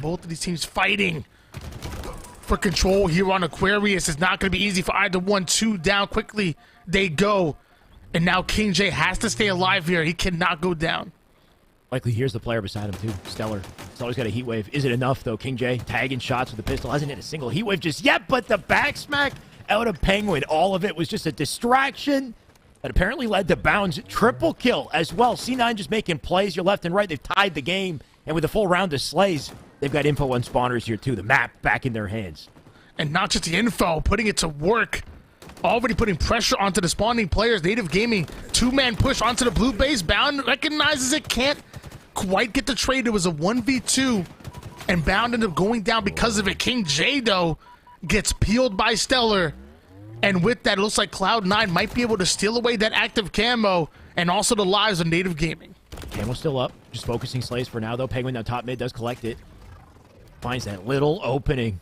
Both of these teams fighting for control here on Aquarius. It's not going to be easy for either one. 2 down quickly. They go. And now King J has to stay alive here. He cannot go down. Likely here's the player beside him, too. Stellar. Stellar's got a heat wave. Is it enough, though? King J tagging shots with the pistol. Hasn't hit a single heat wave just yet, but the back smack out of Penguin. All of it was just a distraction that apparently led to Bound's triple kill as well. C9 just making plays. You're left and right. They've tied the game. And with a full round of slays, they've got info on spawners here, too. The map back in their hands. And not just the info, putting it to work. Already putting pressure onto the spawning players. Native Gaming, 2-man push onto the blue base. Bound recognizes it, can't quite get the trade. It was a 1v2, and Bound ended up going down because of it. King J, though, gets peeled by Stellar. And with that, it looks like Cloud9 might be able to steal away that active camo and also the lives of Native Gaming. Camo's still up. Just focusing slays for now, though. Penguin down top mid does collect it. Finds that little opening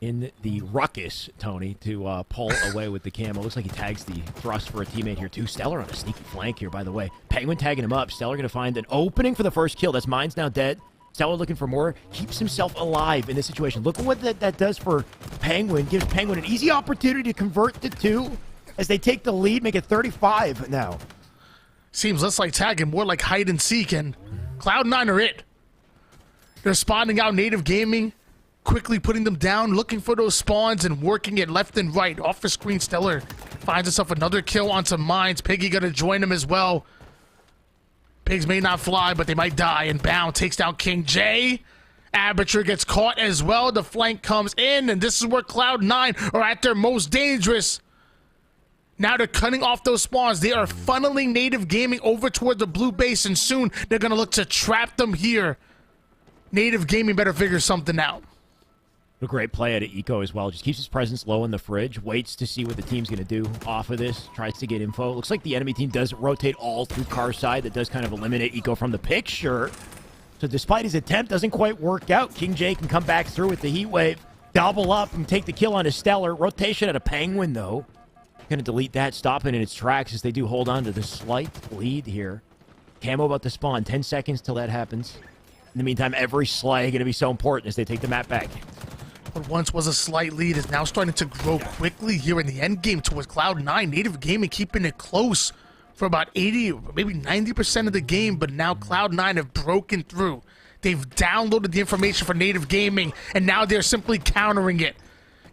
in the ruckus, Tony, to pull away with the camo. Looks like he tags the thrust for a teammate here, too. Stellar on a sneaky flank here, by the way. Penguin tagging him up. Stellar going to find an opening for the first kill. That's Mine's now dead. Stellar looking for more. Keeps himself alive in this situation. Look at what that does for Penguin. Gives Penguin an easy opportunity to convert to 2 as they take the lead, make it 35 now. Seems less like tagging, more like hide and seek, and Cloud9 are it. They're spawning out Native Gaming, quickly putting them down, looking for those spawns and working it left and right. Off the screen, Stellar finds himself another kill on some mines. Piggy gonna join him as well. Pigs may not fly, but they might die, and Bound takes down King J. Aperture gets caught as well. The flank comes in, and this is where Cloud9 are at their most dangerous. Now they're cutting off those spawns. They are funneling Native Gaming over toward the blue base, and soon they're going to look to trap them here. Native Gaming better figure something out. A great play out of Eco as well. Just keeps his presence low in the fridge. Waits to see what the team's going to do off of this. Tries to get info. Looks like the enemy team does rotate all through car side. That does kind of eliminate Eco from the picture. So despite his attempt, doesn't quite work out. King J can come back through with the heat wave. Double up and take the kill on his Stellar. Rotation at a Penguin, though. Going to delete that, stop it in its tracks as they do hold on to the slight lead here. Camo about to spawn. 10 seconds till that happens. In the meantime, every slay going to be so important as they take the map back. What once was a slight lead is now starting to grow quickly here in the end game towards Cloud9. Native Gaming keeping it close for about 80, maybe 90% of the game, but now Cloud9 have broken through. They've downloaded the information for Native Gaming, and now they're simply countering it.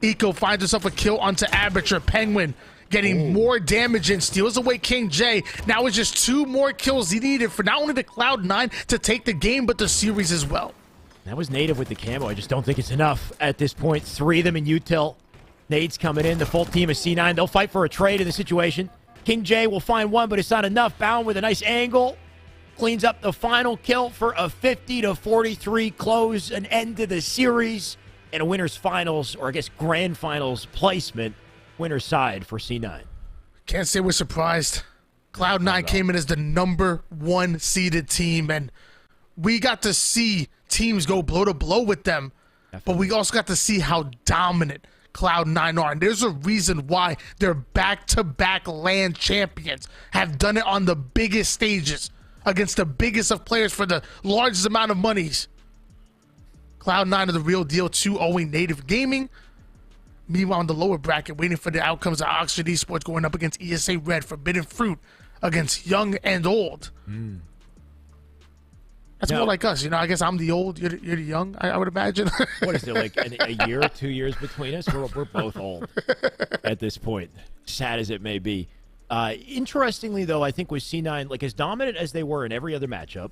Eco finds himself a kill onto Aperture. Penguin getting more damage in, steals away King J. Now it's just 2 more kills he needed for not only the Cloud9 to take the game, but the series as well. That was Native with the camo. I just don't think it's enough at this point. 3 of them in util. Nades coming in. The full team is C9. They'll fight for a trade in the situation. King J will find one, but it's not enough. Bound with a nice angle. Cleans up the final kill for a 50-43 close, an end to the series, and a winner's finals, or I guess grand finals placement. Winner's side for C9. Can't say we're surprised. Cloud9 came in as the #1 seeded team, and we got to see teams go blow to blow with them. Definitely. But we also got to see how dominant Cloud9 are. And there's a reason why they're back-to-back LAN champions, have done it on the biggest stages against the biggest of players for the largest amount of monies. Cloud9 are the real deal, 2-0 Native Gaming. Meanwhile, in the lower bracket, waiting for the outcomes of Oxford Esports going up against ESA Red, Forbidden Fruit against Young and Old. That's more like us, you know. I guess I'm the old, you're the young, I would imagine. What is there, like a year, 2 years between us? We're both old at this point, sad as it may be. Interestingly, though, I think with C9, like as dominant as they were in every other matchup,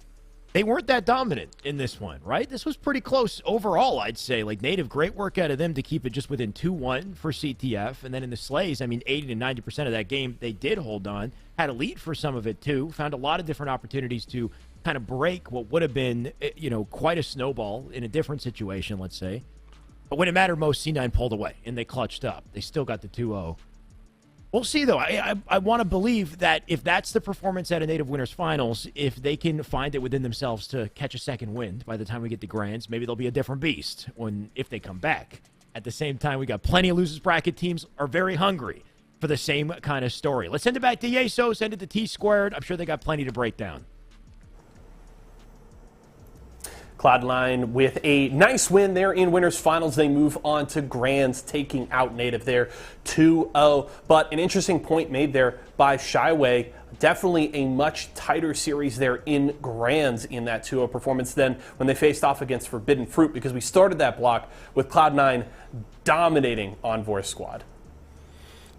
they weren't that dominant in this one, right? This was pretty close overall, I'd say. Like Native, great work out of them to keep it just within 2-1 for CTF. And then in the slays, I mean, 80 to 90% of that game, they did hold on. Had a lead for some of it, too. Found a lot of different opportunities to kind of break what would have been, you know, quite a snowball in a different situation, let's say. But when it mattered most, C9 pulled away, and they clutched up. They still got the 2-0. We'll see, though. I want to believe that if that's the performance at a Native Winners Finals, if they can find it within themselves to catch a second wind by the time we get to Grands, maybe they'll be a different beast if they come back. At the same time, we got plenty of losers bracket teams are very hungry for the same kind of story. Let's send it back to Yeso, send it to T-Squared. I'm sure they got plenty to break down. Cloud9 with a nice win there in winners finals. They move on to grands, taking out Native there 2-0. But an interesting point made there by Shyway. Definitely a much tighter series there in grands in that 2-0 performance than when they faced off against Forbidden Fruit, because we started that block with Cloud9 dominating on Voice Squad.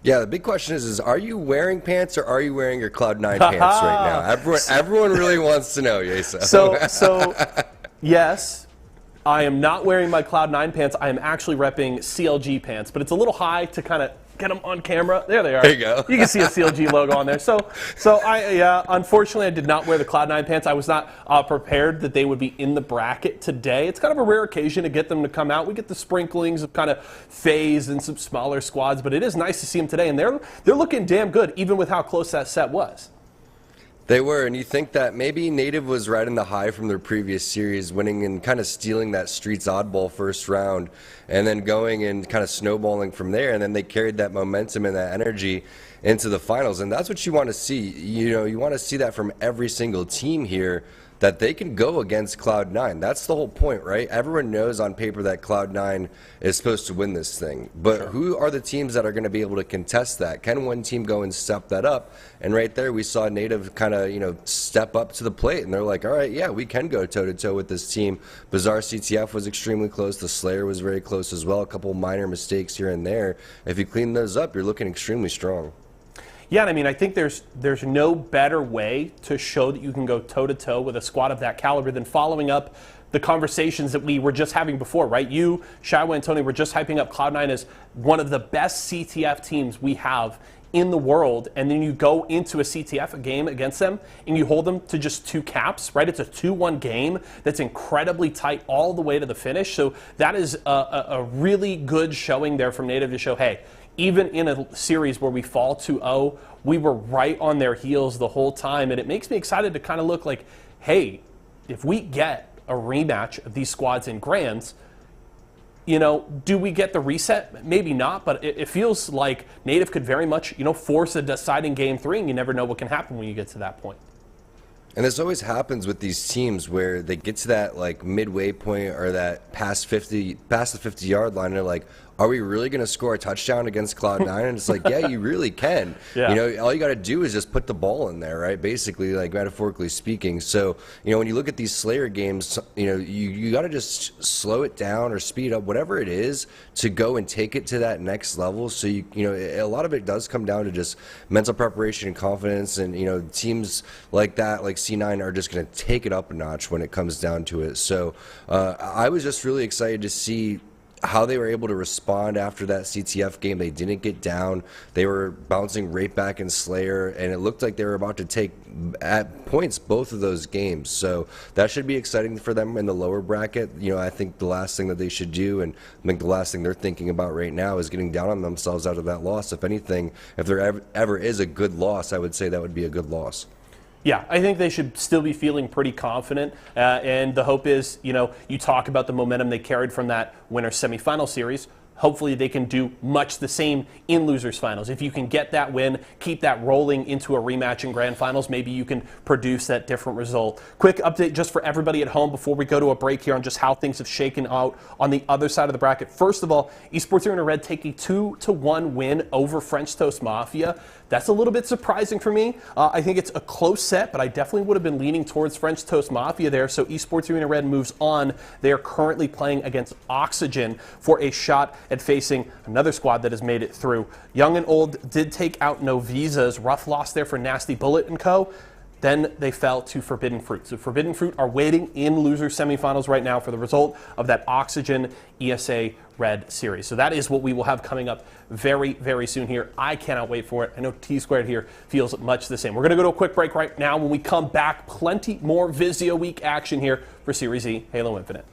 Yeah, the big question is are you wearing pants or are you wearing your Cloud9 pants right now? Everyone really wants to know, Yesa. So yes, I am not wearing my Cloud9 pants. I am actually repping CLG pants, but it's a little high to kind of get them on camera. There they are. There you go. You can see a CLG logo on there. So unfortunately, I did not wear the Cloud9 pants. I was not prepared that they would be in the bracket today. It's kind of a rare occasion to get them to come out. We get the sprinklings of kind of FaZe and some smaller squads, but it is nice to see them today, and they're looking damn good, even with how close that set was. They were, and you think that maybe Native was riding the high from their previous series, winning and kind of stealing that Streets oddball first round, and then going and kind of snowballing from there, and then they carried that momentum and that energy into the finals, and that's what you want to see. You want to see that from every single team here, that they can go against Cloud9. That's the whole point, right? Everyone knows on paper that Cloud9 is supposed to win this thing. But who are the teams that are going to be able to contest that? Can one team go and step that up? And right there, we saw Native kind of, step up to the plate. And they're like, all right, yeah, we can go toe-to-toe with this team. Bizarre CTF was extremely close. The Slayer was very close as well. A couple minor mistakes here and there. If you clean those up, you're looking extremely strong. Yeah, and I mean, I think there's no better way to show that you can go toe-to-toe with a squad of that caliber than following up the conversations that we were just having before, right? You, Shyway, and Tony were just hyping up Cloud9 as one of the best CTF teams we have in the world, and then you go into a CTF game against them and you hold them to just 2 caps, right? It's a 2-1 game that's incredibly tight all the way to the finish. So that is a really good showing there from Native to show, hey, even in a series where we fall 2-0, we were right on their heels the whole time. And it makes me excited to kind of look like, hey, if we get a rematch of these squads in grands, do we get the reset? Maybe not, but it feels like Native could very much, force a deciding game 3, and you never know what can happen when you get to that point. And this always happens with these teams where they get to that midway point or that past the 50-yard line, and they're like, are we really going to score a touchdown against Cloud9? And it's like, yeah, you really can. Yeah. All you got to do is just put the ball in there, right? Basically, metaphorically speaking. So, when you look at these Slayer games, you got to just slow it down or speed up, whatever it is, to go and take it to that next level. So, a lot of it does come down to just mental preparation and confidence. And, teams like that, like C9, are just going to take it up a notch when it comes down to it. So, I was just really excited to see how they were able to respond after that CTF game. They didn't get down. They were bouncing right back in Slayer, and it looked like they were about to take at points both of those games. So that should be exciting for them in the lower bracket. I think the last thing that they should do, and I think the last thing they're thinking about right now, is getting down on themselves out of that loss. If anything, if there ever is a good loss, I would say that would be a good loss. Yeah, I think they should still be feeling pretty confident, and the hope is, you talk about the momentum they carried from that winner semifinal series. Hopefully they can do much the same in losers finals. If you can get that win, keep that rolling into a rematch in grand finals, maybe you can produce that different result. Quick update just for everybody at home before we go to a break here on just how things have shaken out on the other side of the bracket. First of all, Esports ESA Red take a 2-1 win over French Toast Mafia. That's a little bit surprising for me. I think it's a close set, but I definitely would have been leaning towards French Toast Mafia there. So Esports Arena Red moves on. They are currently playing against Oxygen for a shot at facing another squad that has made it through. Young and Old did take out Noviza's. Rough loss there for Nasty Bullet and Co. Then they fell to Forbidden Fruit. So Forbidden Fruit are waiting in loser semifinals right now for the result of that Oxygen ESA Red series. So that is what we will have coming up very, very soon here. I cannot wait for it. I know T-Squared here feels much the same. We're going to go to a quick break right now. When we come back, plenty more VIZIO Week action here for Series E Halo Infinite.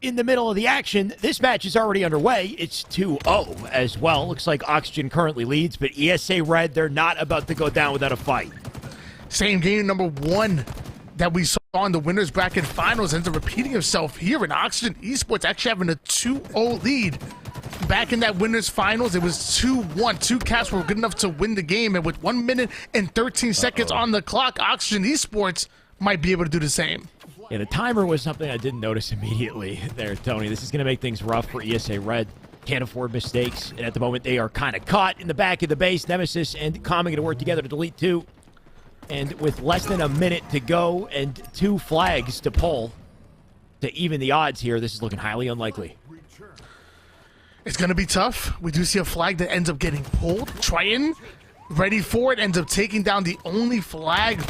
In the middle of the action, this match is already underway. It's 2-0 as well. Looks like Oxygen currently leads, but ESA Red, they're not about to go down without a fight. Same game number 1 that we saw in the winners bracket finals ends up repeating itself here in Oxygen Esports, actually having a 2-0 lead. Back in that winners finals, it was 2-1. 2 caps were good enough to win the game, and with 1 minute and 13 seconds on the clock, Oxygen Esports might be able to do the same. Yeah, the timer was something I didn't notice immediately there, Tony. This is going to make things rough for ESA Red. Can't afford mistakes, and at the moment they are kind of caught in the back of the base. Nemesis and Common going to work together to delete 2. And with less than a minute to go and 2 flags to pull to even the odds here, this is looking highly unlikely. It's going to be tough. We do see a flag that ends up getting pulled. Triton, ready for it, ends up taking down the only flag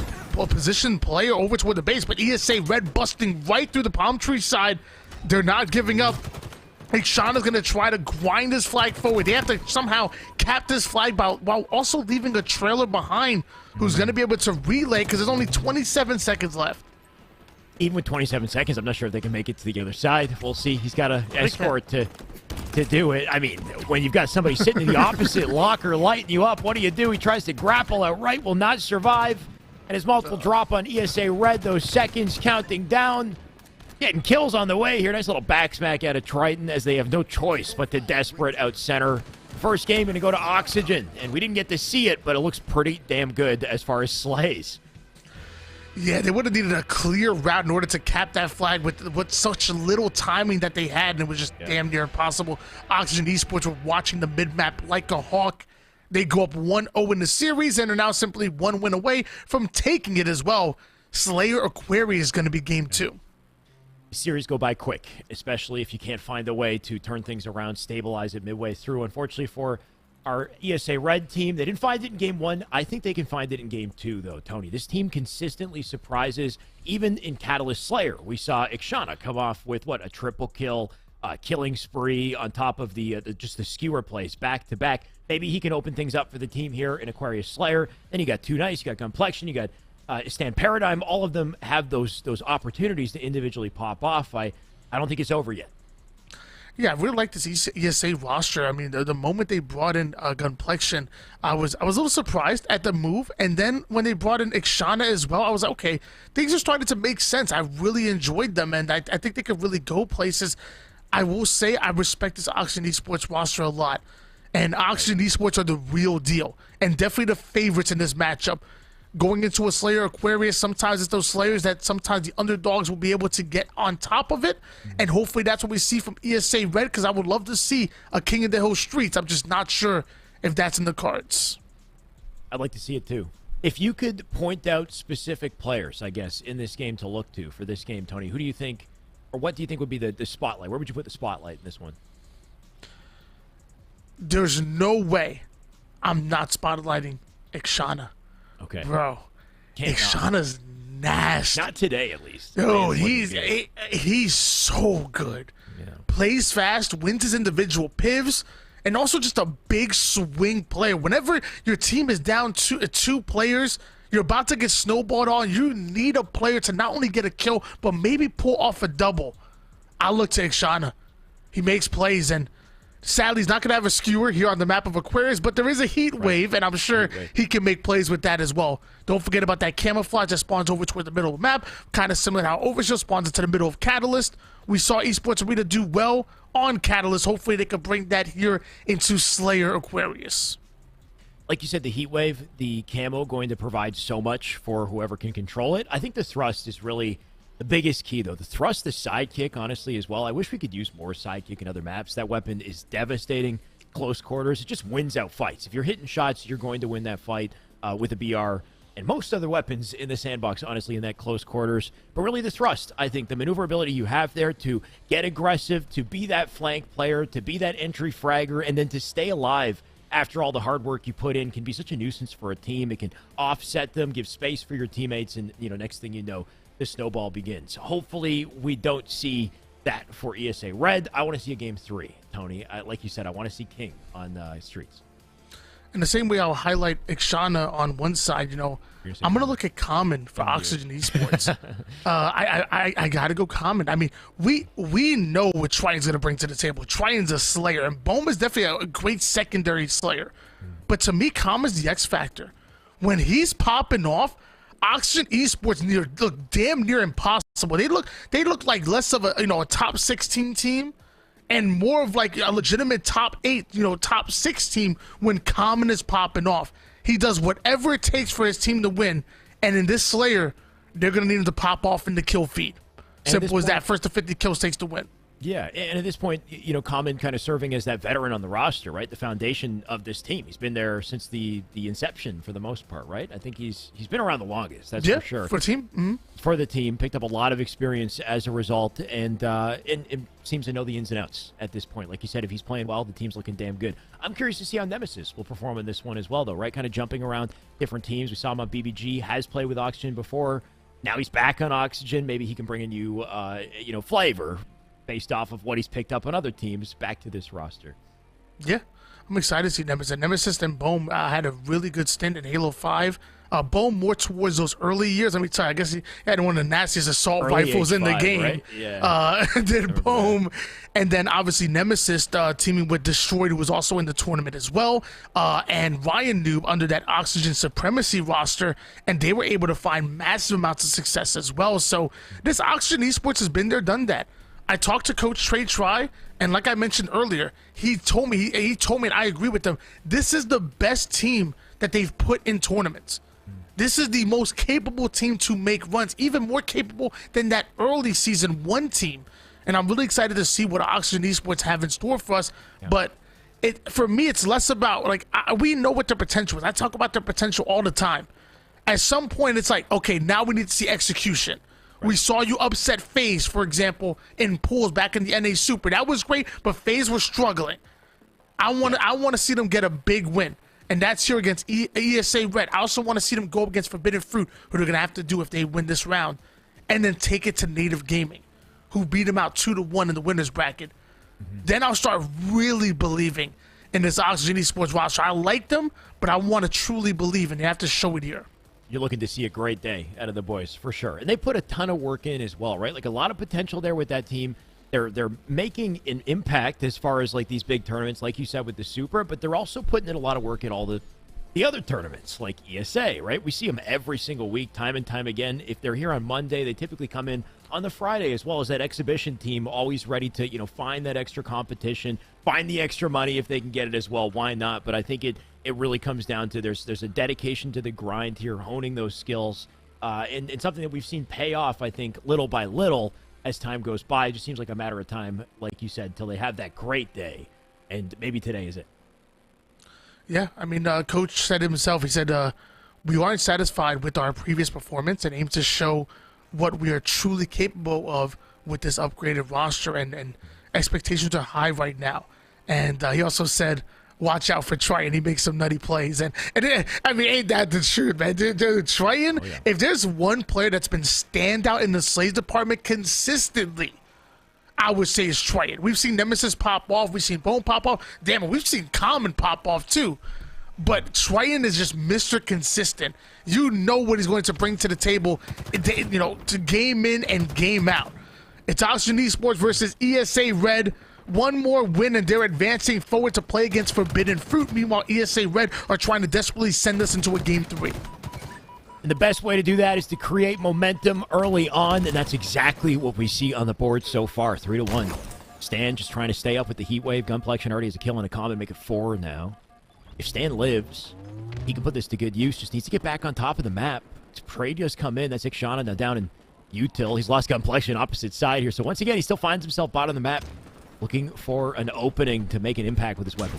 position player over toward the base, but ESA Red busting right through the palm tree side. They're not giving up. Shauna's going to try to grind this flag forward. They have to somehow cap this flag while also leaving a trailer behind who's going to be able to relay because there's only 27 seconds left. Even with 27 seconds, I'm not sure if they can make it to the other side. We'll see. He's got an escort to do it. I mean, when you've got somebody sitting in the opposite locker lighting you up, what do? He tries to grapple outright, will not survive. And his multiple drop on ESA Red, those seconds counting down. Getting kills on the way here. Nice little back smack out of Triton as they have no choice but to desperate out center. First game going to go to Oxygen. And we didn't get to see it, but it looks pretty damn good as far as slays. Yeah, they would have needed a clear route in order to cap that flag with such little timing that they had, and it was just damn near impossible. Oxygen Esports were watching the mid-map like a hawk. They go up 1-0 in the series and are now simply 1 win away from taking it as well. Slayer Aquarius is going to be game 2. Series go by quick, especially if you can't find a way to turn things around, stabilize it midway through. Unfortunately for our ESA Red team, they didn't find it in game 1. I think they can find it in game 2, though, Tony. This team consistently surprises, even in Catalyst Slayer. We saw Ikshana come off with, a triple kill, killing spree on top of just the skewer plays back-to-back. Maybe he can open things up for the team here in Aquarius Slayer. Then you got 2 Nice, you got Complexion, you got Stand Paradigm. All of them have those opportunities to individually pop off. I don't think it's over yet. Yeah, I really like this ESA roster. I mean, the moment they brought in Gunplexion, I was a little surprised at the move, and then when they brought in Ixana as well, I was like, okay, things are starting to make sense. I really enjoyed them, and I think they could really go places. I will say I respect this Oxygen Esports roster a lot, and Oxygen Esports are the real deal, and definitely the favorites in this matchup. Going into a Slayer Aquarius, sometimes it's those Slayers that sometimes the underdogs will be able to get on top of it, and hopefully that's what we see from ESA Red, because I would love to see a King of the Hill Streets. I'm just not sure if that's in the cards. I'd like to see it too. If you could point out specific players, I guess, in this game to look to for this game, Tony, who do you think, or what do you think would be the spotlight? Where would you put the spotlight in this one? There's no way I'm not spotlighting Ixana. Okay. Bro, Can't Ixana's nasty. Not today, at least. No, Man, he's so good. Yeah. Plays fast, wins his individual pivs, and also just a big swing player. Whenever your team is down two players, you're about to get snowballed on, you need a player to not only get a kill, but maybe pull off a double. I look to Ixana. He makes plays, and sadly, he's not going to have a skewer here on the map of Aquarius, but there is a heat wave, and I'm sure he can make plays with that as well. Don't forget about that camouflage that spawns over toward the middle of the map, kind of similar to how Overshield spawns into the middle of Catalyst. We saw Esports Arena do well on Catalyst. Hopefully, they could bring that here into Slayer Aquarius. Like you said, the heat wave, the camo going to provide so much for whoever can control it. I think the thrust is really the biggest key, though. The thrust, the sidekick, honestly, as well. I wish we could use more sidekick in other maps. That weapon is devastating. Close quarters, it just wins out fights. If you're hitting shots, you're going to win that fight with a BR and most other weapons in the sandbox, honestly, in that close quarters. But really the thrust, I think, the maneuverability you have there to get aggressive, to be that flank player, to be that entry fragger, and then to stay alive after all the hard work you put in can be such a nuisance for a team. It can offset them, give space for your teammates, and, next thing you know, the snowball begins. Hopefully, we don't see that for ESA Red. I want to see a game 3, Tony. Like you said, I want to see King on streets. In the same way I'll highlight Ixana on one side, I'm going to look at Common for Oxygen Esports. I got to go Common. I mean, we know what Triton's going to bring to the table. Triton's a Slayer, and Bohm is definitely a great secondary Slayer. But to me, Common's the X factor. When he's popping off, Oxygen Esports look damn near impossible. They look like less of a top 16 team and more of like a legitimate top 8, top 6 team when Common is popping off. He does whatever it takes for his team to win, and in this Slayer, they're gonna need him to pop off in the kill feed. Simple as that. First to 50 kills takes to win. Yeah, and at this point, Common kind of serving as that veteran on the roster, right? The foundation of this team. He's been there since the inception for the most part, right? I think he's been around the longest, that's for sure. For the team? Mm-hmm. For the team, picked up a lot of experience as a result, and seems to know the ins and outs at this point. Like you said, if he's playing well, the team's looking damn good. I'm curious to see how Nemesis will perform in this one as well, though, right? Kind of jumping around different teams. We saw him on BBG, has played with Oxygen before. Now he's back on Oxygen. Maybe he can bring a new, flavor based off of what he's picked up on other teams back to this roster. Yeah, I'm excited to see Nemesis. Nemesis and Bohm had a really good stint in Halo 5. Bohm more towards those early years. Let me tell you, I guess he had one of the nastiest assault rifles in the game. Right? Yeah. Did Bohm. And then obviously Nemesis teaming with Destroyed, who was also in the tournament as well. And Ryan Noob under that Oxygen Supremacy roster. And they were able to find massive amounts of success as well. So this Oxygen Esports has been there, done that. I talked to Coach Trey Try, and like I mentioned earlier, he told me, and I agree with him, this is the best team that they've put in tournaments. This is the most capable team to make runs, even more capable than that early season 1 team. And I'm really excited to see what Oxygen Esports have in store for us. Yeah. But for me, it's less about, we know what their potential is. I talk about their potential all the time. At some point, it's like, okay, now we need to see execution. We saw you upset FaZe, for example, in pools back in the NA Super. That was great, but FaZe was struggling. I want to see them get a big win, and that's here against ESA Red. I also want to see them go up against Forbidden Fruit, who they're going to have to do if they win this round, and then take it to Native Gaming, who beat them out 2-1 in the winners bracket. Then I'll start really believing in this Oxygen Esports roster. I like them, but I want to truly believe, and they have to show it here. You're looking to see a great day out of the boys, for sure. And they put a ton of work in as well, right? Like a lot of potential there with that team. they're making an impact as far as like these big tournaments, like you said with the Super, but they're also putting in a lot of work in all the other tournaments like ESA, right? We see them every single week, time and time again. If they're here on Monday, they typically come in on the Friday, as well as that exhibition team, always ready to, find that extra competition, find the extra money if they can get it as well. Why not? But I think it really comes down to there's a dedication to the grind here, honing those skills, and something that we've seen pay off, I think, little by little as time goes by. It just seems like a matter of time, like you said, till they have that great day, and maybe today is it. Yeah, I mean, Coach said himself, he said, we aren't satisfied with our previous performance and aim to show what we are truly capable of with this upgraded roster, and expectations are high right now. And he also said, watch out for Triton. He makes some nutty plays. And I mean, ain't that the truth, man? Triton, if there's one player that's been standout in the Slays department consistently, I would say it's Triton. We've seen Nemesis pop off. We've seen Bone pop off. Damn it, we've seen Common pop off too. But Triton is just Mr. Consistent. You know what he's going to bring to the table, to game in and game out. It's Oxygen Esports versus ESA Red. One more win and they're advancing forward to play against Forbidden Fruit. Meanwhile, ESA Red are trying to desperately send us into a Game 3. And the best way to do that is to create momentum early on, and that's exactly what we see on the board so far. 3-1. Stan just trying to stay up with the heat wave. Gunplexion already has a kill and a common, make it 4 now. If Stan lives, he can put this to good use. Just needs to get back on top of the map. Prey just come in. That's Ixchana now down in Util. He's lost Gunplexion opposite side here. So once again, he still finds himself bottom of the map, looking for an opening to make an impact with his weapon.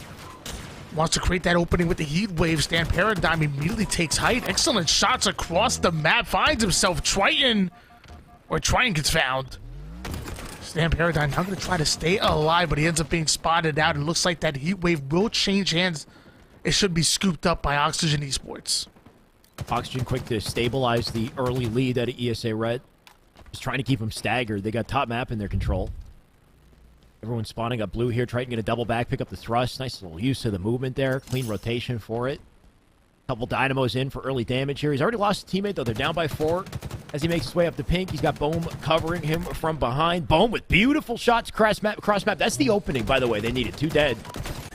Wants to create that opening with the heat wave. Stan Paradigm immediately takes height. Excellent shots across the map. Finds himself Triton, or Triton gets found. Stan Paradigm now going to try to stay alive, but he ends up being spotted out. It looks like that heat wave will change hands. It should be scooped up by Oxygen Esports. Oxygen quick to stabilize the early lead out of ESA Red. Just trying to keep them staggered. They got top map in their control. Everyone's spawning up blue here. Triton gonna double back, pick up the thrust. Nice little use of the movement there. Clean rotation for it. Couple dynamos in for early damage here. He's already lost a teammate, though. They're down by 4 as he makes his way up to pink. He's got Bohm covering him from behind. Bohm with beautiful shots. Cross map. That's the opening, by the way. They needed 2 dead.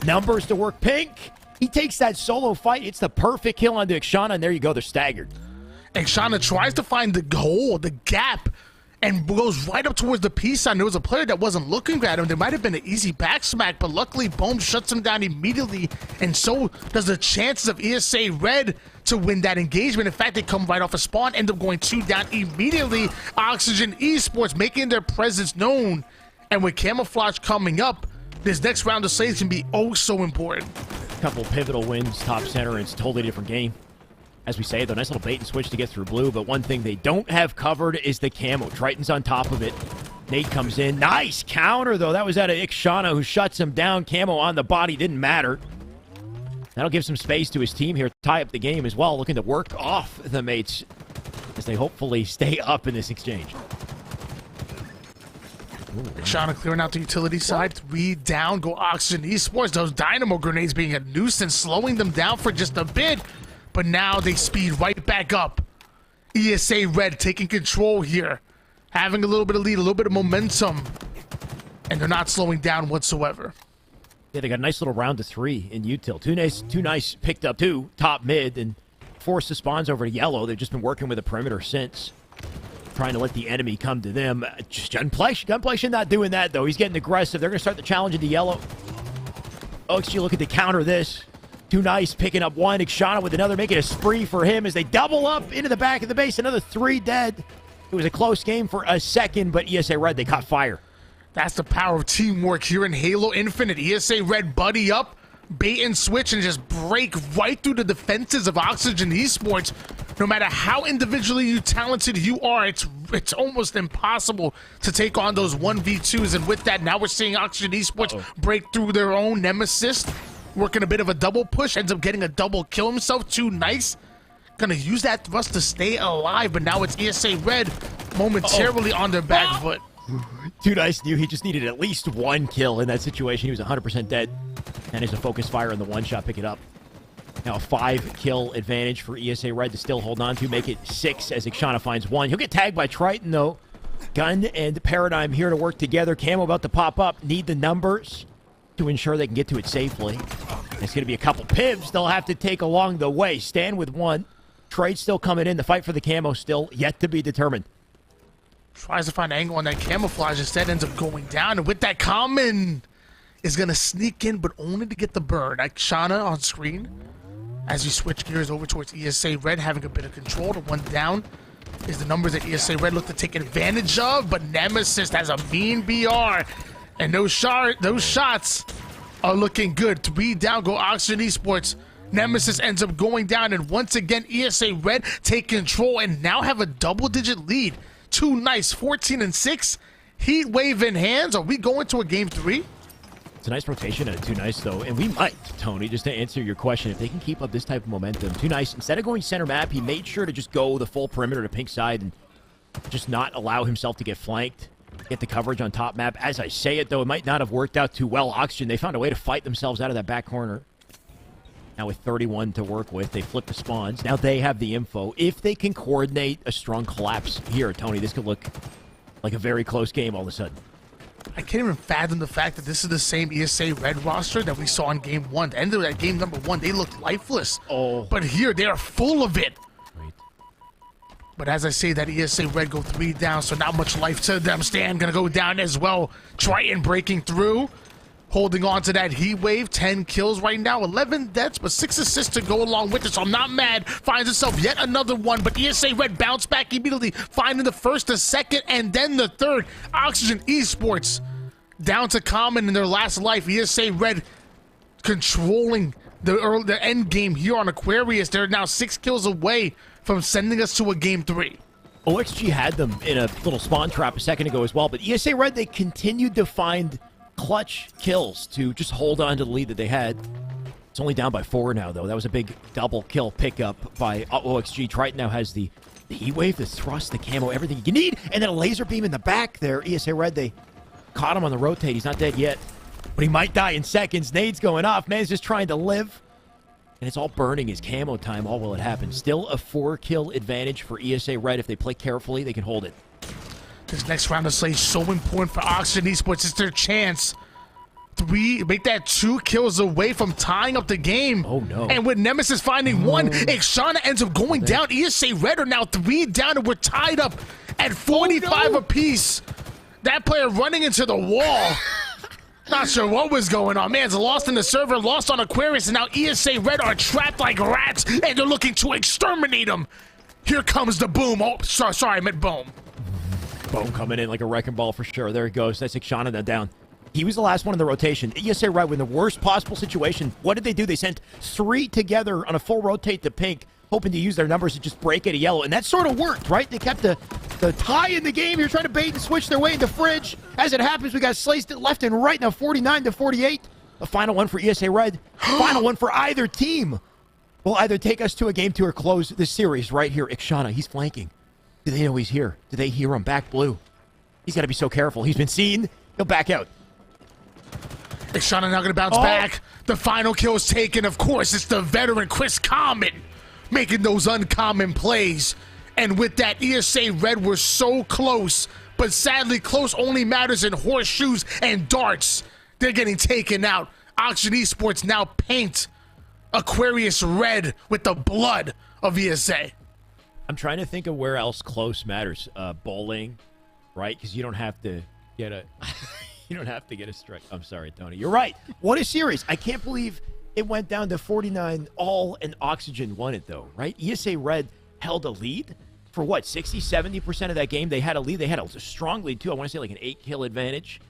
Numbers to work. Pink. He takes that solo fight. It's the perfect kill onto Ixchana, and there you go. They're staggered. Ixchana tries to find the hole, the gap, and goes right up towards the peace sign. There was a player that wasn't looking at him. There might have been an easy back smack, but luckily Bohm shuts him down immediately, and so does the chances of ESA Red to win that engagement. In fact, they come right off a spawn, end up going 2 down immediately. Oxygen Esports making their presence known, and with Camouflage coming up, this next round of Slays can be oh so important. Couple pivotal wins, top center, and it's a totally different game. As we say, though, nice little bait and switch to get through blue, but one thing they don't have covered is the camo. Triton's on top of it. Nate comes in. Nice counter, though. That was out of Ixchana, who shuts him down. Camo on the body. Didn't matter. That'll give some space to his team here to tie up the game as well, looking to work off the mates as they hopefully stay up in this exchange. Ixchana clearing out the utility side. 3 down. Go Oxygen Esports. Those dynamo grenades being a nuisance, slowing them down for just a bit. But now they speed right back up. ESA Red taking control here. Having a little bit of lead, a little bit of momentum. And they're not slowing down whatsoever. Yeah, they got a nice little round of 3 in Util. Two nice picked up 2, top mid, and forced the spawns over to yellow. They've just been working with the perimeter since. Trying to let the enemy come to them. Just Gunplexion not doing that, though. He's getting aggressive. They're going to start the challenge into yellow. OXG looking to counter this. Too nice, picking up 1. Ixchana with another, making a spree for him as they double up into the back of the base. Another 3 dead. It was a close game for a second, but ESA Red, they caught fire. That's the power of teamwork here in Halo Infinite. ESA Red buddy up, bait and switch, and just break right through the defenses of Oxygen Esports. No matter how individually talented you are, it's almost impossible to take on those 1v2s. And with that, now we're seeing Oxygen Esports break through their own Nemesis. Working a bit of a double push, ends up getting a double kill himself. Too nice. Gonna use that thrust to stay alive, but now it's ESA Red momentarily on their back foot. Too nice knew he just needed at least 1 kill in that situation. He was 100% dead. And there's a focus fire on the 1-shot, pick it up. Now a 5-kill advantage for ESA Red to still hold on to, make it 6 as Ixchana finds 1. He'll get tagged by Triton, though. Gun and Paradigm here to work together. Camo about to pop up. Need the numbers to ensure they can get to it safely. It's going to be a couple pivs they'll have to take along the way. Stand with one. Trade still coming in. The fight for the camo still yet to be determined. Tries to find an angle on that camouflage. Instead ends up going down. And with that, Common is going to sneak in, but only to get the burn. Like Shauna on screen as you switch gears over towards ESA Red, having a bit of control. The one down is the numbers that ESA Red look to take advantage of, but Nemesis has a mean BR, and those shots are looking good. 3 down go Oxygen Esports. Nemesis ends up going down, and once again ESA Red take control and now have a double-digit lead. Too nice, 14-6. Heat wave in hands. Are we going to a game 3? It's a nice rotation and Too Nice, though. And we might, Tony, just to answer your question, if they can keep up this type of momentum. Too Nice, instead of going center map, he made sure to just go the full perimeter to pink side and just not allow himself to get flanked, get the coverage on top map. As I say it, though, it might not have worked out too well. Oxygen, they found a way to fight themselves out of that back corner. Now with 31 to work with, they flip the spawns. Now they have the info. If they can coordinate a strong collapse here, Tony, this could look like a very close game all of a sudden. I can't even fathom the fact that this is the same ESA Red roster that we saw in game 1. The end of that game number 1, they looked lifeless. Oh. But here, they are full of it. Wait. But as I say, that ESA Red go 3 down, so not much life to them. Stan gonna go down as well. Triton breaking through. Holding on to that heat wave. 10 kills right now. 11 deaths, but 6 assists to go along with it, so I'm not mad. Finds himself yet another one, but ESA Red bounced back immediately, finding the first, the second, and then the third. Oxygen Esports down to Common in their last life. ESA Red controlling the end game here on Aquarius. They're now 6 kills away from sending us to a game 3. OXG had them in a little spawn trap a second ago as well, but ESA Red, they continued to find clutch kills to just hold on to the lead that they had. It's only down by 4 now, though. That was a big double kill pickup by OXG. Triton now has the heat wave, the thrust, the camo, everything you need, and then a laser beam in the back there. ESA Red, they caught him on the rotate. He's not dead yet, but he might die in seconds. Nade's going off. Man's just trying to live, and it's all burning his camo time, all while it happens. Still a 4-kill advantage for ESA Red. If they play carefully, they can hold it. This next round of Slay is so important for Oxygen Esports. It's their chance. Make that 2 kills away from tying up the game. Oh, no. And with Nemesis finding 1, Ixana ends up going down. ESA Red are now 3 down, and we're tied up at 45 apiece. That player running into the wall. Not sure what was going on. Man's lost in the server, lost on Aquarius, and now ESA Red are trapped like rats, and they're looking to exterminate them. Here comes the boom. Oh, sorry, I meant boom. Boom coming in like a wrecking ball for sure. There it goes. That's Ixana then down. He was the last one in the rotation. ESA Red, in the worst possible situation, what did they do? They sent 3 together on a full rotate to pink, hoping to use their numbers to just break it to yellow. And that sort of worked, right? They kept the tie in the game. You're trying to bait and switch their way into fridge. As it happens, we got sliced it left and right now, 49-48. A final one for ESA Red. Final one for either team. Will either take us to a game 2 or close the series right here. Ixana, he's flanking. Do they know he's here? Do they hear him? Back blue. He's got to be so careful. He's been seen. He'll back out. Ixana now going to bounce back. The final kill is taken. Of course, it's the veteran Chris Common making those uncommon plays. And with that, ESA Red were so close. But sadly, close only matters in horseshoes and darts. They're getting taken out. Oxygen Esports now paint Aquarius red with the blood of ESA. I'm trying to think of where else close matters. Bowling, right? Because you don't have to get a you don't have to get a strike. I'm sorry, Tony. You're right. What a series. I can't believe it went down to 49 all and Oxygen won it though, right? ESA Red held a lead for what, 60-70% of that game. They had a lead. They had a strong lead too. I want to say like an 8-kill advantage.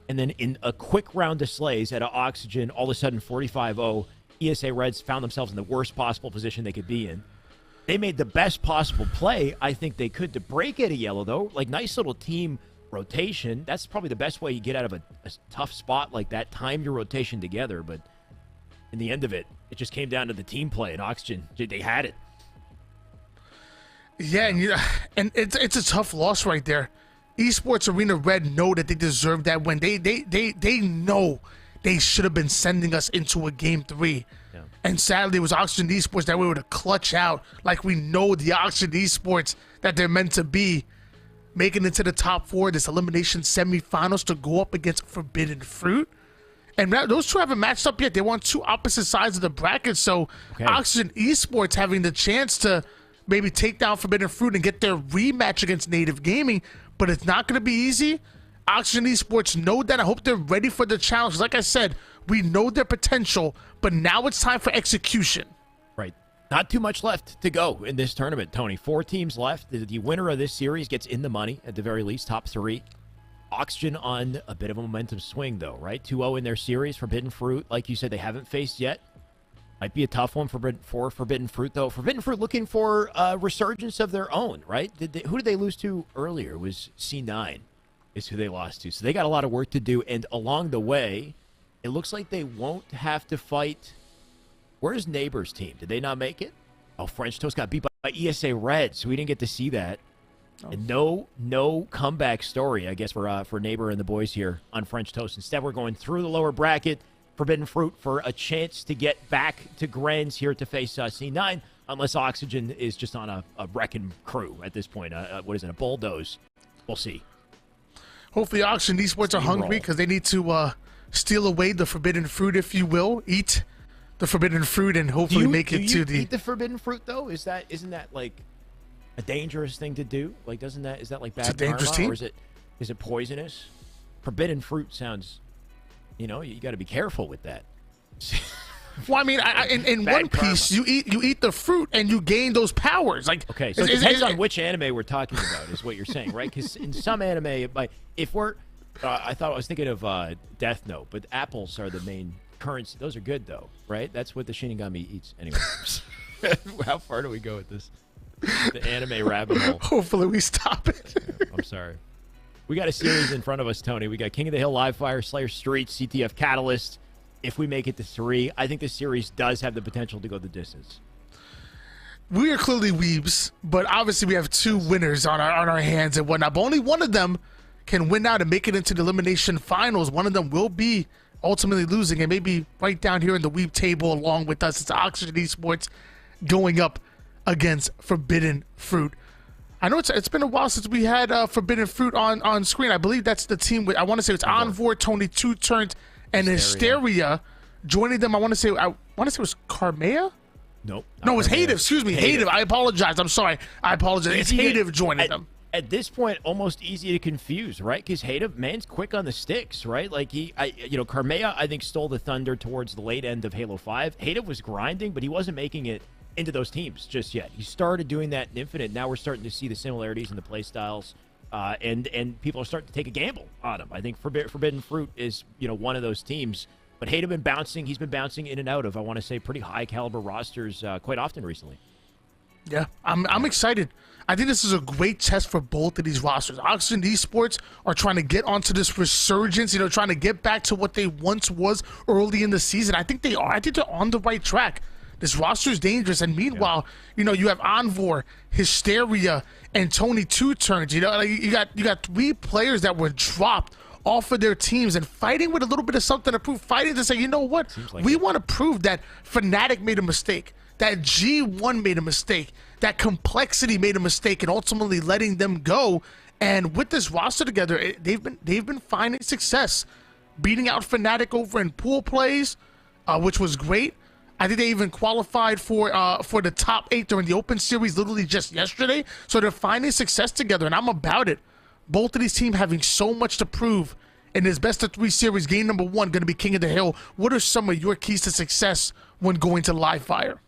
And then in a quick round of slays at Oxygen, all of a sudden 45-0, ESA Reds found themselves in the worst possible position they could be in. They made the best possible play I think they could to break it a yellow, though. Like, nice little team rotation. That's probably the best way you get out of a tough spot like that. Time your rotation together. But in the end of it, it just came down to the team play. And Oxygen, they had it. Yeah, and it's a tough loss right there. Esports Arena Red know that they deserve that win. They know they should have been sending us into a game 3. Yeah. And sadly, it was Oxygen Esports that we were to clutch out like we know the Oxygen Esports that they're meant to be. making it to the top 4, this elimination semifinals to go up against Forbidden Fruit. And those two haven't matched up yet. They want two opposite sides of the bracket. So Oxygen Esports having the chance to maybe take down Forbidden Fruit and get their rematch against Native Gaming. But it's not going to be easy. Oxygen Esports know that. I hope they're ready for the challenge. Like I said, we know their potential, but now it's time for execution. Right. Not too much left to go in this tournament, Tony. 4 teams left. The winner of this series gets in the money, at the very least, top 3. Oxygen on a bit of a momentum swing, though, right? 2-0 in their series. Forbidden Fruit, like you said, they haven't faced yet. Might be a tough one for Forbidden Fruit, though. Forbidden Fruit looking for a resurgence of their own, right? Who did they lose to earlier? It was C9 is who they lost to. So they got a lot of work to do, and along the way, it looks like they won't have to fight. Where's Neighbor's team? Did they not make it? Oh, French Toast got beat by ESA Red, so we didn't get to see that. Oh. And no comeback story, I guess, for Neighbor and the boys here on French Toast. Instead, we're going through the lower bracket. Forbidden Fruit for a chance to get back to Grands here to face C9, unless Oxygen is just on a wrecking crew at this point. What is it, a bulldoze? We'll see. Hopefully Oxygen Esports are hungry because they need to steal away the Forbidden Fruit, if you will. Eat the Forbidden Fruit and hopefully make it to the... Do you eat the Forbidden Fruit, though? Isn't that like a dangerous thing to do? Like, is that like bad karma? Or is it poisonous? Forbidden Fruit sounds... You know, you got to be careful with that. Well, I mean, in One Piece, you eat the fruit and you gain those powers. Like, okay, so it depends on which anime we're talking about, is what you're saying, right? Because in some anime, if we're, I was thinking of Death Note, but apples are the main currency. Those are good, though, right? That's what the Shinigami eats, anyway. How far do we go with this? The anime rabbit hole. Hopefully, we stop it. Yeah, I'm sorry. We got a series in front of us, Tony. We got King of the Hill, Live Fire, Slayer Streets, CTF Catalyst. If we make it to 3, I think this series does have the potential to go the distance. We are clearly weebs, but obviously we have 2 winners on our hands and whatnot. But only one of them can win out and make it into the elimination finals. One of them will be ultimately losing, and maybe right down here in the weeb table along with us, it's Oxygen Esports going up against Forbidden Fruit. I know it's been a while since we had Forbidden Fruit on screen. I believe that's the team with, I want to say it's Envor, Tony Two Turns, and Hysteria joining them. I want to say it was Carmea? Nope. No, it was Hative. Excuse me, Hative. I apologize. I'm sorry. I apologize. It's Hative joining them. At this point, almost easy to confuse, right? Because Hative, man's quick on the sticks, right? Like Carmea, I think, stole the thunder towards the late end of Halo 5. Hative was grinding, but he wasn't making it into those teams just yet. He started doing that in Infinite. Now we're starting to see the similarities in the play styles, and people are starting to take a gamble on him. I think Forbidden Fruit is one of those teams. But Hative been bouncing. He's been bouncing in and out of, I want to say, pretty high caliber rosters quite often recently. Yeah, I'm excited. I think this is a great test for both of these rosters. Oxygen Esports are trying to get onto this resurgence, trying to get back to what they once was early in the season. I think they are. I think they're on the right track. This roster is dangerous, and meanwhile, you have Envor, Hysteria, and Tony Two Turns. You got 3 players that were dropped off of their teams and fighting with a little bit of something to prove, fighting to say, you know what, we want to prove that Fnatic made a mistake, that G1 made a mistake, that Complexity made a mistake, and ultimately letting them go. And with this roster together, they've been finding success, beating out Fnatic over in pool plays, which was great. I think they even qualified for the top 8 during the Open Series literally just yesterday. So they're finding success together, and I'm about it. Both of these teams having so much to prove in this best of 3 series. Game number 1 going to be King of the Hill. What are some of your keys to success when going to live fire?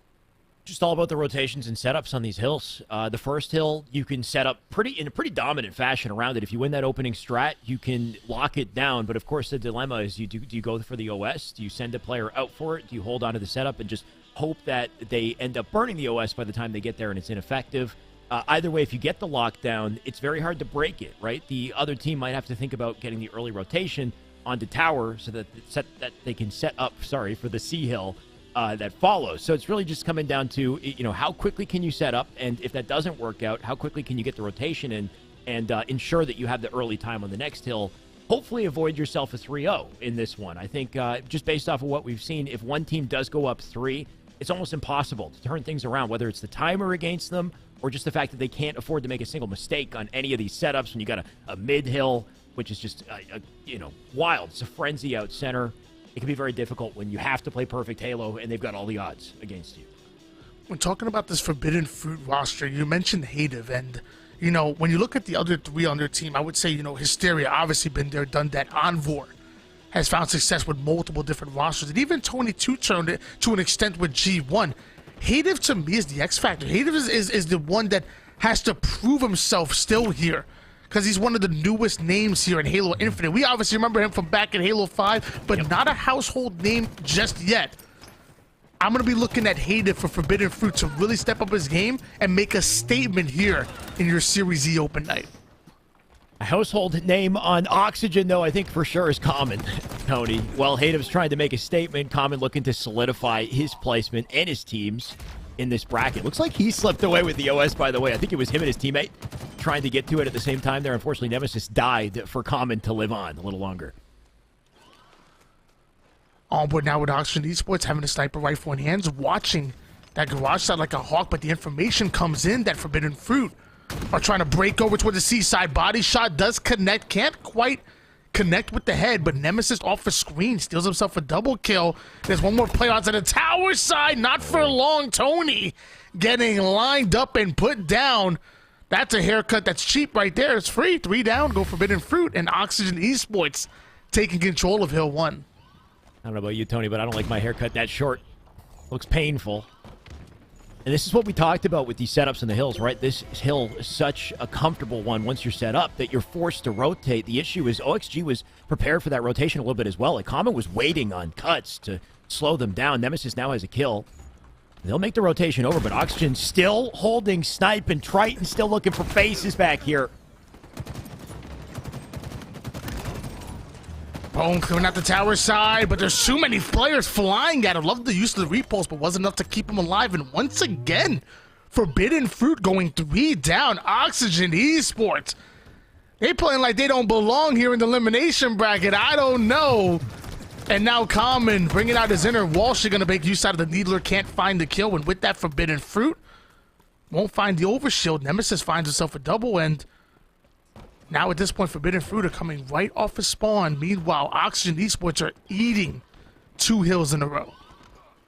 Just all about the rotations and setups on these hills. The first hill, you can set up in a pretty dominant fashion around it. If you win that opening strat, you can lock it down. But of course, the dilemma is, do you go for the OS? Do you send a player out for it? Do you hold on to the setup and just hope that they end up burning the OS by the time they get there and it's ineffective? Either way, if you get the lockdown, it's very hard to break it, right? The other team might have to think about getting the early rotation onto tower so that they can set up, for the C hill that follows. So it's really just coming down to, how quickly can you set up? And if that doesn't work out, how quickly can you get the rotation in and ensure that you have the early time on the next hill? Hopefully avoid yourself a 3-0 in this one. I think just based off of what we've seen, if one team does go up 3, it's almost impossible to turn things around, whether it's the timer against them or just the fact that they can't afford to make a single mistake on any of these setups when you got a mid-hill, which is just, wild. It's a frenzy out center. It can be very difficult when you have to play perfect Halo and they've got all the odds against you. When talking about this Forbidden Fruit roster, you mentioned Hative, and, when you look at the other three on their team, I would say, Hysteria, obviously been there, done that. Envor has found success with multiple different rosters, and even Tony Two turned it to an extent with G1. Hative, to me, is the X factor. Hative is the one that has to prove himself still here, because he's one of the newest names here in Halo Infinite. We obviously remember him from back in Halo 5, but not a household name just yet. I'm going to be looking at Hative for Forbidden Fruit to really step up his game and make a statement here in your Series E open night. A household name on Oxygen, though, I think for sure is Common, Tony. While Hative's trying to make a statement, Common looking to solidify his placement and his team's in this bracket. Looks like he slipped away with the OS, by the way. I think it was him and his teammate trying to get to it at the same time there. Unfortunately, Nemesis died for Common to live on a little longer. On board now with Oxygen Esports, having a sniper rifle in hands, watching that garage side like a hawk, but the information comes in that Forbidden Fruit are trying to break over toward the seaside. Body shot does connect, can't quite connect with the head, but Nemesis off the screen steals himself a double kill. There's one more player onto the tower side, not for long. Tony getting lined up and put down. That's a haircut that's cheap right there. It's free. 3 down, go Forbidden Fruit, and Oxygen Esports taking control of Hill 1. I don't know about you, Tony, but I don't like my haircut that short. Looks painful. And this is what we talked about with these setups in the hills, right? This hill is such a comfortable one once you're set up that you're forced to rotate. The issue is OXG was prepared for that rotation a little bit as well. Like, Common was waiting on cuts to slow them down. Nemesis now has a kill. They'll make the rotation over, but Oxygen still holding Snipe, and Triton still looking for faces back here. Bone clearing out the tower side, but there's too many players flying at him. Love the use of the repulse, but wasn't enough to keep him alive. And once again, Forbidden Fruit going 3 down. Oxygen Esports. They playing like they don't belong here in the elimination bracket. I don't know. And now Common bringing out his inner Walsh. Going to make use out of the Needler. Can't find the kill. And with that Forbidden Fruit, won't find the overshield. Nemesis finds himself a double, and now at this point, Forbidden Fruit are coming right off his spawn. Meanwhile, Oxygen Esports are eating 2 hills in a row.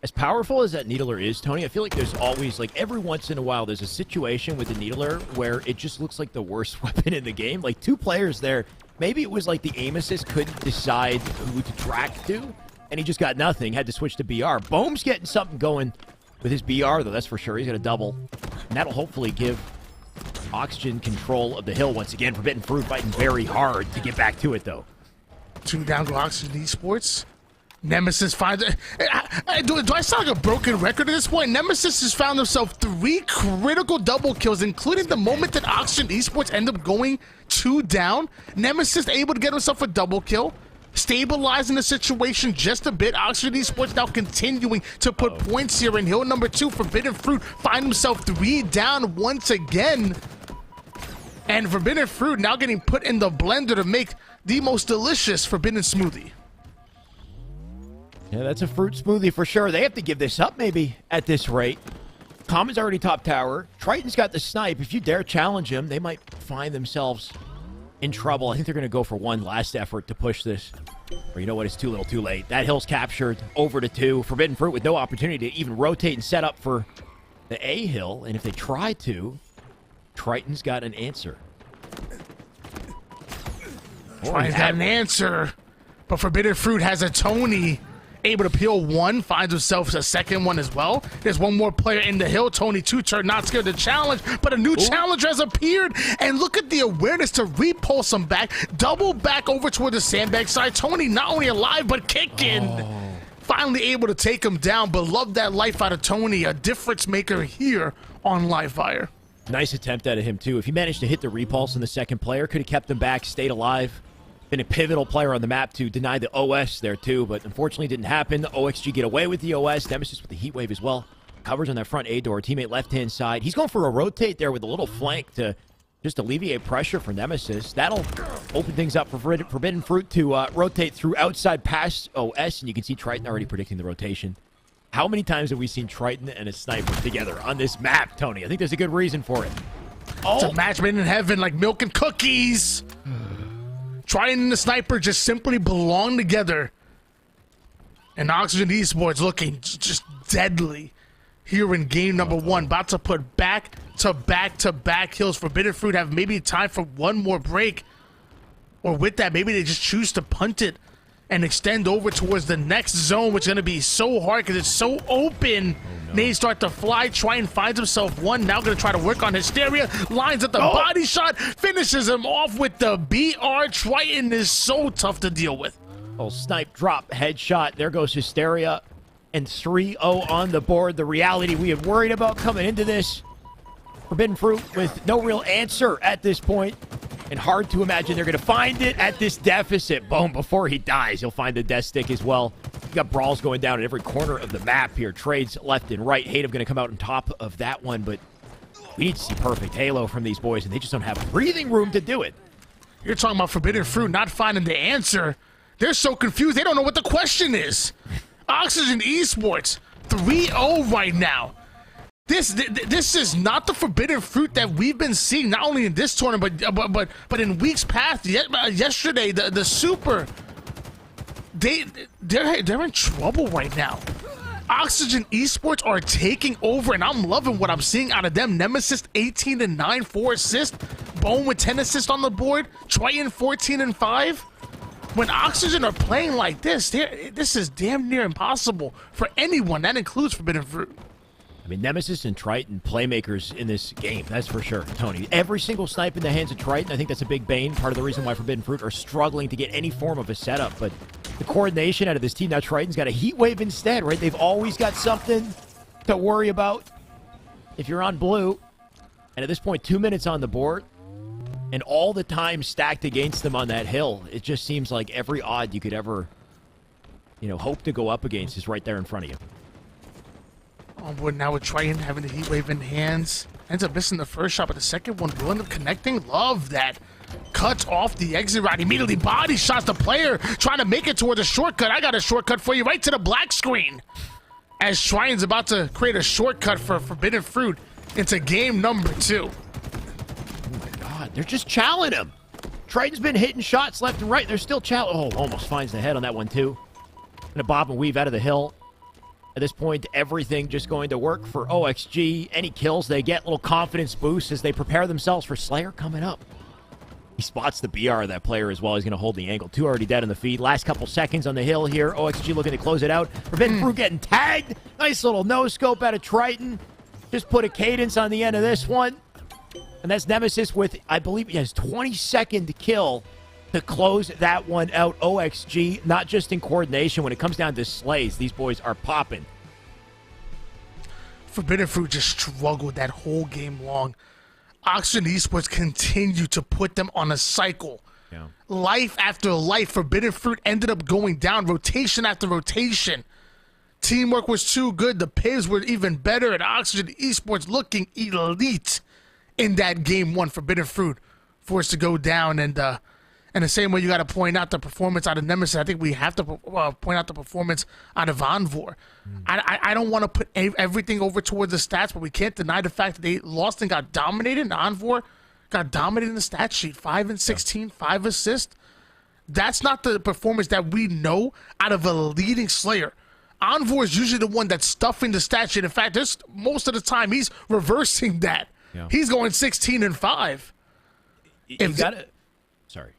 As powerful as that Needler is, Tony, I feel like there's always, like, every once in a while, there's a situation with the Needler where it just looks like the worst weapon in the game. Like, 2 players there, maybe it was like the aim assist couldn't decide who to track to, and he just got nothing, had to switch to BR. Bohm's getting something going with his BR, though, that's for sure. He's got a double, and that'll hopefully give Oxygen control of the hill once again. Forbidden Fruit fighting very hard to get back to it, though. 2 down go Oxygen Esports. Nemesis finds it. Do I sound like a broken record at this point? Nemesis has found himself 3 critical double kills, including the moment that Oxygen Esports end up going 2 down. Nemesis able to get himself a double kill, stabilizing the situation just a bit. Oxygen Esports now continuing to put points here in hill number 2. Forbidden Fruit find himself 3 down once again. And Forbidden Fruit now getting put in the blender to make the most delicious Forbidden Smoothie. Yeah, that's a fruit smoothie for sure. They have to give this up maybe at this rate. Common's already top tower. Triton's got the snipe. If you dare challenge him, they might find themselves in trouble. I think they're going to go for one last effort to push this. Or you know what? It's too little too late. That hill's captured. Over to 2. Forbidden Fruit with no opportunity to even rotate and set up for the A hill. And if they try to, Triton's got an answer. Triton's got an answer. But Forbidden Fruit has a Tony able to peel 1, finds himself a second one as well. There's one more player in the hill. Tony Two-Turn not scared to challenge, but a new challenger has appeared. And look at the awareness to repulse him back. Double back over toward the sandbag side. Tony not only alive, but kicking. Finally able to take him down, but love that life out of Tony. A difference maker here on Live Fire. Nice attempt out of him, too. If he managed to hit the repulse in the second player, could have kept them back, stayed alive. Been a pivotal player on the map to deny the OS there, too, but unfortunately didn't happen. OXG get away with the OS. Nemesis with the heat wave as well. Covers on that front A door. Teammate left-hand side. He's going for a rotate there with a little flank to just alleviate pressure for Nemesis. That'll open things up for Forbidden Fruit to rotate through outside past OS, and you can see Triton already predicting the rotation. How many times have we seen Triton and a sniper together on this map, Tony? I think there's a good reason for it. It's a match made in heaven, like milk and cookies. Triton and the sniper just simply belong together. And Oxygen Esports looking just deadly here in game number 1. About to put back-to-back-to-back kills. Forbidden Fruit have maybe time for one more break. Or with that, maybe they just choose to punt it and extend over towards the next zone, which is going to be so hard because it's so open. Nades start to fly. Triton finds himself one. Now going to try to work on Hysteria. Lines up the body shot. Finishes him off with the BR. Triton is so tough to deal with. Oh, snipe, drop, headshot. There goes Hysteria. And 3-0 on the board. The reality we had worried about coming into this. Forbidden Fruit with no real answer at this point. And hard to imagine they're going to find it at this deficit. Boom, before he dies, he'll find the death stick as well. You got brawls going down at every corner of the map here. Trades left and right. Hatem going to come out on top of that one, but we need to see perfect Halo from these boys, and they just don't have breathing room to do it. You're talking about Forbidden Fruit not finding the answer. They're so confused, they don't know what the question is. Oxygen Esports, 3-0 right now. This is not the Forbidden Fruit that we've been seeing, not only in this tournament, but in weeks past. Yesterday, the Super, they're in trouble right now. Oxygen Esports are taking over, and I'm loving what I'm seeing out of them. Nemesis 18-9, 4 assists. Bone with 10 assists on the board. Triton 14-5. When Oxygen are playing like this is damn near impossible for anyone. That includes Forbidden Fruit. I mean, Nemesis and Triton, playmakers in this game, that's for sure, Tony. Every single snipe in the hands of Triton, I think that's a big bane. Part of the reason why Forbidden Fruit are struggling to get any form of a setup. But the coordination out of this team, now Triton's got a heat wave instead, right? They've always got something to worry about if you're on blue. And at this point, 2 minutes on the board, and all the time stacked against them on that hill. It just seems like every odd you could ever, hope to go up against is right there in front of you. Oh boy, now with Triton having the heat wave in hands. Ends up missing the first shot, but the second one will end up connecting. Love that. Cuts off the exit route. Immediately body shots the player, trying to make it towards a shortcut. I got a shortcut for you right to the black screen. As Triton's about to create a shortcut for Forbidden Fruit into game number 2. Oh my god, they're just challenging him. Triton's been hitting shots left and right. They're still challenging. Oh, almost finds the head on that one too. Gonna bob and weave out of the hill. At this point, everything just going to work for OXG. Any kills they get, little confidence boost as they prepare themselves for Slayer coming up. He spots the BR of that player as well. He's going to hold the angle. 2 already dead on the feed. Last couple seconds on the hill here. OXG looking to close it out. Forbidden Fruit getting tagged. Nice little no-scope out of Triton. Just put a cadence on the end of this one. And that's Nemesis with, I believe, he has 22nd kill to close that one out. OXG, not just in coordination. When it comes down to slays, these boys are popping. Forbidden Fruit just struggled that whole game long. Oxygen Esports continue to put them on a cycle. Yeah. Life after life, Forbidden Fruit ended up going down, rotation after rotation. Teamwork was too good. The Pigs were even better, and Oxygen Esports looking elite in that game 1. Forbidden Fruit forced to go down, and the same way you got to point out the performance out of Nemesis, I think we have to point out the performance out of Envor. I don't want to put everything over towards the stats, but we can't deny the fact that they lost and got dominated. And Envor got dominated in the stat sheet, 5 and 16, 5 assists. That's not the performance that we know out of a leading Slayer. Envor is usually the one that's stuffing the stat sheet. In fact, most of the time he's reversing that. Yeah. He's going 16 and 5. Sorry.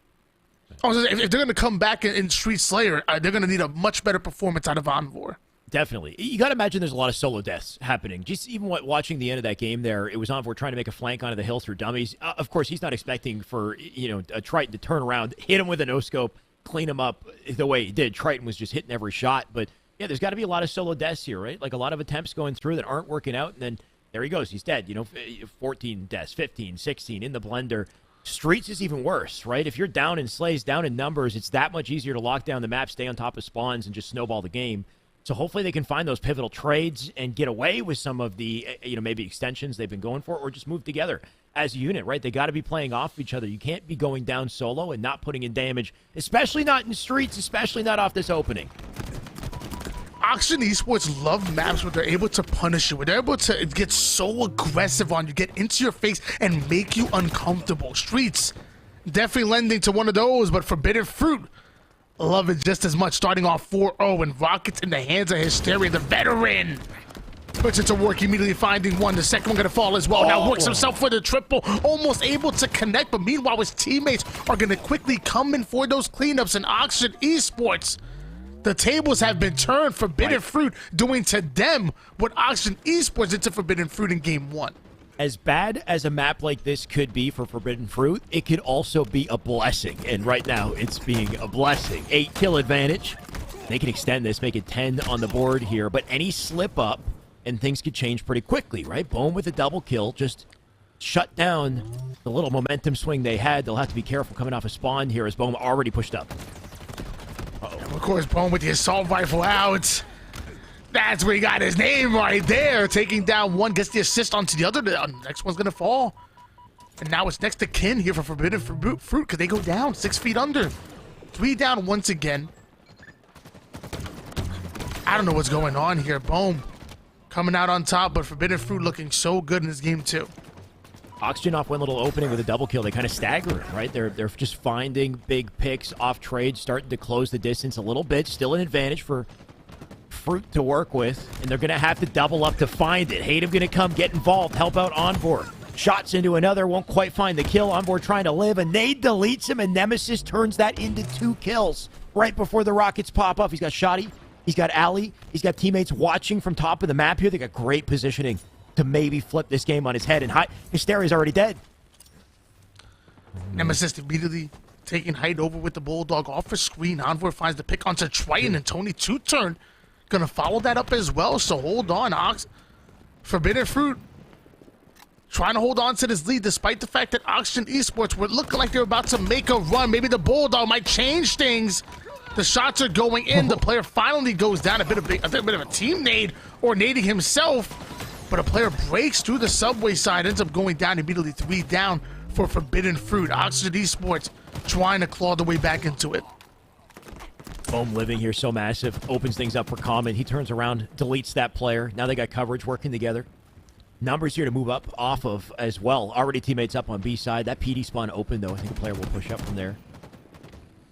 If they're going to come back in Street Slayer, they're going to need a much better performance out of Envor. Definitely. You got to imagine there's a lot of solo deaths happening. Just even watching the end of that game there, it was Envor trying to make a flank onto the hill through dummies. Of course, he's not expecting for a Triton to turn around, hit him with a no-scope, clean him up the way he did. Triton was just hitting every shot. But, yeah, there's got to be a lot of solo deaths here, right? Like a lot of attempts going through that aren't working out, and then there he goes. He's dead. 14 deaths, 15, 16 in the blender. Streets is even worse, right? If you're down in slays, down in numbers, it's that much easier to lock down the map, stay on top of spawns, and just snowball the game. So hopefully they can find those pivotal trades and get away with some of the, maybe extensions they've been going for, or just move together as a unit, right? They got to be playing off each other. You can't be going down solo and not putting in damage, especially not in streets, especially not off this opening. Oxygen Esports love maps where they're able to punish you, where they're able to get so aggressive on you, get into your face, and make you uncomfortable. Streets, definitely lending to one of those, but Forbidden Fruit, love it just as much, starting off 4-0, and Rockets in the hands of Hysteria, the veteran. Puts it to work, immediately finding one. The second one gonna fall as well. Now works himself for the triple, almost able to connect, but meanwhile his teammates are gonna quickly come in for those cleanups. And Oxygen Esports, the tables have been turned. Forbidden Fruit doing to them what Oxygen Esports did to Forbidden Fruit in game 1. As bad as a map like this could be for Forbidden Fruit, it could also be a blessing. And right now, it's being a blessing. 8-kill advantage. They can extend this, make it 10 on the board here. But any slip up, and things could change pretty quickly, right? Bohm with a double kill just shut down the little momentum swing they had. They'll have to be careful coming off a spawn here as Bohm already pushed up. Of course, Bohm with the assault rifle out. That's where he got his name right there. Taking down one, gets the assist onto the other. The next one's gonna fall. And now it's next to kin here for Forbidden Fruit because they go down 6 feet under. 3 down once again. I don't know what's going on here. Bohm coming out on top, but Forbidden Fruit looking so good in this game too. Oxygen off one little opening with a double kill. They kind of stagger it, right? They're just finding big picks off trades, starting to close the distance a little bit. Still an advantage for Fruit to work with, and they're going to have to double up to find it. Hatem going to come, get involved, help out Envor. Shots into another, won't quite find the kill. Envor trying to live, and nade deletes him, and Nemesis turns that into 2 kills right before the Rockets pop up. He's got Shoddy. He's got Ali. He's got teammates watching from top of the map here. They got great positioning to maybe flip this game on his head. And Hysteria's already dead. Nemesis immediately taking height over with the Bulldog off the screen. Envor finds the pick onto Triton, and Tony 2-turn gonna follow that up as well. So hold on, Forbidden Fruit trying to hold on to this lead despite the fact that Oxygen Esports were looking like they're about to make a run. Maybe the Bulldog might change things. The shots are going in. The player finally goes down. I think a bit of a team nade or nading himself. But a player breaks through the subway side, ends up going down immediately. 3 down for Forbidden Fruit. Oxygen Esports trying to claw the way back into it. Bohm living here so massive. Opens things up for Common. He turns around, deletes that player. Now they got coverage working together. Numbers here to move up off of as well. Already teammates up on B side. That PD spawn open, though. I think a player will push up from there.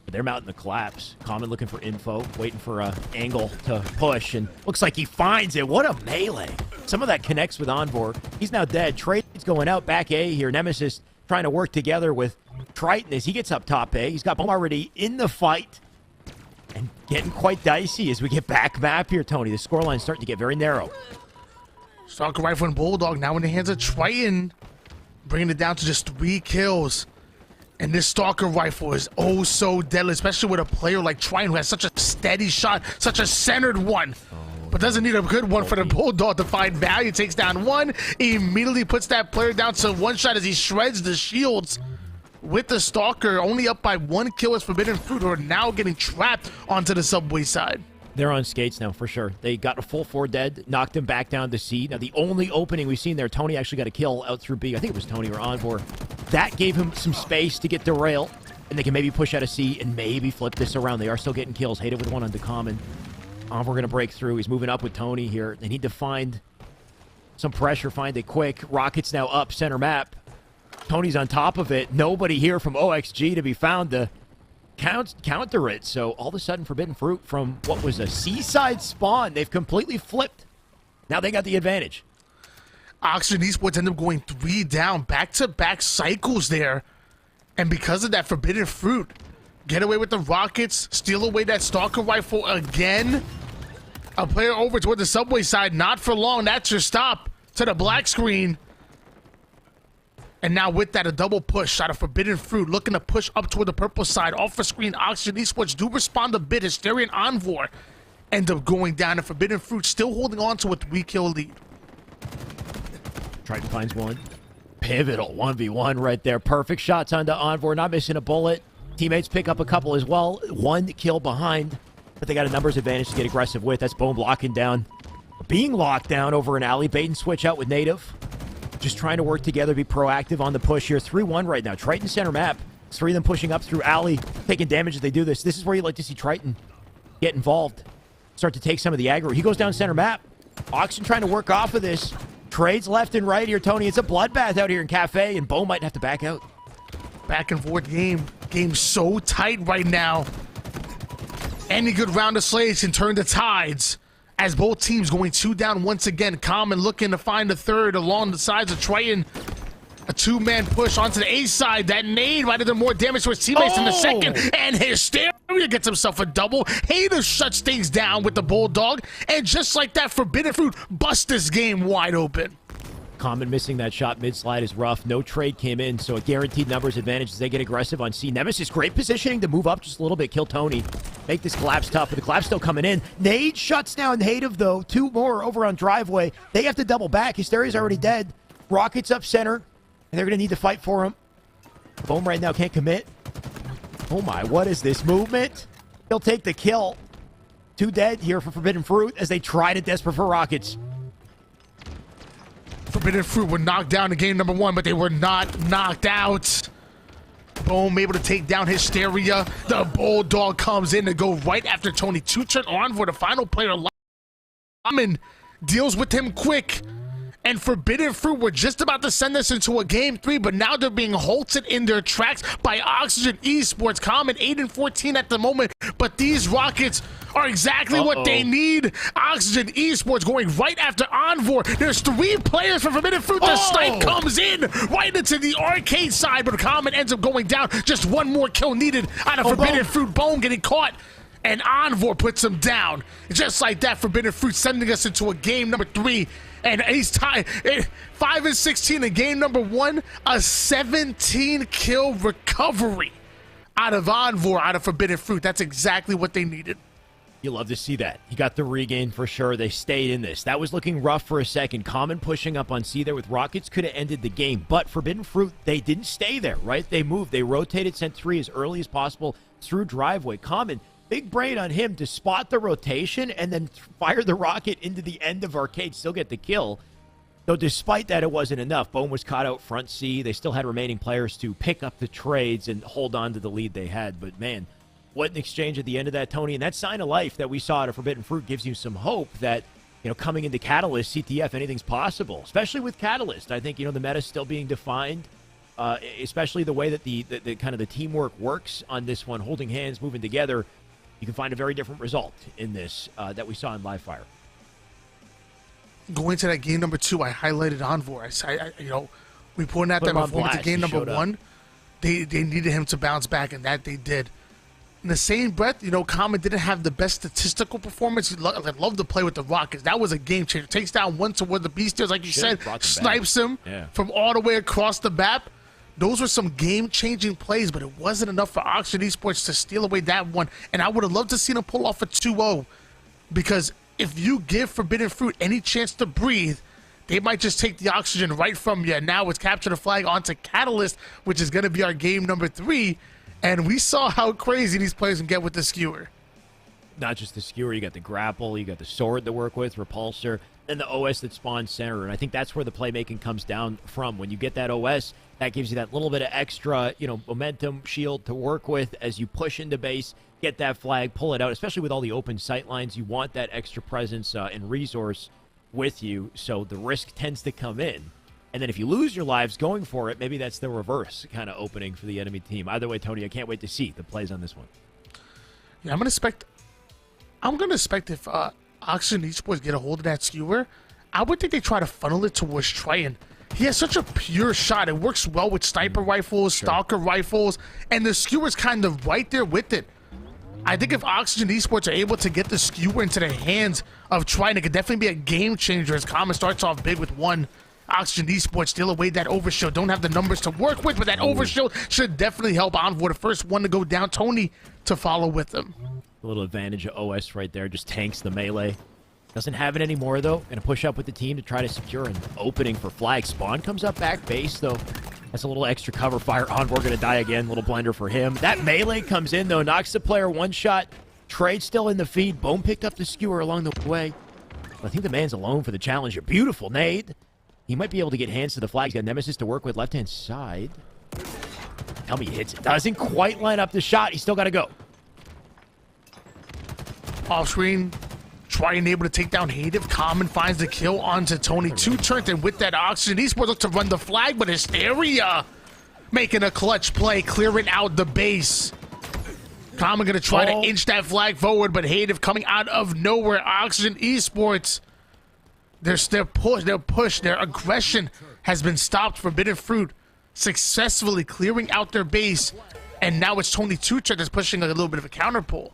They're mounting the collapse. Common looking for info, waiting for an angle to push, and looks like he finds it. What a melee. Some of that connects with Envor. He's now dead. Trade's going out back A here. Nemesis trying to work together with Triton as he gets up top A. He's got Bohm already in the fight and getting quite dicey as we get back map here, Tony. The scoreline's starting to get very narrow. Stalker Rifle and Bulldog now in the hands of Triton, bringing it down to just 3 kills. And this Stalker Rifle is oh so deadly, especially with a player like Triton who has such a steady shot, such a centered one. But doesn't need a good one for the Bulldog to find value. Takes down one, immediately puts that player down to 1 shot as he shreds the shields. With the Stalker, only up by 1 kill as Forbidden Fruit, who are now getting trapped onto the subway side. They're on skates now, for sure. They got a full 4 dead, knocked him back down to C. Now, the only opening we've seen there, Tony actually got a kill out through B. I think it was Tony or Envor. That gave him some space to get derailed, and they can maybe push out of C and maybe flip this around. They are still getting kills. Hated with 1 on Common. Envor going to break through. He's moving up with Tony here. They need to find some pressure, find it quick. Rockets now up center map. Tony's on top of it. Nobody here from OXG to be found to counter it. So all of a sudden, Forbidden Fruit from what was a seaside spawn, they've completely flipped. Now they got the advantage. Oxygen Esports end up going 3 down, back-to-back cycles there. And because of that, Forbidden Fruit get away with the Rockets, steal away that Stalker Rifle again. A player over toward the subway side, not for long. That's your stop to the black screen. And now with that, a double push out of Forbidden Fruit, looking to push up toward the purple side. Off the screen, Oxygen Esports do respond a bit. Hysteria and Envor end up going down, and Forbidden Fruit still holding on to a 3-kill lead. Triton finds one. Pivotal 1v1 right there. Perfect shots onto Envor, not missing a bullet. Teammates pick up a couple as well. 1 kill behind, but they got a numbers advantage to get aggressive with. That's Bohm locking down. Being locked down over an alley. Bait and switch out with Native. Just trying to work together, be proactive on the push here. 3-1 right now. Triton center map. It's 3 of them pushing up through alley, taking damage as they do this. This is where you like to see Triton get involved. start to take some of the aggro. He goes down center map. Oxygen trying to work off of this. Trades left and right here, Tony. It's a bloodbath out here in Cafe, and Bo might have to back out. Back and forth game. Game's so tight right now. Any good round of slays can turn the tides. As both teams going 2 down once again. Common looking to find a third along the sides of Triton. A 2-man push onto the A side. That nade might have done more damage to his teammates in the second. And Hysteria gets himself a double. Hater shuts things down with the Bulldog. And just like that, Forbidden Fruit busts this game wide open. Common missing that shot mid-slide is rough. No trade came in, so a guaranteed numbers advantage as they get aggressive on C. Nemesis, great positioning to move up just a little bit, kill Tony. Make this collapse tough, but the collapse still coming in. Nade shuts down Hative, though. 2 more over on driveway. They have to double back. Hysteria's already dead. Rockets up center, and they're going to need to fight for him. Boom right now can't commit. Oh my, what is this movement? He'll take the kill. 2 dead here for Forbidden Fruit as they try to desperate for Rockets. Forbidden Fruit were knocked down in game number 1, but they were not knocked out. Boom, able to take down Hysteria. The Bulldog comes in to go right after Tony. 2-turn on for the final player. Common deals with him quick. And Forbidden Fruit were just about to send us into a game 3, but now they're being halted in their tracks by Oxygen Esports. Common 8-14 at the moment, but these Rockets are exactly what they need. Oxygen Esports going right after Envor. There's 3 players for Forbidden Fruit. The snipe comes in right into the arcade side, but Common ends up going down. Just 1 more kill needed out of Forbidden Fruit. Bone getting caught. And Envor puts him down. Just like that, Forbidden Fruit sending us into a game number 3. And he's tied 5-16 in game number 1. A 17-kill recovery out of Envor, out of Forbidden Fruit. That's exactly what they needed. You love to see that. He got the regain for sure. They stayed in this. That was looking rough for a second. Common pushing up on C there with Rockets could have ended the game. But Forbidden Fruit, they didn't stay there, right? They moved. They rotated, sent 3 as early as possible through driveway. Common, big brain on him to spot the rotation and then fire the rocket into the end of arcade, still get the kill. Though despite that, it wasn't enough. Bone was caught out front C. They still had remaining players to pick up the trades and hold on to the lead they had. But man, what an exchange at the end of that, Tony. And that sign of life that we saw at a Forbidden Fruit gives you some hope that, you know, coming into Catalyst, CTF, anything's possible. Especially with Catalyst. I think, you know, the meta's still being defined. Especially the way that the kind of the teamwork works on this one, holding hands, moving together. You can find a very different result in this that we saw in Live Fire. Going to that game number 2, I highlighted Envor. I you know, we pointed out that before to game number 1, they needed him to bounce back, and that they did. In the same breath, you know, Common didn't have the best statistical performance. I love to play with the Rockets. That was a game changer. Takes down 1 toward the Beasters, like you said, snipes him from all the way across the map. Those were some game-changing plays, but it wasn't enough for Oxygen Esports to steal away that one. And I would have loved to see them pull off a 2-0, because if you give Forbidden Fruit any chance to breathe, they might just take the oxygen right from you. And now it's capture the flag onto Catalyst, which is going to be our game number 3. And we saw how crazy these players can get with the skewer. Not just the skewer, you got the grapple, you got the sword to work with, repulsor, and the OS that spawns center. And I think that's where the playmaking comes down from. When you get that OS, that gives you that little bit of extra, you know, momentum shield to work with as you push into base, get that flag, pull it out, especially with all the open sight lines. You want that extra presence and resource with you, so the risk tends to come in. And then if you lose your lives going for it, maybe that's the reverse kind of opening for the enemy team. Either way, Tony, I can't wait to see the plays on this one. Yeah, I'm gonna expect if Oxygen Esports get a hold of that skewer, I would think they try to funnel it towards Triton. He has such a pure shot. It works well with sniper rifles, stalker rifles, and the skewer's kind of right there with it. I think if Oxygen Esports are able to get the skewer into the hands of Triton, it could definitely be a game changer as Common starts off big with 1. Oxygen Esports steal away that overshield. Don't have the numbers to work with, but that overshield should definitely help Envor, the first one to go down. Tony to follow with them. A little advantage of OS right there. Just tanks the melee. Doesn't have it anymore, though. Going to push up with the team to try to secure an opening for flag. Spawn comes up back base, though. That's a little extra cover fire. Envor going to die again. Little blender for him. That melee comes in, though. Knocks the player 1 shot. Trade still in the feed. Bone picked up the skewer along the way. I think the man's alone for the challenge. A beautiful nade. He might be able to get hands to the flag. He's got Nemesis to work with left-hand side. Tell me he hits it. Doesn't quite line up the shot. He's still got to go. Off screen. Triton able to take down Hative. Common finds the kill onto Tony Two Turnt, and with that, Oxygen Esports look to run the flag, but Hysteria making a clutch play, clearing out the base. Common gonna try to inch that flag forward, but Hative coming out of nowhere. Oxygen Esports, their push, their aggression has been stopped. Forbidden Fruit successfully clearing out their base, and now it's Tony Two Turnt that's pushing a little bit of a counter pull.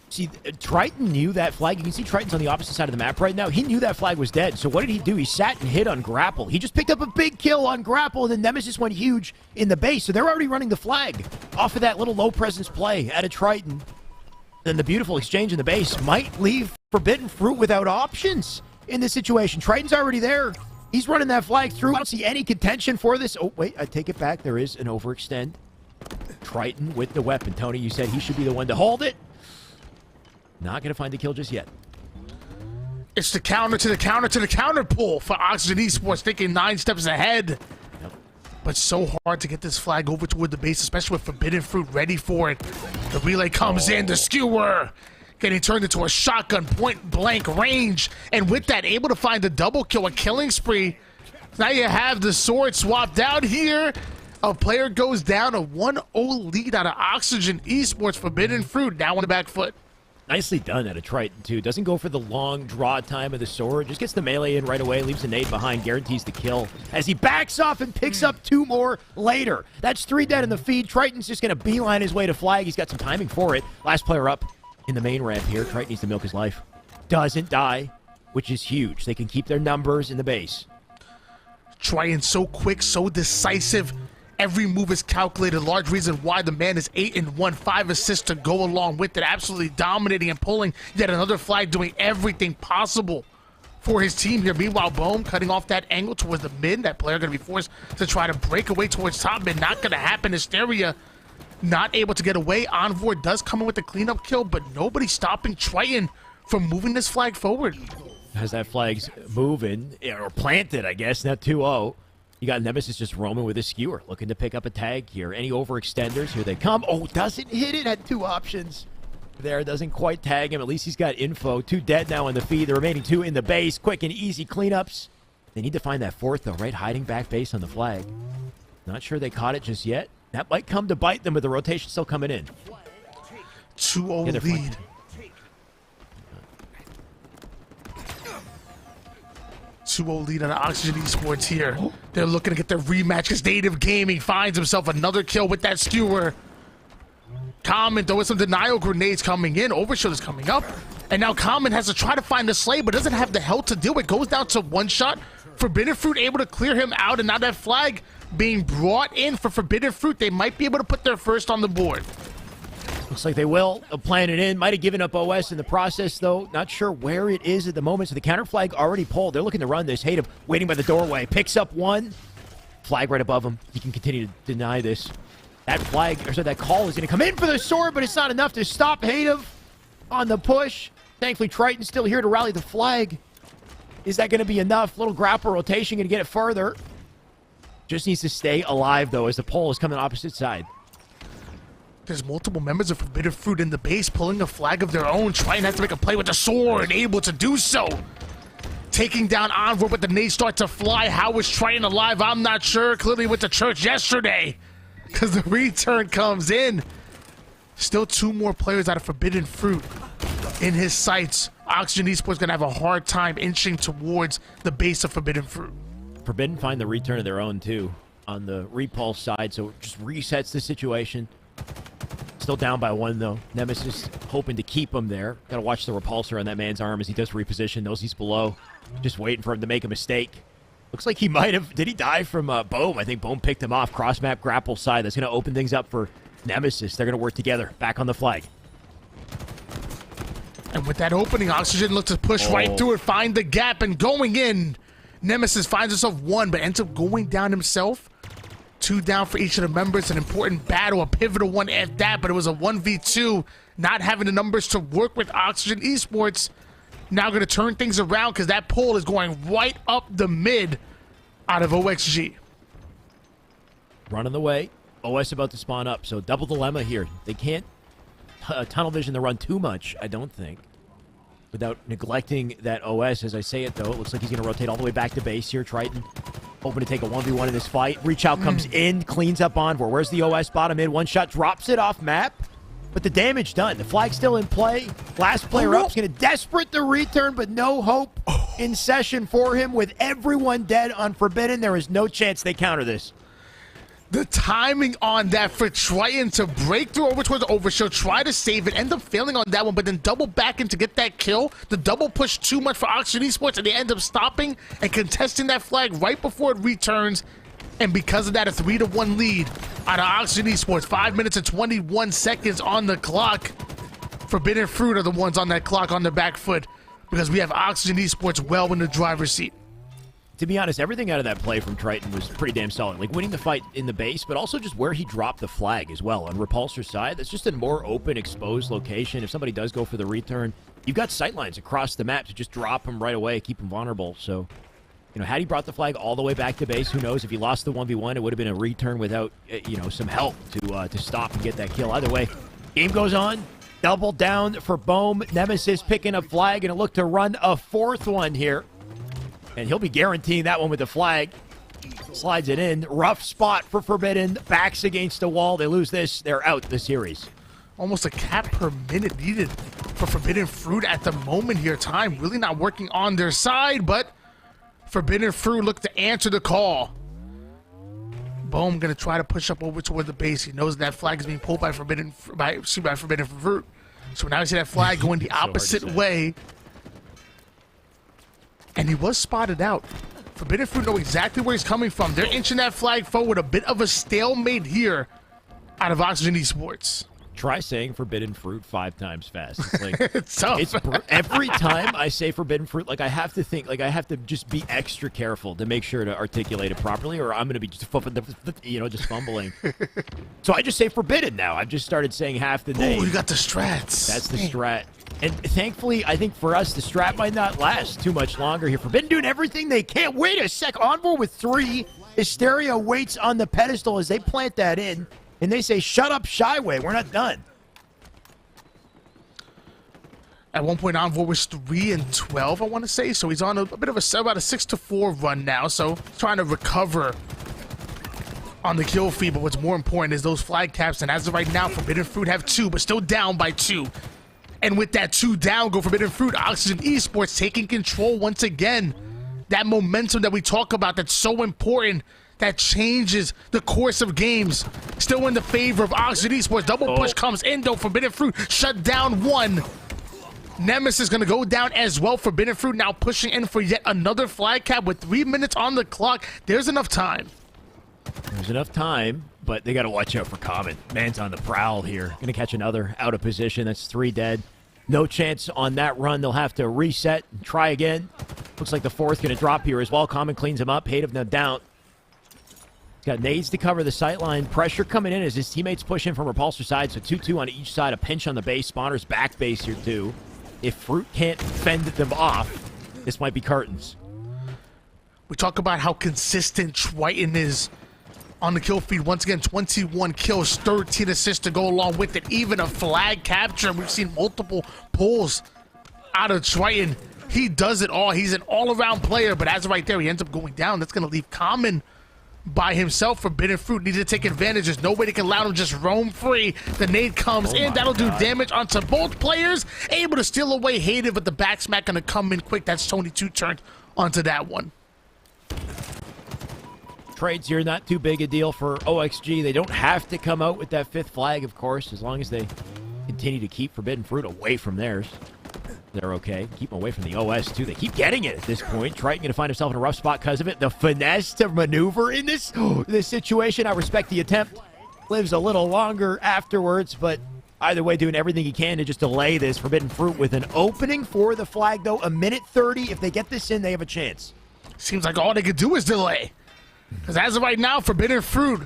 See, Triton knew that flag. You can see Triton's on the opposite side of the map right now. He knew that flag was dead. So what did he do? He sat and hit on grapple. He just picked up a big kill on grapple, and then Nemesis went huge in the base. So they're already running the flag off of that little low presence play at a Triton. Then the beautiful exchange in the base might leave Forbidden Fruit without options in this situation. Triton's already there. He's running that flag through. I don't see any contention for this. Oh, wait, I take it back. There is an overextend. Triton with the weapon. Tony, you said he should be the one to hold it. Not going to find the kill just yet. It's the counter to the counter to the counter pull for Oxygen Esports, thinking 9 steps ahead. Yep. But so hard to get this flag over toward the base, especially with Forbidden Fruit ready for it. The relay comes in, the skewer getting turned into a shotgun, point blank range. And with that, able to find a double kill, a killing spree. Now you have the sword swapped out here. A player goes down, a 1-0 lead out of Oxygen Esports. Forbidden Fruit now on the back foot. Nicely done at a Triton, too. Doesn't go for the long draw time of the sword. Just gets the melee in right away, leaves a nade behind, guarantees the kill as he backs off and picks up 2 more later. That's 3 dead in the feed. Triton's just going to beeline his way to flag. He's got some timing for it. Last player up in the main ramp here. Triton needs to milk his life. Doesn't die, which is huge. They can keep their numbers in the base. Triton so quick, so decisive. Every move is calculated. Large reason why the man is 8-1, 5 assists to go along with it. Absolutely dominating and pulling yet another flag, doing everything possible for his team here. Meanwhile, Bohm cutting off that angle towards the mid. That player going to be forced to try to break away towards top mid. Not going to happen. Hysteria not able to get away. Envoy does come in with the cleanup kill, but nobody stopping Triton from moving this flag forward. As that flag's moving, or planted, I guess, now 2-0. You got Nemesis just roaming with his skewer, looking to pick up a tag here. Any overextenders? Here they come. Oh, doesn't hit it. Had 2 options there. Doesn't quite tag him. At least he's got info. 2 dead now in the feed. The remaining 2 in the base. Quick and easy cleanups. They need to find that 4th, though, right? Hiding back base on the flag. Not sure they caught it just yet. That might come to bite them, but the rotation still coming in. 2-0 lead. 2-0 lead on Oxygen Esports here. They're looking to get their rematch because Native Gaming finds himself another kill with that skewer. Common, though, with some denial grenades coming in. Overshield is coming up. And now Common has to try to find the Slay, but doesn't have the health to do it. Goes down to 1 shot. Forbidden Fruit able to clear him out, and now that flag being brought in for Forbidden Fruit. They might be able to put their first on the board. Looks like they will. They'll plan it in. Might have given up OS in the process, though. Not sure where it is at the moment. So the counter flag already pulled. They're looking to run this. Hative waiting by the doorway. Picks up 1. Flag right above him. He can continue to deny this. That flag, or sorry, that call is going to come in for the sword, but it's not enough to stop Hative on the push. Thankfully, Triton's still here to rally the flag. Is that going to be enough? Little grapple rotation going to get it further. Just needs to stay alive, though, as the pole is coming opposite side. There's multiple members of Forbidden Fruit in the base pulling a flag of their own, trying to have to make a play with the sword, able to do so. Taking down Envoy, but the nades start to fly. How is Triton alive? I'm not sure. Clearly went to church yesterday because the return comes in. Still 2 more players out of Forbidden Fruit in his sights. Oxygen Esports going to have a hard time inching towards the base of Forbidden Fruit. Forbidden find the return of their own, too, on the repulse side, so it just resets the situation. Still down by 1, though. Nemesis hoping to keep him there. Got to watch the repulsor on that man's arm as he does reposition. Knows he's below. Just waiting for him to make a mistake. Looks like he might have... Did he die from Bohm? I think Bohm picked him off. Cross-map grapple side. That's going to open things up for Nemesis. They're going to work together. Back on the flag. And with that opening, Oxygen looks to push right through it, find the gap, and going in. Nemesis finds himself 1, but ends up going down himself. 2 down for each of the members. An important battle, a pivotal one at that, but it was a 1v2. Not having the numbers to work with Oxygen Esports. Now going to turn things around because that pull is going right up the mid out of OXG. Running the way. OS about to spawn up, so double dilemma here. They can't tunnel vision the run too much, I don't think. without neglecting that OS. As I say it, though, it looks like he's going to rotate all the way back to base here. Triton hoping to take a 1v1 in this fight. Reach out comes in, cleans up Envor. Where's the OS? Bottom mid. One shot, drops it off map. But the damage done. The flag's still in play. Last player up is going to desperate the return, but no hope in session for him. With everyone dead on Forbidden, there is no chance they counter this. The timing on that for Triton to break through over towards the overshield, try to save it, end up failing on that one, but then double back in to get that kill. The double push too much for Oxygen Esports, and they end up stopping and contesting that flag right before it returns. And because of that, a 3-1 lead out of Oxygen Esports. 5 minutes and 21 seconds on the clock. Forbidden Fruit are the ones on that clock on the back foot because we have Oxygen Esports well in the driver's seat. To be honest, everything out of that play from Triton was pretty damn solid. Like winning the fight in the base, but also just where he dropped the flag as well. On Repulsor's side, that's just a more open, exposed location. If somebody does go for the return, you've got sightlines across the map to just drop him right away, keep him vulnerable. So, you know, had he brought the flag all the way back to base, who knows? If he lost the 1v1, it would have been a return without, you know, some help to stop and get that kill. Either way, game goes on. Double down for Bohm. Nemesis picking up flag, and a look to run a fourth one here. And he'll be guaranteeing that one with the flag. Slides it in. Rough spot for Forbidden. Backs against the wall. They lose this. They're out the series. Almost a cap per minute needed for Forbidden Fruit at the moment here. Time really not working on their side, but Forbidden Fruit look to answer the call. Bohm gonna try to push up over toward the base. He knows that flag is being pulled by Forbidden Fruit. So now you see that flag going the opposite way. And he was spotted out. Forbidden Fruit know exactly where he's coming from. They're inching that flag forward. A bit of a stalemate here out of Oxygen Esports. Try saying Forbidden Fruit 5 times fast. It's like it's tough. Every time I say Forbidden Fruit, like I have to think, like I have to just be extra careful to make sure to articulate it properly, or I'm going to be just, just fumbling. So I just say Forbidden now. I've just started saying half the name. Oh, you got the strats. That's the strat. And thankfully, I think for us, the strat might not last too much longer here. Forbidden doing everything they can. Wait a sec. Envor with 3. Hysteria waits on the pedestal as they plant that in. And they say, shut up, Shyway. We're not done. At one point, Envor was 3-12, I want to say. So he's on a bit of about a 6-4 run now. So trying to recover on the kill feed. But what's more important is those flag caps. And as of right now, Forbidden Fruit have 2, but still down by 2. And with that 2 down, go Forbidden Fruit. Oxygen Esports taking control once again. That momentum that we talk about that's so important, that changes the course of games. Still in the favor of Oxygen Esports. Double push comes in, though. Forbidden Fruit shut down 1. Nemesis going to go down as well. Forbidden Fruit now pushing in for yet another flag cap with 3 minutes on the clock. There's enough time. There's enough time, but they got to watch out for Common. Man's on the prowl here. Going to catch another out of position. That's 3 dead. No chance on that run. They'll have to reset and try again. Looks like the 4th going to drop here as well. Common cleans him up. Hate of them down. Got nades to cover the sightline. Pressure coming in as his teammates push in from Repulsor side. So 2-2 on each side. A pinch on the base. Spawner's back base here too. If Fruit can't fend them off, this might be curtains. We talk about how consistent Triton is on the kill feed. Once again, 21 kills, 13 assists to go along with it. Even a flag capture. We've seen multiple pulls out of Triton. He does it all. He's an all-around player, but as of right there, he ends up going down. That's going to leave Common by himself. Forbidden Fruit needed to take advantage. There's nobody can allow him just roam free. The nade comes in. That'll do damage onto both players. Able to steal away Hated, but the back smack going to come in quick. That's Tony 2 turned onto that one. Trades here, not too big a deal for OXG. They don't have to come out with that 5th flag, of course, as long as they continue to keep Forbidden Fruit away from theirs. They're okay. Keep them away from the OS, too. They keep getting it at this point. Triton going to find himself in a rough spot because of it. The finesse to maneuver in this situation. I respect the attempt. Lives a little longer afterwards, but either way, doing everything he can to just delay this. Forbidden Fruit with an opening for the flag, though. 1:30. If they get this in, they have a chance. Seems like all they could do is delay. Because as of right now, Forbidden Fruit,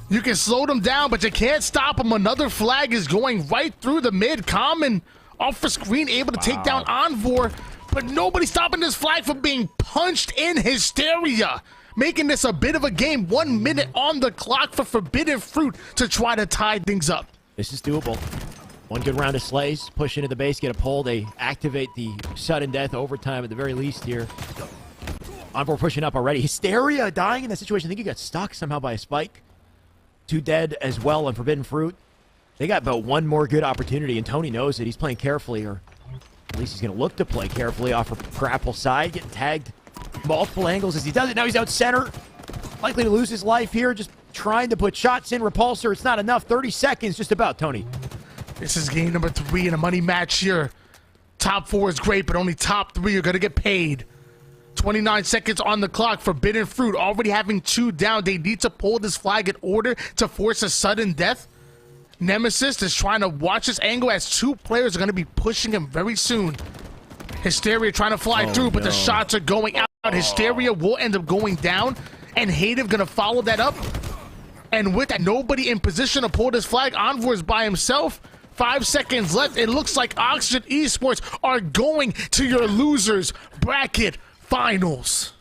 you can slow them down, but you can't stop them. Another flag is going right through the mid. Common off the screen, able to take down Envor, but nobody's stopping this flag from being punched in. Hysteria, making this a bit of a game. 1 minute on the clock for Forbidden Fruit to try to tie things up. This is doable. One good round of slays, push into the base, get a pull. They activate the sudden death overtime at the very least here. Envoy pushing up already. Hysteria dying in that situation. I think he got stuck somehow by a spike. 2 dead as well on Forbidden Fruit. They got about one more good opportunity, and Tony knows it. He's playing carefully, or at least he's going to look to play carefully off of grapple side, getting tagged multiple angles as he does it. Now he's out center. Likely to lose his life here, just trying to put shots in. Repulsor, it's not enough. 30 seconds just about, Tony. This is game number 3 in a money match here. Top 4 is great, but only top 3 are going to get paid. 29 seconds on the clock. Forbidden Fruit already having 2 down. They need to pull this flag in order to force a sudden death. Nemesis is trying to watch this angle as 2 players are going to be pushing him very soon. Hysteria trying to fly through, but the shots are going out. Hysteria will end up going down, and Hative going to follow that up. And with that, nobody in position to pull this flag. Envoy is by himself. 5 seconds left. It looks like Oxygen Esports are going to your losers bracket finals.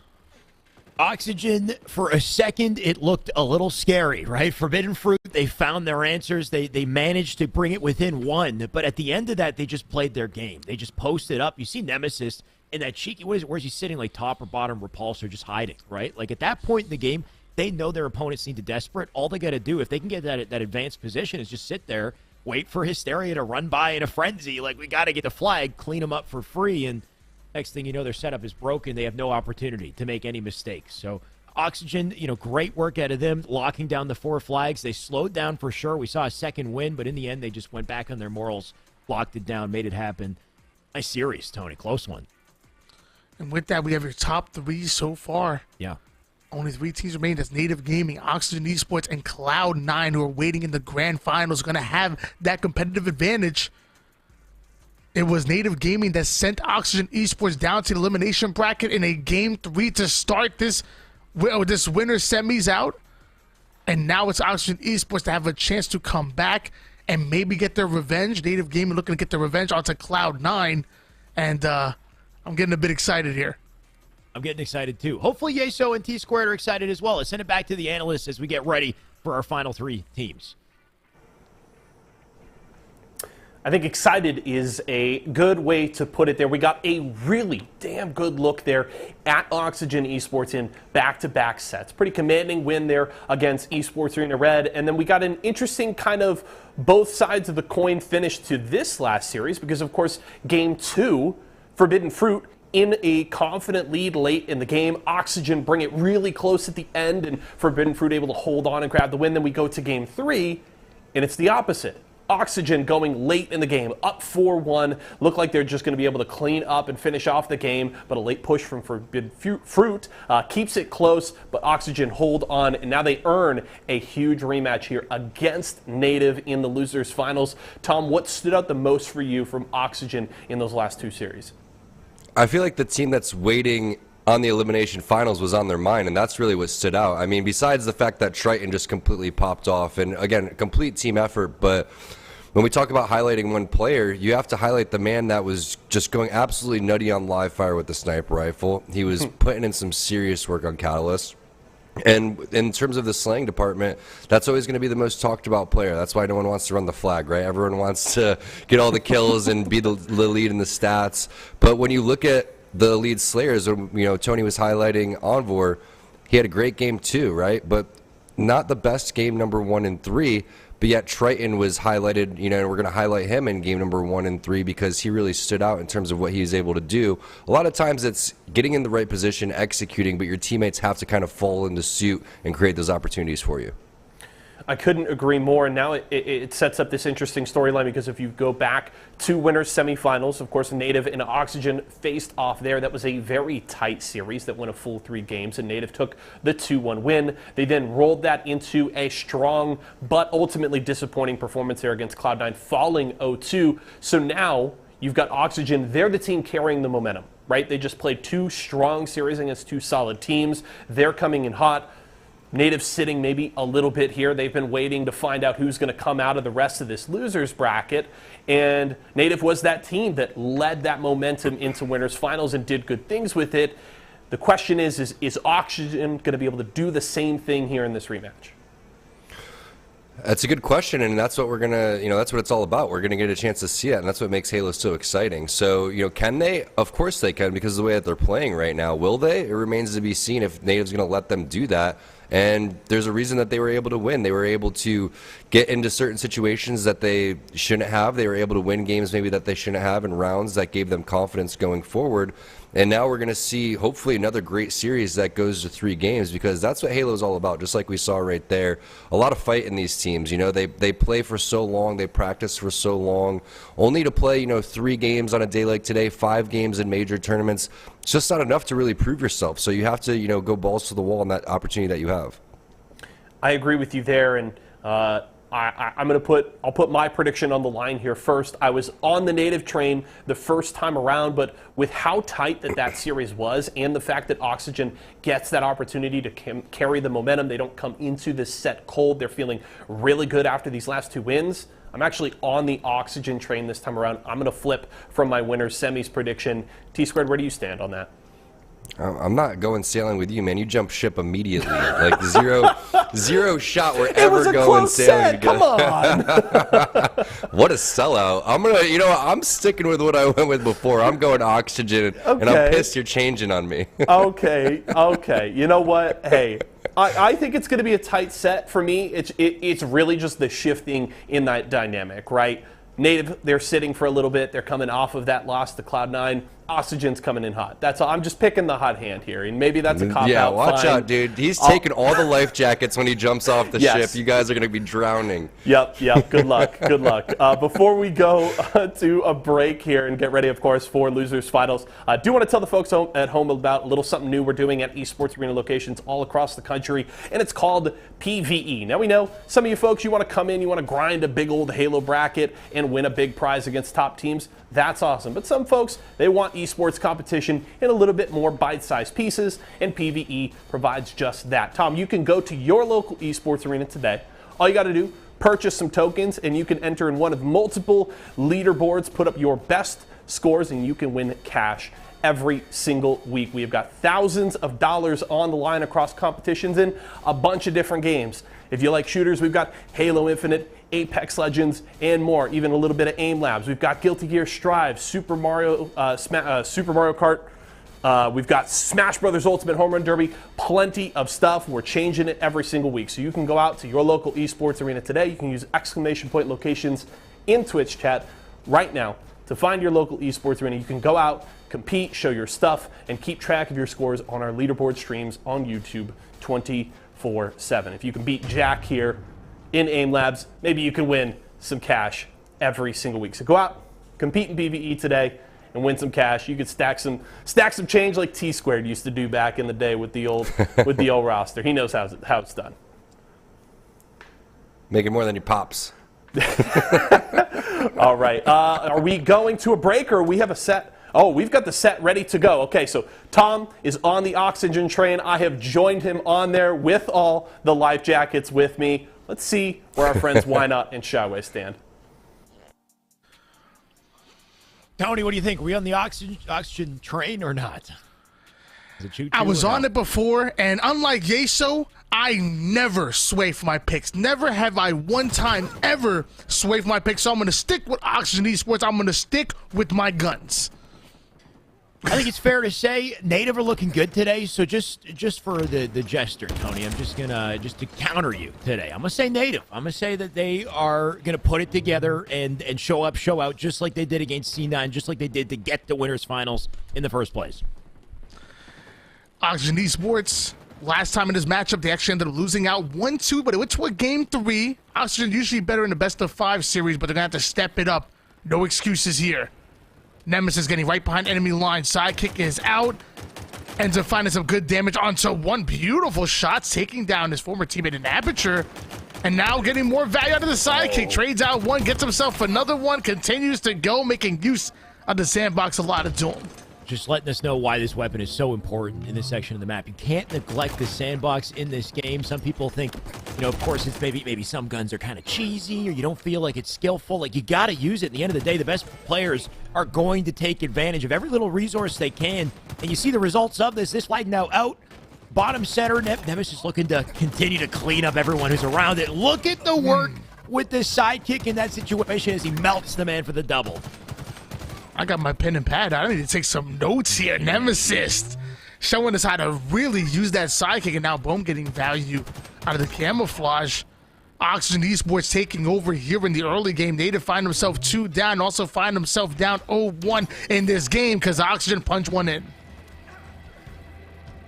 Oxygen, for a second, it looked a little scary, right? Forbidden Fruit, they found their answers. They managed to bring it within 1. But at the end of that, they just played their game. They just posted up. You see Nemesis in that cheeky, where's he sitting, like top or bottom repulsor, just hiding, right? Like at that point in the game, they know their opponents need to desperate. All they got to do, if they can get that advanced position, is just sit there, wait for Hysteria to run by in a frenzy. Like, we got to get the flag, clean them up for free, and next thing you know, their setup is broken. They have no opportunity to make any mistakes. So Oxygen, great work out of them, locking down the 4 flags. They slowed down for sure. We saw a second win, but in the end, they just went back on their morals, locked it down, made it happen. Nice series, Tony. Close one. And with that, we have your top 3 so far. Yeah. Only 3 teams remain. That's Native Gaming, Oxygen Esports, and Cloud9, who are waiting in the grand finals, going to have that competitive advantage. It was Native Gaming that sent Oxygen Esports down to the elimination bracket in a game 3 to start this winner semis out. And now it's Oxygen Esports to have a chance to come back and maybe get their revenge. Native Gaming looking to get their revenge onto Cloud9. And I'm getting a bit excited here. I'm getting excited too. Hopefully Yeso and T-Squared are excited as well. Let's send it back to the analysts as we get ready for our final 3 teams. I think excited is a good way to put it there. We got a really damn good look there at Oxygen Esports in back-to-back sets. Pretty commanding win there against Esports ESA Red. And then we got an interesting kind of both sides of the coin finish to this last series because, of course, Game 2, Forbidden Fruit, in a confident lead late in the game. Oxygen bring it really close at the end, and Forbidden Fruit able to hold on and grab the win. Then we go to Game 3, and it's the opposite. Oxygen going late in the game, up 4-1. Look like they're just going to be able to clean up and finish off the game, but a late push from Forbidden Fruit keeps it close, but Oxygen hold on, and now they earn a huge rematch here against Native in the losers finals. Tom, what stood out the most for you from Oxygen in those last 2 series? I feel like the team that's waiting on the elimination finals was on their mind, and that's really what stood out. I mean, besides the fact that Triton just completely popped off, and again, complete team effort, but when we talk about highlighting one player, you have to highlight the man that was just going absolutely nutty on live fire with the sniper rifle. He was putting in some serious work on Catalyst. And in terms of the slaying department, that's always going to be the most talked about player. That's why no one wants to run the flag, right? Everyone wants to get all the kills and be the lead in the stats. But when you look at the lead slayers, Tony was highlighting Envor, he had a great game too, right? But not the best game number 1 and 3. But yet Triton was highlighted, and we're going to highlight him in game number 1 and 3 because he really stood out in terms of what he was able to do. A lot of times it's getting in the right position, executing, but your teammates have to kind of fall into suit and create those opportunities for you. I couldn't agree more, and now it sets up this interesting storyline because if you go back to winners semifinals, of course, Native and Oxygen faced off there. That was a very tight series that went a full 3 games, and Native took the 2-1 win. They then rolled that into a strong but ultimately disappointing performance there against Cloud9, falling 0-2. So now you've got Oxygen. They're the team carrying the momentum, right? They just played 2 strong series against 2 solid teams. They're coming in hot. Native sitting maybe a little bit here. They've been waiting to find out who's going to come out of the rest of this losers bracket. And Native was that team that led that momentum into winners finals and did good things with it. The question is Oxygen going to be able to do the same thing here in this rematch? That's a good question, and that's what we're gonna, that's what it's all about. We're gonna get a chance to see it, and that's what makes Halo so exciting. So, can they? Of course they can, because of the way that they're playing right now. Will they? It remains to be seen if Native's gonna let them do that. And there's a reason that they were able to win. They were able to get into certain situations that they shouldn't have. They were able to win games maybe that they shouldn't have in rounds that gave them confidence going forward. And now we're going to see, hopefully, another great series that goes to 3 games, because that's what Halo's all about, just like we saw right there. A lot of fight in these teams. They play for so long, they practice for so long, only to play, 3 games on a day like today, 5 games in major tournaments. It's just not enough to really prove yourself. So you have to, go balls to the wall in that opportunity that you have. I agree with you there, and I'll put my prediction on the line here first. I was on the Native train the first time around, but with how tight that series was, and the fact that Oxygen gets that opportunity to carry the momentum, they don't come into this set cold. They're feeling really good after these last 2 wins. I'm actually on the Oxygen train this time around. I'm going to flip from my winners semis prediction. T-Squared, where do you stand on that? I'm not going sailing with you, man. You jump ship immediately. Like zero shot we're ever going sailing together. Come on. What a sellout. I'm sticking with what I went with before. I'm going Oxygen, and I'm pissed you're changing on me. Okay. You know what? Hey, I think it's going to be a tight set for me. It's really just the shifting in that dynamic, right? Native, they're sitting for a little bit. They're coming off of that loss to Cloud9. Oxygen's coming in hot. That's all. I'm just picking the hot hand here, and maybe that's a cop-out. Yeah, watch out, dude. He's taking all the life jackets when he jumps off the ship. You guys are going to be drowning. Yep. Good luck. Before we go to a break here and get ready, of course, for Losers Finals, I do want to tell the folks at home about a little something new we're doing at Esports Arena locations all across the country, and it's called PvE. Now, we know some of you folks, you want to come in, you want to grind a big old Halo bracket and win a big prize against top teams. That's awesome. But some folks, they want esports competition in a little bit more bite-sized pieces, and PvE provides just that. Tom, you can go to your local esports arena today. All you got to do, purchase some tokens, and you can enter in one of multiple leaderboards, put up your best scores, and you can win cash every single week. We have got thousands of dollars on the line across competitions in a bunch of different games. If you like shooters, we've got Halo Infinite, Apex Legends, and more, even a little bit of Aim Labs. We've got Guilty Gear Strive, Super Mario Kart. We've got Smash Brothers Ultimate Home Run Derby. Plenty of stuff. We're changing it every single week. So you can go out to your local esports arena today. You can use exclamation point locations in Twitch chat right now to find your local esports arena. You can go out, compete, show your stuff, and keep track of your scores on our leaderboard streams on YouTube 24/7. If you can beat Jack here in Aim Labs, maybe you can win some cash every single week. So go out, compete in PvE today, and win some cash. You could stack some change like T-Squared used to do back in the day with the old roster. He knows how it's done. Making more than your pops. All right. Are we going to a break, or we have a set? Oh, we've got the set ready to go. Okay, so Tom is on the Oxygen train. I have joined him on there with all the life jackets with me. Let's see where our friends Why Not and Shyway stand. Tony, what do you think? Are we on the oxygen train or not? Is it I was on it before, and unlike Yeso, I never sway for my picks. Never have I one time ever swayed for my picks. So I'm going to stick with Oxygen Esports. I'm going to stick with my guns. I think it's fair to say Native are looking good today. So just for the jester, Tony, I'm just to counter you today. I'm gonna say Native. I'm gonna say that they are gonna put it together and show up, show out, just like they did against C9, just like they did to get the winners finals in the first place. Oxygen Esports, last time in this matchup, they actually ended up losing out 1-2, but it went to a game 3. Oxygen usually better in the best of 5 series, but they're gonna have to step it up. No excuses here. Nemesis getting right behind enemy line. Sidekick is out. Ends up finding some good damage onto one beautiful shot, taking down his former teammate in Aperture. And now getting more value out of the Sidekick. Trades out one, gets himself another one, continues to go, making use of the sandbox a lot of Doom. Just letting us know why this weapon is so important in this section of the map. You can't neglect the sandbox in this game. Some people think, of course, it's maybe some guns are kind of cheesy or you don't feel like it's skillful. Like, you got to use it. At the end of the day, the best players are going to take advantage of every little resource they can. And you see the results of this. This flag now out. Bottom center, Nemesis looking to continue to clean up everyone who's around it. Look at the work with the sidekick in that situation as he melts the man for the double. I got my pen and pad. I need to take some notes here. Nemesis showing us how to really use that sidekick, and now Boom getting value out of the camouflage. Oxygen Esports taking over here in the early game. Native find himself 2 down, also find himself down 0-1 in this game because Oxygen punched one in.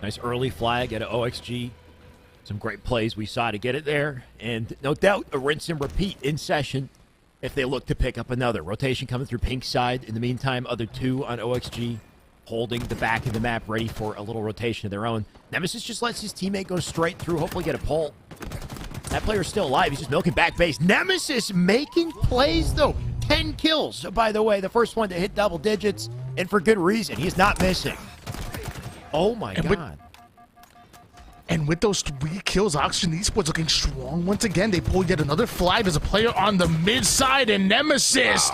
Nice early flag at OXG. Some great plays we saw to get it there. And no doubt a rinse and repeat in session if they look to pick up another. Rotation coming through pink side. In the meantime, other 2 on OXG holding the back of the map, ready for a little rotation of their own. Nemesis just lets his teammate go straight through, hopefully get a pull. That player's still alive. He's just milking back base. Nemesis making plays, though. 10 kills, by the way. The first one to hit double digits, and for good reason. He's not missing. Oh, my God. And with those 3 kills, Oxygen Esports looking strong once again. They pull yet another flag. There's a player on the mid side, and Nemesis.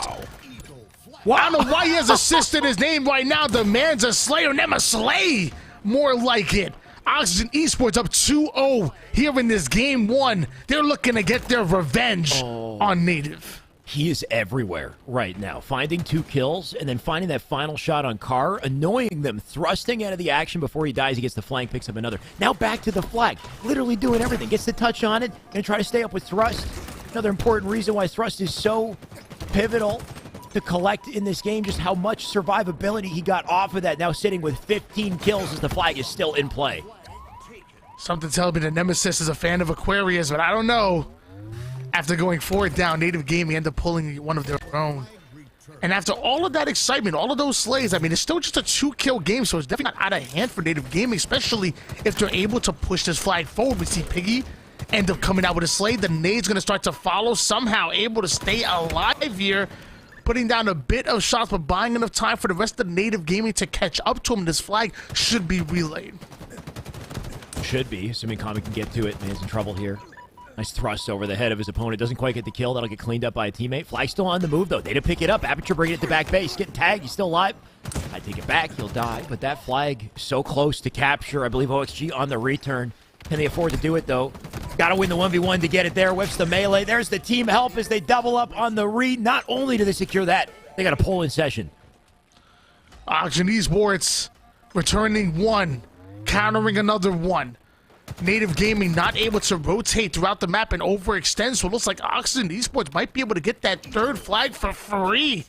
Wow. I don't know why he has assisted his name right now. The man's a Slayer. Slay, more like it. Oxygen Esports up 2-0 here in this game 1. They're looking to get their revenge on Native. He is everywhere right now, finding 2 kills and then finding that final shot on Carr, annoying them, thrusting out of the action before he dies. He gets the flank, picks up another. Now back to the flag, literally doing everything. Gets the touch on it, gonna try to stay up with thrust. Another important reason why thrust is so pivotal to collect in this game, just how much survivability he got off of that. Now sitting with 15 kills as the flag is still in play. Something tells me that Nemesis is a fan of Aquarius, but I don't know. After going 4 down, Native Gaming ended up pulling one of their own. And after all of that excitement, all of those slays, I mean, it's still just a 2-kill game, so it's definitely not out of hand for Native Gaming, especially if they're able to push this flag forward. We see Piggy end up coming out with a slay. The nade's going to start to follow, somehow able to stay alive here, putting down a bit of shots, but buying enough time for the rest of Native Gaming to catch up to him. This flag should be relayed. Should be, assuming Kami can get to it. Man's in trouble here. Nice thrust over the head of his opponent. Doesn't quite get the kill. That'll get cleaned up by a teammate. Flag still on the move, though. They to pick it up. Aperture bringing it to back base. Getting tagged. He's still alive. I take it back. He'll die. But that flag so close to capture. I believe OXG on the return. Can they afford to do it, though? Got to win the 1v1 to get it there. Whips the melee. There's the team help as they double up on the read. Not only do they secure that, they got a pull in session. Oxygen Esports returning 1, countering another 1. Native Gaming not able to rotate throughout the map and overextend, so it looks like Oxygen Esports might be able to get that 3rd flag for free.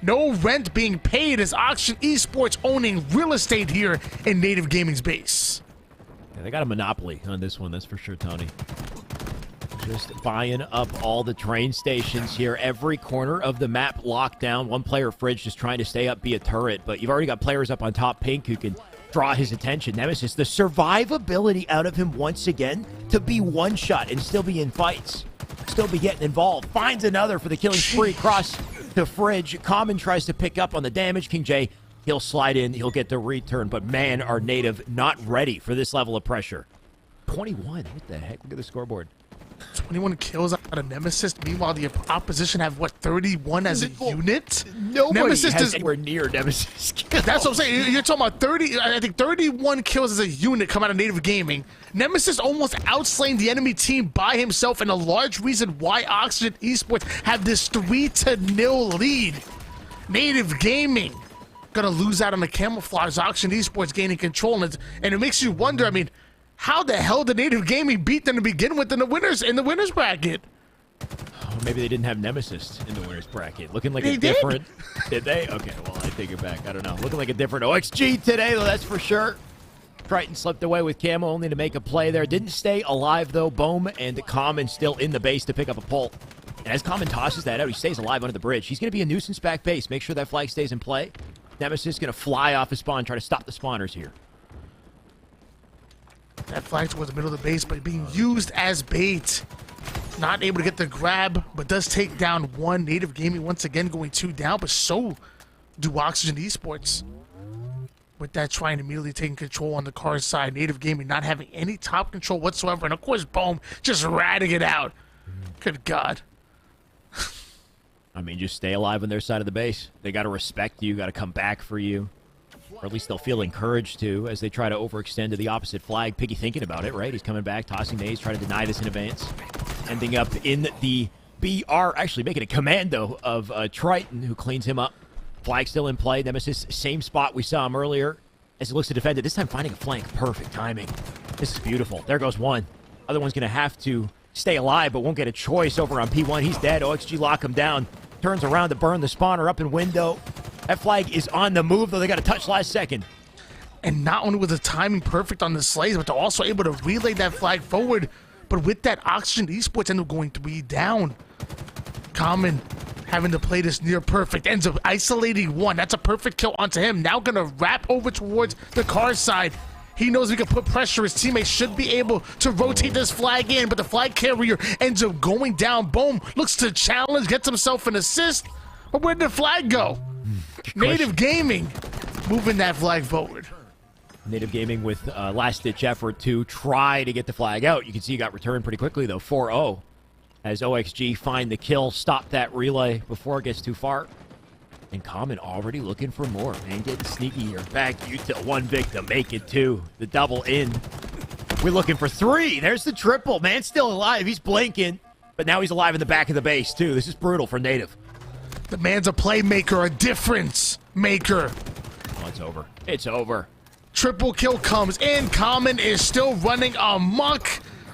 No rent being paid as Oxygen Esports owning real estate here in Native Gaming's base. Yeah, they got a monopoly on this one, that's for sure, Tony. Just buying up all the train stations here. Every corner of the map locked down. One player, Fridge, just trying to stay up, be a turret, but you've already got players up on top pink who can draw his attention. Nemesis, the survivability out of him once again to be one shot and still be in fights, still be getting involved. Finds another for the killing spree. Cross to Fridge. Common tries to pick up on the damage. King J, he'll slide in, he'll get the return, but man, our Native not ready for this level of pressure. 21, what the heck? Look at the scoreboard. 21 kills out of Nemesis. Meanwhile, the opposition have, what, 31 as a unit? Nobody Nemesis has anywhere near Nemesis kills. That's what I'm saying. You're talking about 30, I think 31 kills as a unit come out of Native Gaming. Nemesis almost outslaying the enemy team by himself, and a large reason why Oxygen Esports have this 3-0 lead. Native Gaming gonna lose out on the camouflage. Oxygen Esports gaining control, and it makes you wonder, I mean, how the hell did Native Gaming beat them to begin with in the winners bracket? Oh, maybe they didn't have Nemesis in the winners bracket. Looking like They a did? different... Did they? Okay, well, I take it back. I don't know. Looking like a different OXG today, though, that's for sure. Triton slipped away with Camo, only to make a play there. Didn't stay alive, though. Bohm and Common still in the base to pick up a pull. And as Common tosses that out, he stays alive under the bridge. He's going to be a nuisance back base. Make sure that flag stays in play. Nemesis going to fly off his spawn, try to stop the spawners here. That flag towards the middle of the base, but being used as bait. Not able to get the grab, but does take down 1. Native Gaming once again going 2 down, but so do Oxygen Esports. With that trying to immediately taking control on the car side. Native Gaming not having any top control whatsoever. And of course, Bohm just ratting it out. Good God. I mean, just stay alive on their side of the base. They got to respect you, got to come back for you. Or at least they'll feel encouraged to as they try to overextend to the opposite flag. Piggy thinking about it, right? He's coming back, tossing nades, trying to deny this in advance. Ending up in the BR, actually making a commando of Triton, who cleans him up. Flag still in play. Nemesis, same spot we saw him earlier as he looks to defend it. This time finding a flank. Perfect timing. This is beautiful. There goes one. Other one's going to have to stay alive, but won't get a choice over on P1. He's dead. OXG lock him down. Turns around to burn the spawner up in window. That flag is on the move, though. They got a touch last second. And not only was the timing perfect on the slays, but they're also able to relay that flag forward. But with that, Oxygen Esports end up going 3 down. Common having to play this near perfect. Ends up isolating one. That's a perfect kill onto him. Now going to wrap over towards the car side. He knows he can put pressure. His teammates should be able to rotate this flag in, but the flag carrier ends up going down. Boom. Looks to challenge, gets himself an assist. But where'd the flag go? Native Gaming moving that flag forward. Native Gaming with last-ditch effort to try to get the flag out. You can see he got returned pretty quickly, though, 4-0. As OXG find the kill, stop that relay before it gets too far. And Common already looking for more. Man, getting sneaky here. Back you to one victim, make it 2. The double in. We're looking for 3. There's the triple. Man still alive. He's blinking. But now he's alive in the back of the base, too. This is brutal for Native. The man's a playmaker, a difference maker. Oh, it's over. It's over. Triple kill comes in. Common is still running amok.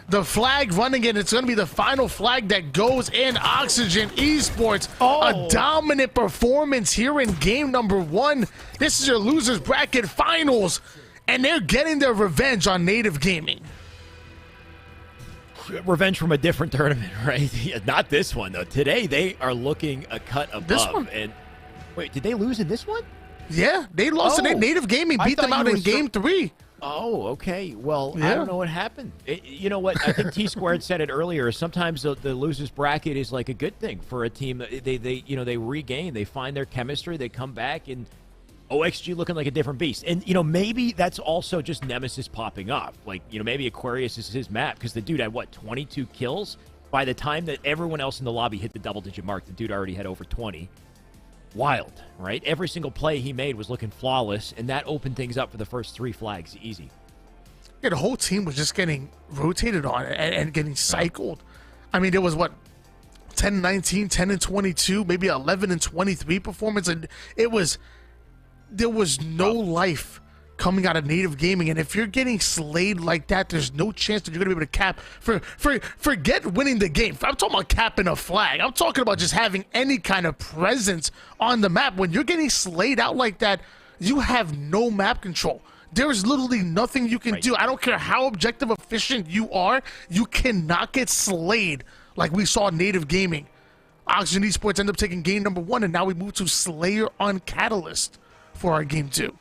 The flag running in. It's going to be the final flag that goes in. Oxygen Esports. A dominant performance here in game number 1. This is your losers bracket finals. And they're getting their revenge on Native Gaming. Revenge from a different tournament, right? Yeah, not this one, though. Today, they are looking a cut above. This one? And wait, did they lose in this one? Yeah, they lost to Native Gaming. Beat them out in game 3. Oh, okay. Well, I don't know what happened. You know what? I think T-Squared said it earlier. Sometimes the losers bracket is like a good thing for a team. They regain. They find their chemistry. They come back, and OXG looking like a different beast. And, maybe that's also just Nemesis popping off. Like, maybe Aquarius is his map because the dude had, 22 kills? By the time that everyone else in the lobby hit the double-digit mark, the dude already had over 20. Wild, right? Every single play he made was looking flawless, and that opened things up for the first 3 flags. Easy. Yeah, the whole team was just getting rotated on and getting cycled. I mean, there was, 10-19, 10-22, maybe 11-23 performance, and there was no life coming out of Native Gaming, and if you're getting slayed like that, there's no chance that you're going to be able to cap. Forget winning the game. I'm talking about capping a flag. I'm talking about just having any kind of presence on the map. When you're getting slayed out like that, you have no map control. There's literally nothing you can do. I don't care how objective efficient you are, you cannot get slayed like we saw Native Gaming. Oxygen Esports end up taking game number 1, and now we move to Slayer on Catalyst for our game 2.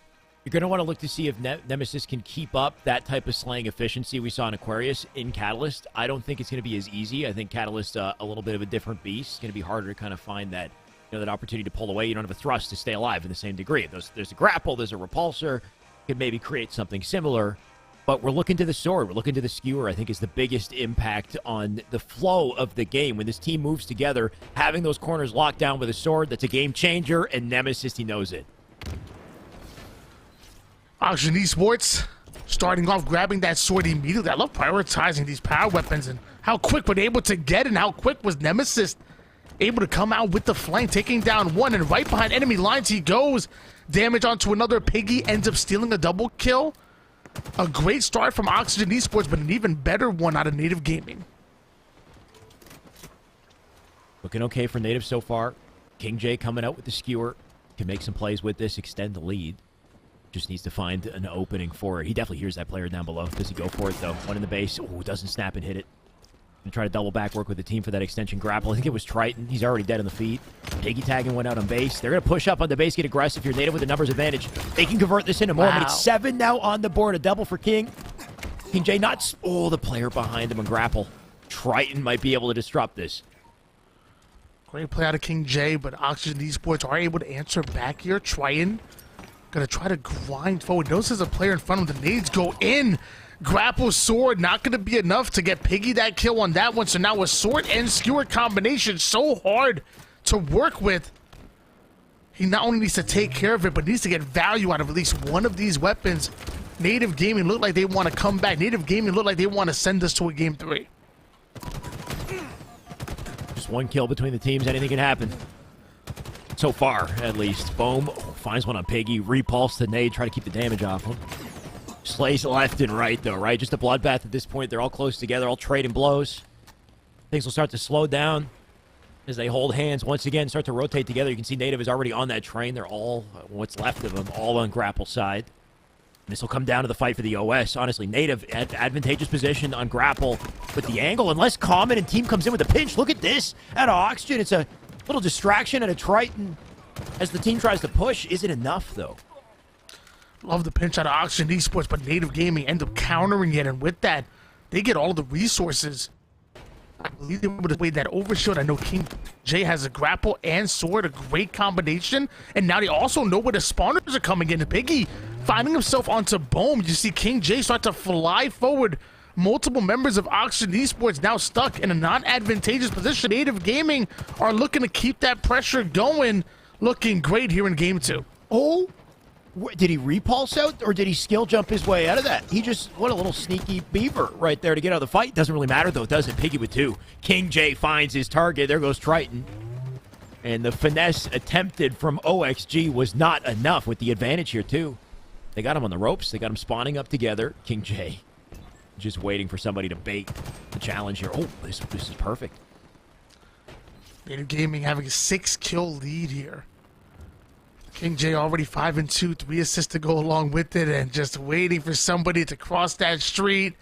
You're going to want to look to see if Nemesis can keep up that type of slaying efficiency we saw in Aquarius in Catalyst. I don't think it's going to be as easy. I think Catalyst a little bit of a different beast. It's going to be harder to kind of find that that opportunity to pull away. You don't have a thrust to stay alive in the same degree. There's a grapple, there's a repulsor. Could maybe create something similar. But we're looking to the sword. We're looking to the skewer, I think, is the biggest impact on the flow of the game. When this team moves together, having those corners locked down with a sword, that's a game changer, and Nemesis, he knows it. Oxygen Esports starting off grabbing that sword immediately. I love prioritizing these power weapons and how quick were they able to get, and how quick was Nemesis able to come out with the flank, taking down one, and right behind enemy lines he goes. Damage onto another. Piggy ends up stealing a double kill. A great start from Oxygen Esports, but an even better one out of Native Gaming. Looking okay for Native so far. King J coming out with the skewer. Can make some plays with this, extend the lead. Just needs to find an opening for it. He definitely hears that player down below. Does he go for it, though? One in the base. Ooh, doesn't snap and hit it. Gonna try to double back, work with the team for that extension grapple. I think it was Triton. He's already dead on the feet. Piggy tagging one out on base. They're going to push up on the base, get aggressive. You're Native with the numbers advantage. They can convert this into more. But it's 7 now on the board. A double for King. King J not... Oh, the player behind him on grapple. Triton might be able to disrupt this. Great play out of King J, but Oxygen Esports are able to answer back here. Triton gonna try to grind forward. Notices a player in front of him. The nades go in. Grapple sword, not gonna be enough to get Piggy that kill on that one. So now a sword and skewer combination so hard to work with. he not only needs to take care of it, but needs to get value out of at least one of these weapons. Native Gaming look like they want to come back. Native Gaming look like they want to send us to a game 3. Just one kill between the teams. Anything can happen. So far, at least. Boom finds one on Piggy. Repulse the nade. Try to keep the damage off him. Slays left and right, though, right? Just a bloodbath at this point. They're all close together, all trading blows. Things will start to slow down as they hold hands once again, start to rotate together. You can see Native is already on that train. They're all, what's left of them, all on grapple side. This will come down to the fight for the OS. Honestly, Native at advantageous position on grapple with the angle. Unless Common and team comes in with a pinch. Look at this out of Oxygen. It's a little distraction at a Triton as the team tries to push. Is it enough, though? Love the pinch out of Oxygen Esports, but Native Gaming end up countering it, and with that, they get all the resources. I believe they were able to wait that overshield. I know King J has a grapple and sword, a great combination, and now they also know where the spawners are coming in. Piggy finding himself onto Boom. You see King J start to fly forward. Multiple members of Oxygen Esports now stuck in a non-advantageous position. Native Gaming are looking to keep that pressure going. Looking great here in game 2. Oh, did he repulse out, or did he skill jump his way out of that? He just, what a little sneaky beaver right there to get out of the fight. Doesn't really matter, though, does it? Piggy with 2. King J finds his target. There goes Triton. And the finesse attempted from OXG was not enough with the advantage here, too. They got him on the ropes. They got him spawning up together. King J just waiting for somebody to bait the challenge here. Oh, this is perfect. Native Gaming having a 6-kill lead here. King J already 5-2, 3 assists to go along with it, and just waiting for somebody to cross that street.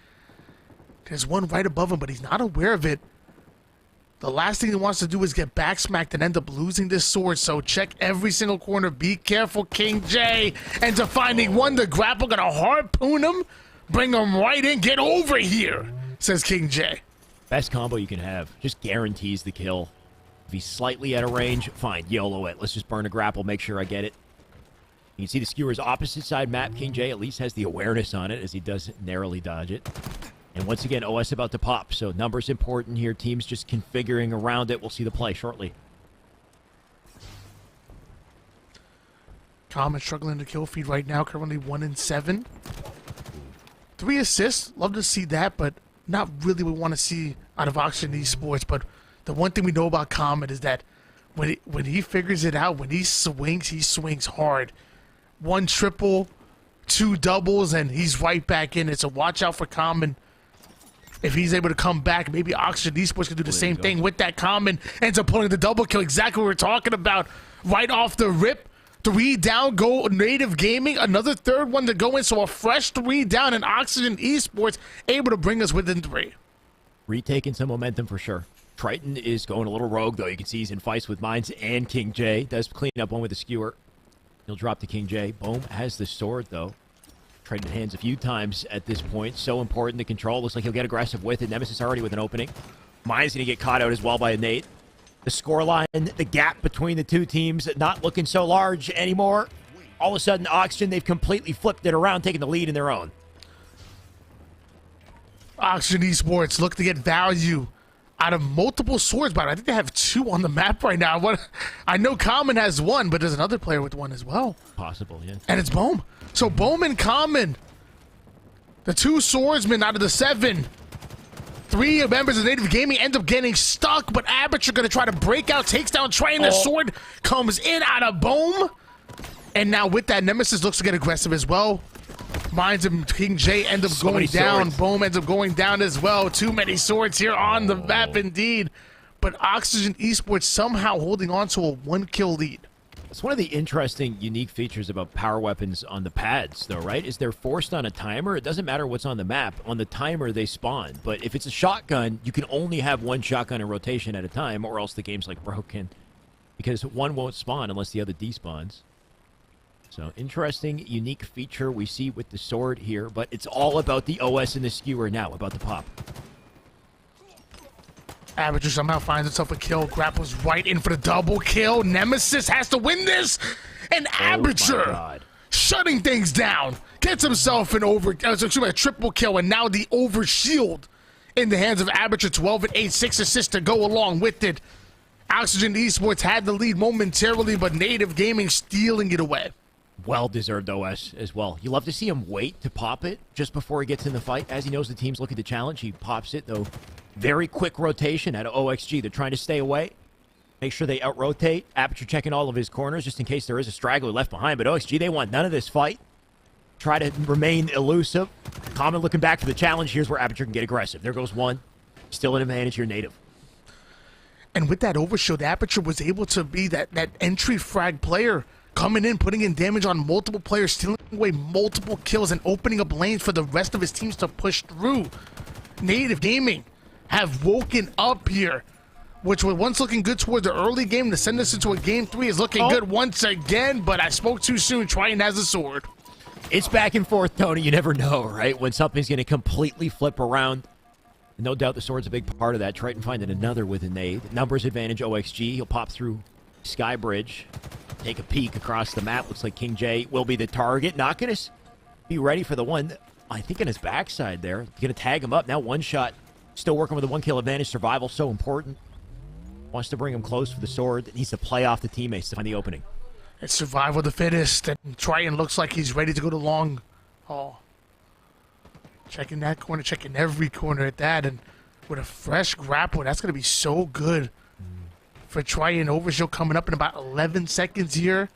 There's one right above him, but he's not aware of it. The last thing he wants to do is get back smacked and end up losing this sword, so check every single corner. Be careful, King J. Ends up finding one to grapple, gonna harpoon him, bring him right in. Get over here, says King J. Best combo you can have. Just guarantees the kill. If he's slightly out of range, fine, YOLO it. Let's just burn a grapple, make sure I get it. You can see the skewer's opposite side map. King J at least has the awareness on it as he does narrowly dodge it. And once again, OS about to pop, so numbers important here. Teams just configuring around it. We'll see the play shortly. Common struggling to kill feed right now, currently 1-7. 3 assists, love to see that, but not really what we want to see out of Oxygen Esports. But the one thing we know about Common is that when he figures it out, when he swings hard. 1 triple, 2 doubles, and he's right back in it. So watch out for Common. If he's able to come back, maybe Oxygen Esports can do the same thing with that. Common ends up pulling the double kill, exactly what we're talking about. Right off the rip. 3 down, go Native Gaming. Another 3rd one to go in, so a fresh 3 down, and Oxygen Esports able to bring us within 3. Retaking some momentum for sure. Triton is going a little rogue, though. You can see he's in fights with Mines and King J. Does clean up one with the skewer. He'll drop to King J. Boom has the sword, though. Trading hands a few times at this point. So important to control. Looks like he'll get aggressive with it. Nemesis already with an opening. Mines going to get caught out as well by a nade. The scoreline, the gap between the two teams, not looking so large anymore. All of a sudden, Oxygen, they've completely flipped it around, taking the lead in their own. Oxygen Esports look to get value out of multiple swords, but I think they have 2 on the map right now. I know Common has 1, but there's another player with 1 as well. Possible, yeah. And it's Boom. So Boom and Common, the 2 swordsmen out of the 7. 3 members of Native Gaming end up getting stuck, but Aperture going to try to break out, takes down Train. The sword comes in out of Boom. And now with that, Nemesis looks to get aggressive as well. Mines and King J end up going down. Boom ends up going down as well. Too many swords here on the map indeed. But Oxygen Esports somehow holding on to a 1-kill lead. It's one of the interesting, unique features about power weapons on the pads, though, right? Is they're forced on a timer. It doesn't matter what's on the map. On the timer, they spawn. But if it's a shotgun, you can only have 1 shotgun in rotation at a time, or else the game's, like, broken. Because one won't spawn unless the other despawns. So, interesting, unique feature we see with the sword here. But it's all about the OS and the skewer now, about the pop. Aperture somehow finds himself a kill, grapples right in for the double kill. Nemesis has to win this, and Aperture shutting things down. Gets himself a triple kill, and now the over shield in the hands of Aperture. 12 and 8, 6 assists to go along with it. Oxygen Esports had the lead momentarily, but Native Gaming stealing it away. Well-deserved OS as well. You love to see him wait to pop it just before he gets in the fight. As he knows the team's looking to challenge, he pops it, though. Very quick rotation out of OXG. They're trying to stay away. Make sure they out-rotate. Aperture checking all of his corners just in case there is a straggler left behind. But OXG, they want none of this fight. Try to remain elusive. Common looking back for the challenge. Here's where Aperture can get aggressive. There goes one. Still an advantage here, Native. And with that overshield, Aperture was able to be that entry frag player, coming in, putting in damage on multiple players, stealing away multiple kills, and opening up lanes for the rest of his teams to push through. Native Gaming have woken up here, which was once looking good towards the early game. To send us into a game 3 is looking good once again, but I spoke too soon. Triton has a sword. It's back and forth, Tony. You never know, right? When something's going to completely flip around. No doubt the sword's a big part of that. Triton finding another with a nade. Numbers advantage OXG. He'll pop through Sky Bridge. Take a peek across the map. Looks like King J will be the target. Not going to be ready for the one, I think, on his backside there. Going to tag him up. Now one shot. Still working with a 1 kill advantage. Survival so important. Wants to bring him close for the sword. Needs to play off the teammates to find the opening. It's survival of the fittest. And Triton looks like he's ready to go to long haul. Checking that corner, checking every corner at that, and with a fresh grapple, that's going to be so good for Triton. Overshield coming up in about 11 seconds here.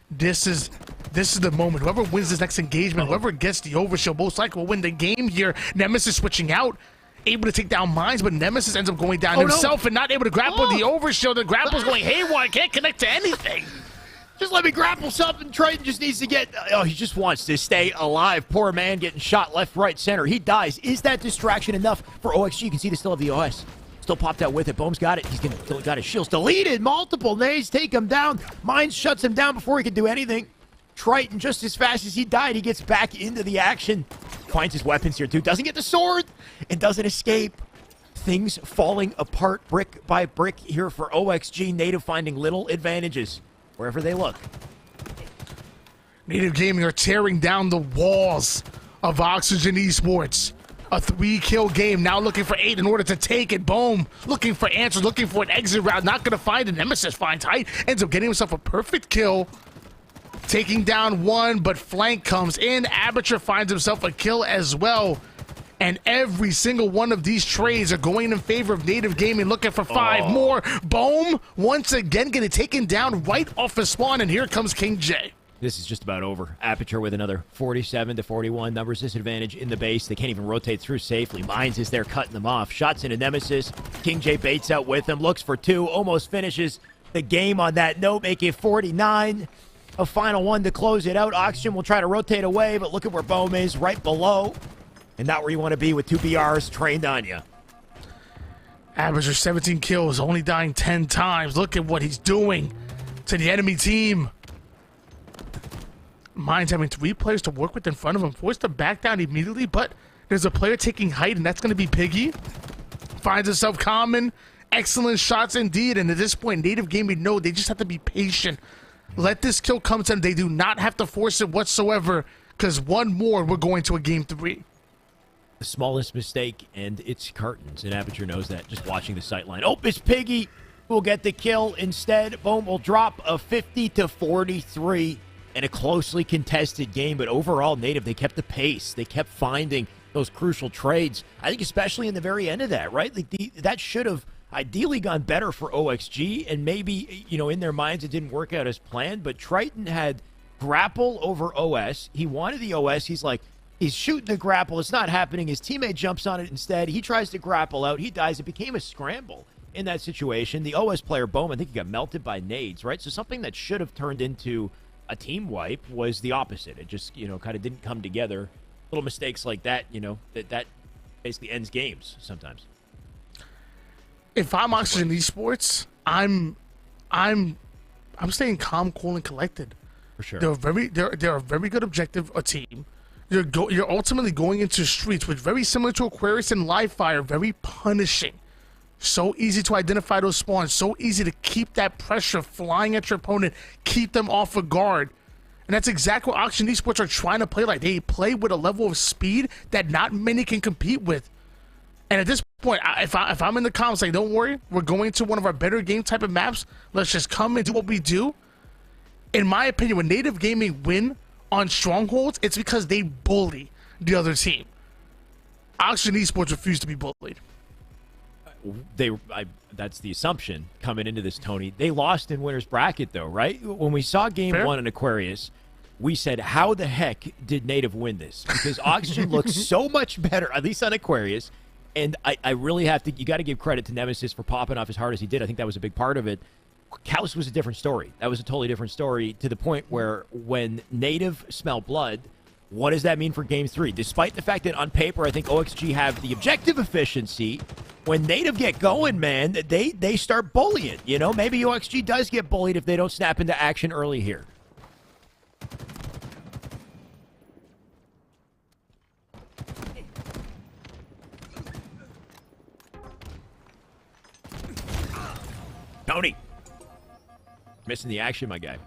This is the moment. Whoever wins this next engagement, whoever gets the overshield, most likely will win the game here. Nemesis switching out, able to take down mines, but Nemesis ends up going down himself and not able to grapple the overshield. The grapple's going haywire, can't connect to anything. Just let me grapple something. Triton just needs to get... Oh, he just wants to stay alive. Poor man getting shot left, right, center. He dies. Is that distraction enough for OXG? You can see they still have the OS. Still popped out with it. Bohm's got it. He's got his shields deleted. Multiple nades take him down. Mines shuts him down before he can do anything. Triton, just as fast as he died, he gets back into the action. Finds his weapons here, too. Doesn't get the sword and doesn't escape. Things falling apart brick by brick here for OXG. Native finding little advantages wherever they look. Native Gaming are tearing down the walls of Oxygen Esports. A 3-kill game, now looking for 8 in order to take it. Boom, looking for answers, looking for an exit route. Not going to find it. Nemesis finds height, ends up getting himself a perfect kill. Taking down one, but flank comes in. Aperture finds himself a kill as well. And every single one of these trades are going in favor of Native Gaming, looking for 5 more. Boom, once again getting taken down right off the spawn, and here comes King J. This is just about over. Aperture with another 47 to 41. Numbers disadvantage in the base. They can't even rotate through safely. Mines is there cutting them off. Shots into Nemesis. King J baits out with him. Looks for 2. Almost finishes the game on that note. Make it 49. A final one to close it out. Oxygen will try to rotate away, but look at where Bohm is right below. And not where you want to be with 2 BRs trained on you. Average of 17 kills, only dying 10 times. Look at what he's doing to the enemy team. Mines having 3 players to work with in front of him. Forced to back down immediately, but there's a player taking height, and that's going to be Piggy. Finds himself common. Excellent shots indeed, and at this point, Native Gaming know they just have to be patient. Let this kill come to them. They do not have to force it whatsoever, because one more, we're going to a game 3. The smallest mistake, and it's curtains, and Aperture knows that, just watching the sight line. Oh, it's Piggy who will get the kill instead. Bohm will drop a 50 to 43 in a closely contested game, but overall, Native, they kept the pace. They kept finding those crucial trades. I think especially in the very end of that, right? Like that should have ideally gone better for OXG, and maybe, you know, in their minds it didn't work out as planned, but Triton had grapple over OS. He wanted the OS. He's like, he's shooting the grapple. It's not happening. His teammate jumps on it instead. He tries to grapple out. He dies. It became a scramble in that situation. The OS player, Bohm, I think he got melted by nades, right? So something that should have turned into a team wipe was the opposite. It just, you know, kind of didn't come together. Little mistakes like that, you know, that basically ends games sometimes. If I'm Oxygen Esports, I'm staying calm, cool, and collected. For sure. They're a very good objective, a team. You're ultimately going into streets, which very similar to Aquarius and Livefire, very punishing. So easy to identify those spawns, so easy to keep that pressure flying at your opponent, keep them off of guard. And that's exactly what Oxygen Esports are trying to play like. They play with a level of speed that not many can compete with. And at this point, if I'm in the comments, like, don't worry, we're going to one of our better game type of maps. Let's just come and do what we do. In my opinion, when Native Gaming win on Strongholds, it's because they bully the other team. Oxygen Esports refuse to be bullied. That's the assumption coming into this, Tony. They lost in winner's bracket, though, right? When we saw game Fair. 1 in Aquarius, we said, how the heck did Native win this? Because Oxygen looks so much better, at least on Aquarius. And I really have to, you got to give credit to Nemesis for popping off as hard as he did. I think that was a big part of it. Kaus was a different story. That was a totally different story, to the point where when Native smell blood, what does that mean for game 3? Despite the fact that on paper, I think OXG have the objective efficiency, when Native get going, man, they start bullying. You know, maybe OXG does get bullied if they don't snap into action early here. Tony, missing the action, my guy.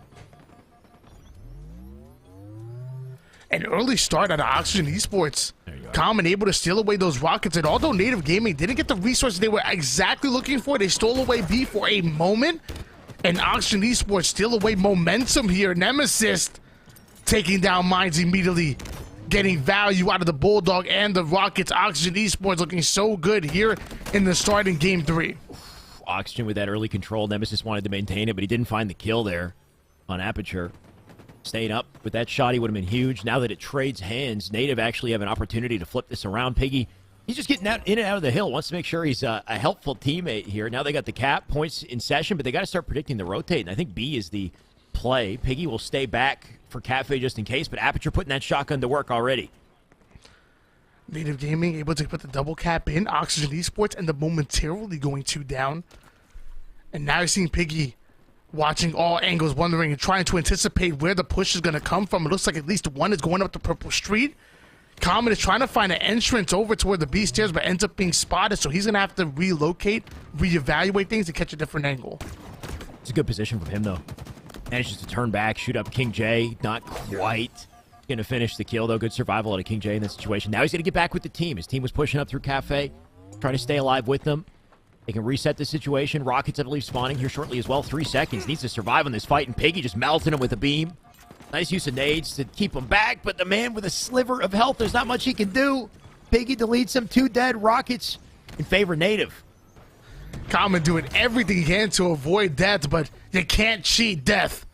An early start out of Oxygen Esports. Common able to steal away those rockets, and although Native Gaming didn't get the resources they were exactly looking for, they stole away B for a moment, and Oxygen Esports steal away momentum here. Nemesis taking down Mines immediately, getting value out of the Bulldog and the Rockets. Oxygen Esports looking so good here in the start in game 3. Oxygen with that early control. Nemesis wanted to maintain it, but he didn't find the kill there on Aperture. Staying up with that shot, he would have been huge. Now that it trades hands, Native actually have an opportunity to flip this around. Piggy, he's just getting out in and out of the hill. Wants to make sure he's a helpful teammate here. Now they got the cap points in session, but they got to start predicting the rotate, and I think B is the play. Piggy will stay back for Cafe just in case, but Aperture putting that shotgun to work already. Native Gaming able to put the double cap in. Oxygen Esports and the momentarily going 2 down. And now you're seeing Piggy watching all angles, wondering and trying to anticipate where the push is going to come from. It looks like at least one is going up the purple street. Common is trying to find an entrance over to where the B stairs, but ends up being spotted, so he's going to have to relocate, reevaluate things, and catch a different angle. It's a good position from him, though. Manages to turn back, shoot up King J. Not quite going to finish the kill, though. Good survival out of King J in that situation. Now he's going to get back with the team. His team was pushing up through Cafe, trying to stay alive with them. They can reset the situation. Rockets, I believe, spawning here shortly as well. 3 seconds. Needs to survive on this fight, and Piggy just melting him with a beam. Nice use of nades to keep him back, but the man with a sliver of health, there's not much he can do. Piggy deletes him. 2 dead. Rockets in favor Native. Common doing everything he can to avoid death, but you can't cheat death.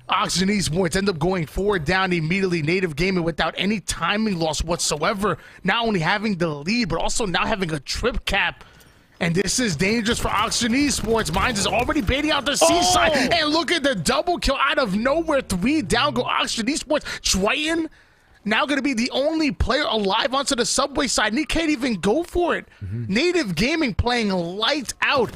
Oxygen Esports end up going 4 down immediately. Native Gaming without any timing loss whatsoever. Not only having the lead, but also now having a trip cap. And this is dangerous for Oxygen Esports. Mines is already baiting out the seaside. And look at the double kill out of nowhere. 3 down go Oxygen Esports. Triton now going to be the only player alive onto the subway side. And he can't even go for it. Native Gaming playing lights out,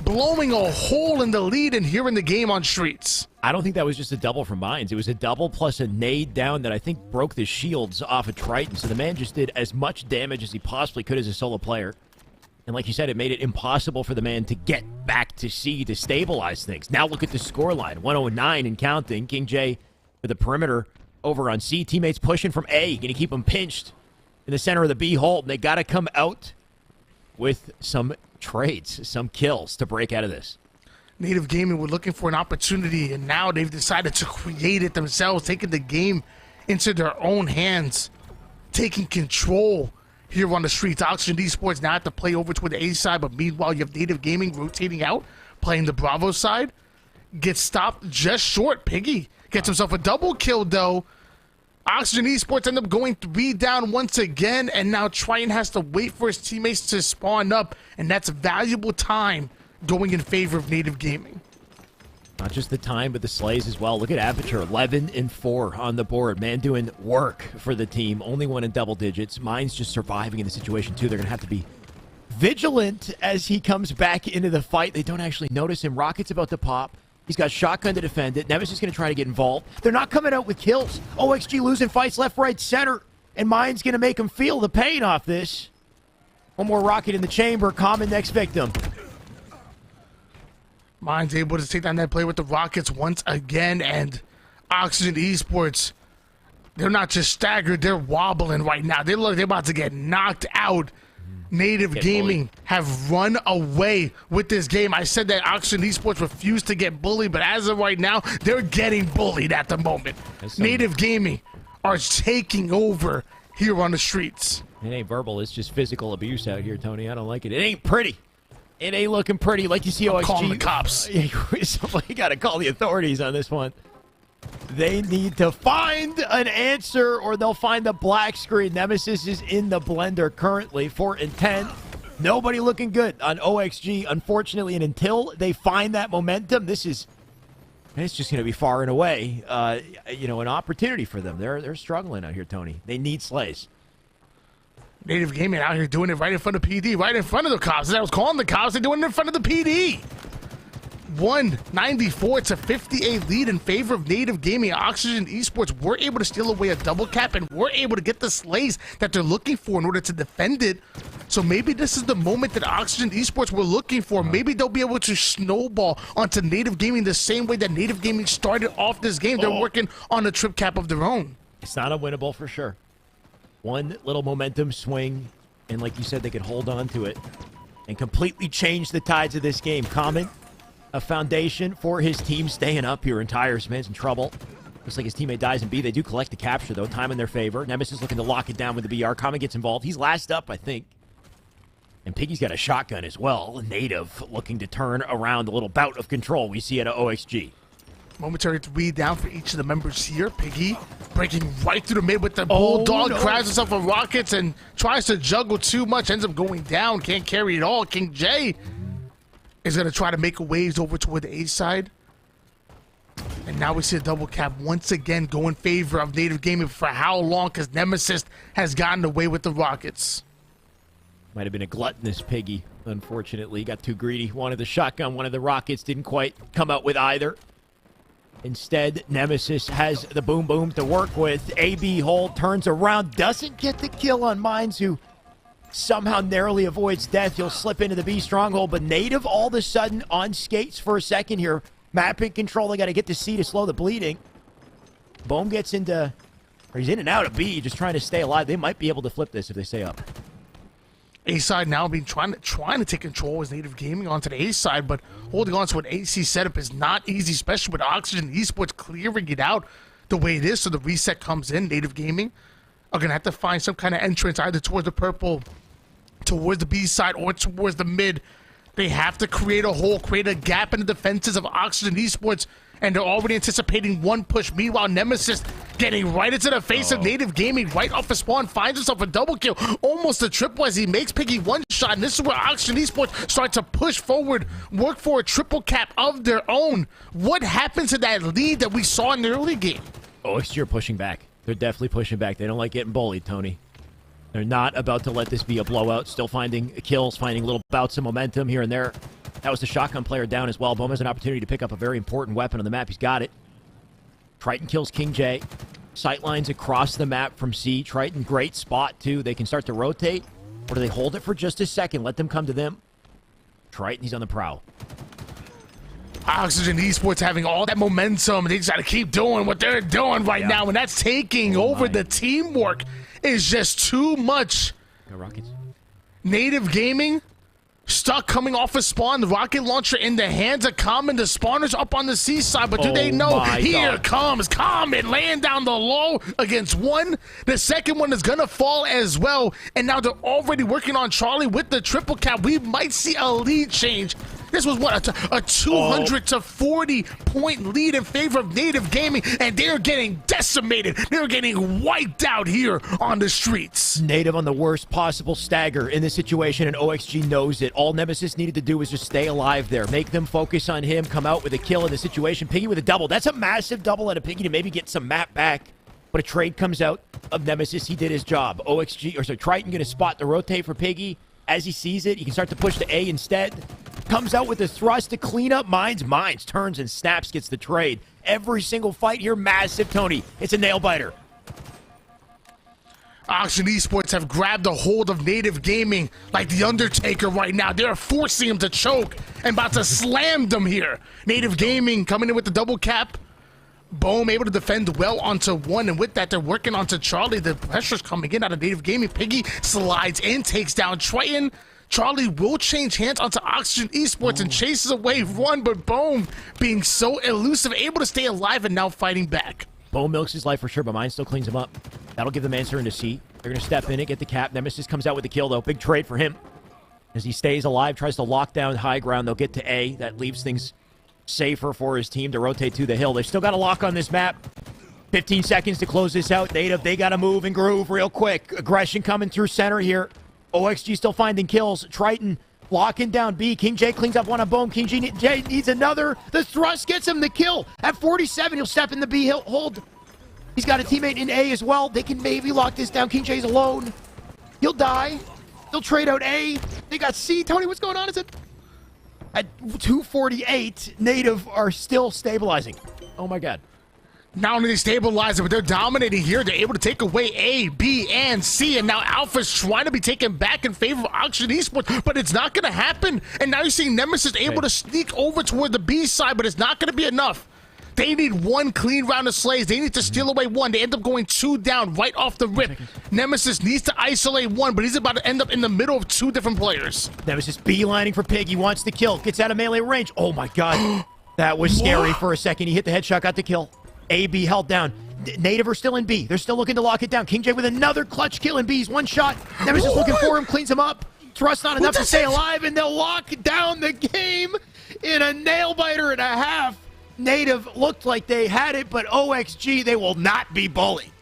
blowing a hole in the lead and here in the game on streets. I don't think that was just a double from Mines. It was a double plus a nade down that I think broke the shields off of Triton. So the man just did as much damage as he possibly could as a solo player. And like you said, it made it impossible for the man to get back to C to stabilize things. Now look at the scoreline. 109 and counting. King J with the perimeter over on C. Teammates pushing from A. Going to keep them pinched in the center of the B hole. And they got to come out with some trades, some kills to break out of this. Native Gaming were looking for an opportunity, and now they've decided to create it themselves, taking the game into their own hands, taking control here on the streets. Oxygen Esports now have to play over toward the A side, but meanwhile you have Native Gaming rotating out, playing the Bravo side. Gets stopped just short. Piggy gets himself a double kill, though. Oxygen Esports end up going 3 down once again, and now Triton has to wait for his teammates to spawn up, and that's valuable time going in favor of Native Gaming. Not just the time, but the slays as well. Look at Aperture, 11 and 4 on the board. Man doing work for the team. Only one in double digits. Mine's just surviving in the situation, too. They're going to have to be vigilant as he comes back into the fight. They don't actually notice him. Rocket's about to pop. He's got shotgun to defend it. Nevis is going to try to get involved. They're not coming out with kills. OXG losing fights left, right, center. And Mine's going to make him feel the pain off this. One more rocket in the chamber. Common next victim. Mine's able to take down that play with the Rockets once again, and Oxygen Esports, they're not just staggered, they're wobbling right now. They look, they're about to get knocked out Native Get Gaming bullied. have run away with this game. I said that Oxygen Esports refused to get bullied, but as of right now, they're getting bullied at the moment. Native Gaming are taking over here on the streets. It ain't verbal, it's just physical abuse out here, Tony. I don't like it. It ain't pretty. It ain't looking pretty. Like you see OXG. Calling the cops. Somebody got to call the authorities on this one. They need to find an answer or they'll find the black screen. Nemesis is in the blender currently, 4-10. Nobody looking good on OXG, unfortunately. And until they find that momentum, it's just going to be far and away, an opportunity for them. They're struggling out here, Tony. They need slays. Native Gaming out here doing it right in front of PD, right in front of the cops. As I was calling the cops, they're doing it in front of the PD. 194 to 58 lead in favor of Native Gaming. Oxygen Esports were able to steal away a double cap and were able to get the slays that they're looking for in order to defend it. So maybe this is the moment that Oxygen Esports were looking for. Maybe they'll be able to snowball onto Native Gaming the same way that Native Gaming started off this game. They're working on a trip cap of their own. It's not unwinnable for sure. One little momentum swing, and like you said, they could hold on to it and completely change the tides of this game. Common, a foundation for his team staying up here in Tires. Man's in trouble. Looks like his teammate dies in B. They do collect the capture, though. Time in their favor. Nemesis looking to lock it down with the BR. Common gets involved. He's last up, I think. And Piggy's got a shotgun as well. Native looking to turn around a little bout of control we see at OXG. Momentary 3 down for each of the members here. Piggy breaking right through the mid with the Bulldog. Grabs himself a rockets and tries to juggle too much. Ends up going down. Can't carry it all. King J is going to try to make a waves over toward the A side. And now we see a double cap once again go in favor of Native Gaming. For how long? Because Nemesis has gotten away with the rockets. Might have been a gluttonous Piggy, unfortunately. Got too greedy. Wanted the shotgun, one of the rockets. Didn't quite come out with either. Instead, Nemesis has the boom boom to work with. AB hold, turns around, doesn't get the kill on Mines, who somehow narrowly avoids death. He'll slip into the B stronghold, but Native all of a sudden on skates for a second here. Mapping control, they got to get to C to slow the bleeding. Boom gets into, or he's in and out of B, just trying to stay alive. They might be able to flip this if they stay up. A side now being trying to take control as Native Gaming onto the A side, but holding on to an AC setup is not easy, especially with Oxygen Esports clearing it out the way it is. So the reset comes in. Native Gaming are gonna have to find some kind of entrance either towards the purple, towards the B side, or towards the mid. They have to create a hole, create a gap in the defenses of Oxygen Esports, and they're already anticipating one push. Meanwhile, Nemesis getting right into the face of Native Gaming, right off a spawn, finds himself a double kill, almost a triple as he makes Piggy one shot, and this is where Oxygen Esports start to push forward, work for a triple cap of their own. What happened to that lead that we saw in the early game? OXG are pushing back. They're definitely pushing back. They don't like getting bullied, Tony. They're not about to let this be a blowout. Still finding kills, finding little bouts of momentum here and there. That was the shotgun player down as well. Boom has an opportunity to pick up a very important weapon on the map. He's got it. Triton kills King J. Sightlines across the map from C. Triton, great spot, too. They can start to rotate, or do they hold it for just a second? Let them come to them. Triton, he's on the prowl. Oxygen Esports having all that momentum. They just got to keep doing what they're doing right now, and that's taking over. The teamwork is just too much. Go Rockets. Native Gaming stuck coming off a spawn. The rocket launcher in the hands of Common. The spawners up on the C side, but do they know? Here comes Common laying down the low against one. The second one is gonna fall as well, and now they're already working on Charlie with the triple cap. We might see a lead change. This was what, a 200 to 40 point lead in favor of Native Gaming, and they're getting decimated. They're getting wiped out here on the streets. Native on the worst possible stagger in this situation, and OXG knows it. All Nemesis needed to do was just stay alive there. Make them focus on him, come out with a kill in the situation. Piggy with a double. That's a massive double out of Piggy to maybe get some map back. But a trade comes out of Nemesis. He did his job. Triton going to spot the rotate for Piggy. As he sees it, he can start to push to A instead. Comes out with a thrust to clean up Mines. Mines turns and snaps, gets the trade. Every single fight here, massive, Tony. It's a nail-biter. Oxygen Esports have grabbed a hold of Native Gaming like The Undertaker right now. They're forcing him to choke and about to slam them here. Native Gaming coming in with the double cap Bohm able to defend well onto one, and with that, they're working onto Charlie. The pressure's coming in out of Native Gaming. Piggy slides in, takes down Triton. Charlie will change hands onto Oxygen Esports and chases away one, but Bohm being so elusive, able to stay alive and now fighting back. Bohm milks his life for sure, but mine still cleans him up. That'll give them answer into C. They're going to step in it, get the cap. Nemesis comes out with the kill, though. Big trade for him. As he stays alive, tries to lock down high ground. They'll get to A. That leaves things safer for his team to rotate to the hill. They've still got a lock on this map. 15 seconds to close this out. Native, they got to move and groove real quick. Aggression coming through center here. OXG still finding kills. Triton locking down B. King J cleans up one on Bohm. King J needs another. The thrust gets him the kill. At 47, he'll step in the B. He'll hold. He's got a teammate in A as well. They can maybe lock this down. King J's alone. He'll die. They'll trade out A. They got C. Tony, what's going on? Is it? At 248, Native are still stabilizing. Oh, my God. Not only they stabilize it, but they're dominating here. They're able to take away A, B, and C, and now Alpha's trying to be taken back in favor of Oxygen Esports, but it's not going to happen. And now you're seeing Nemesis able to sneak over toward the B side, but it's not going to be enough. They need one clean round of slays. They need to steal away one. They end up going 2 down right off the rip. Nemesis needs to isolate one, but he's about to end up in the middle of 2 different players. Nemesis beelining for Pig. He wants the kill. Gets out of melee range. Oh, my God. That was scary for a second. He hit the headshot, got the kill. A, B held down. Native are still in B. They're still looking to lock it down. King J with another clutch kill in B. He's one shot. Nemesis looking for him, cleans him up. Thrust not enough to stay alive, and they'll lock down the game in a nail-biter and a half. Native looked like they had it, but OXG, they will not be bullied.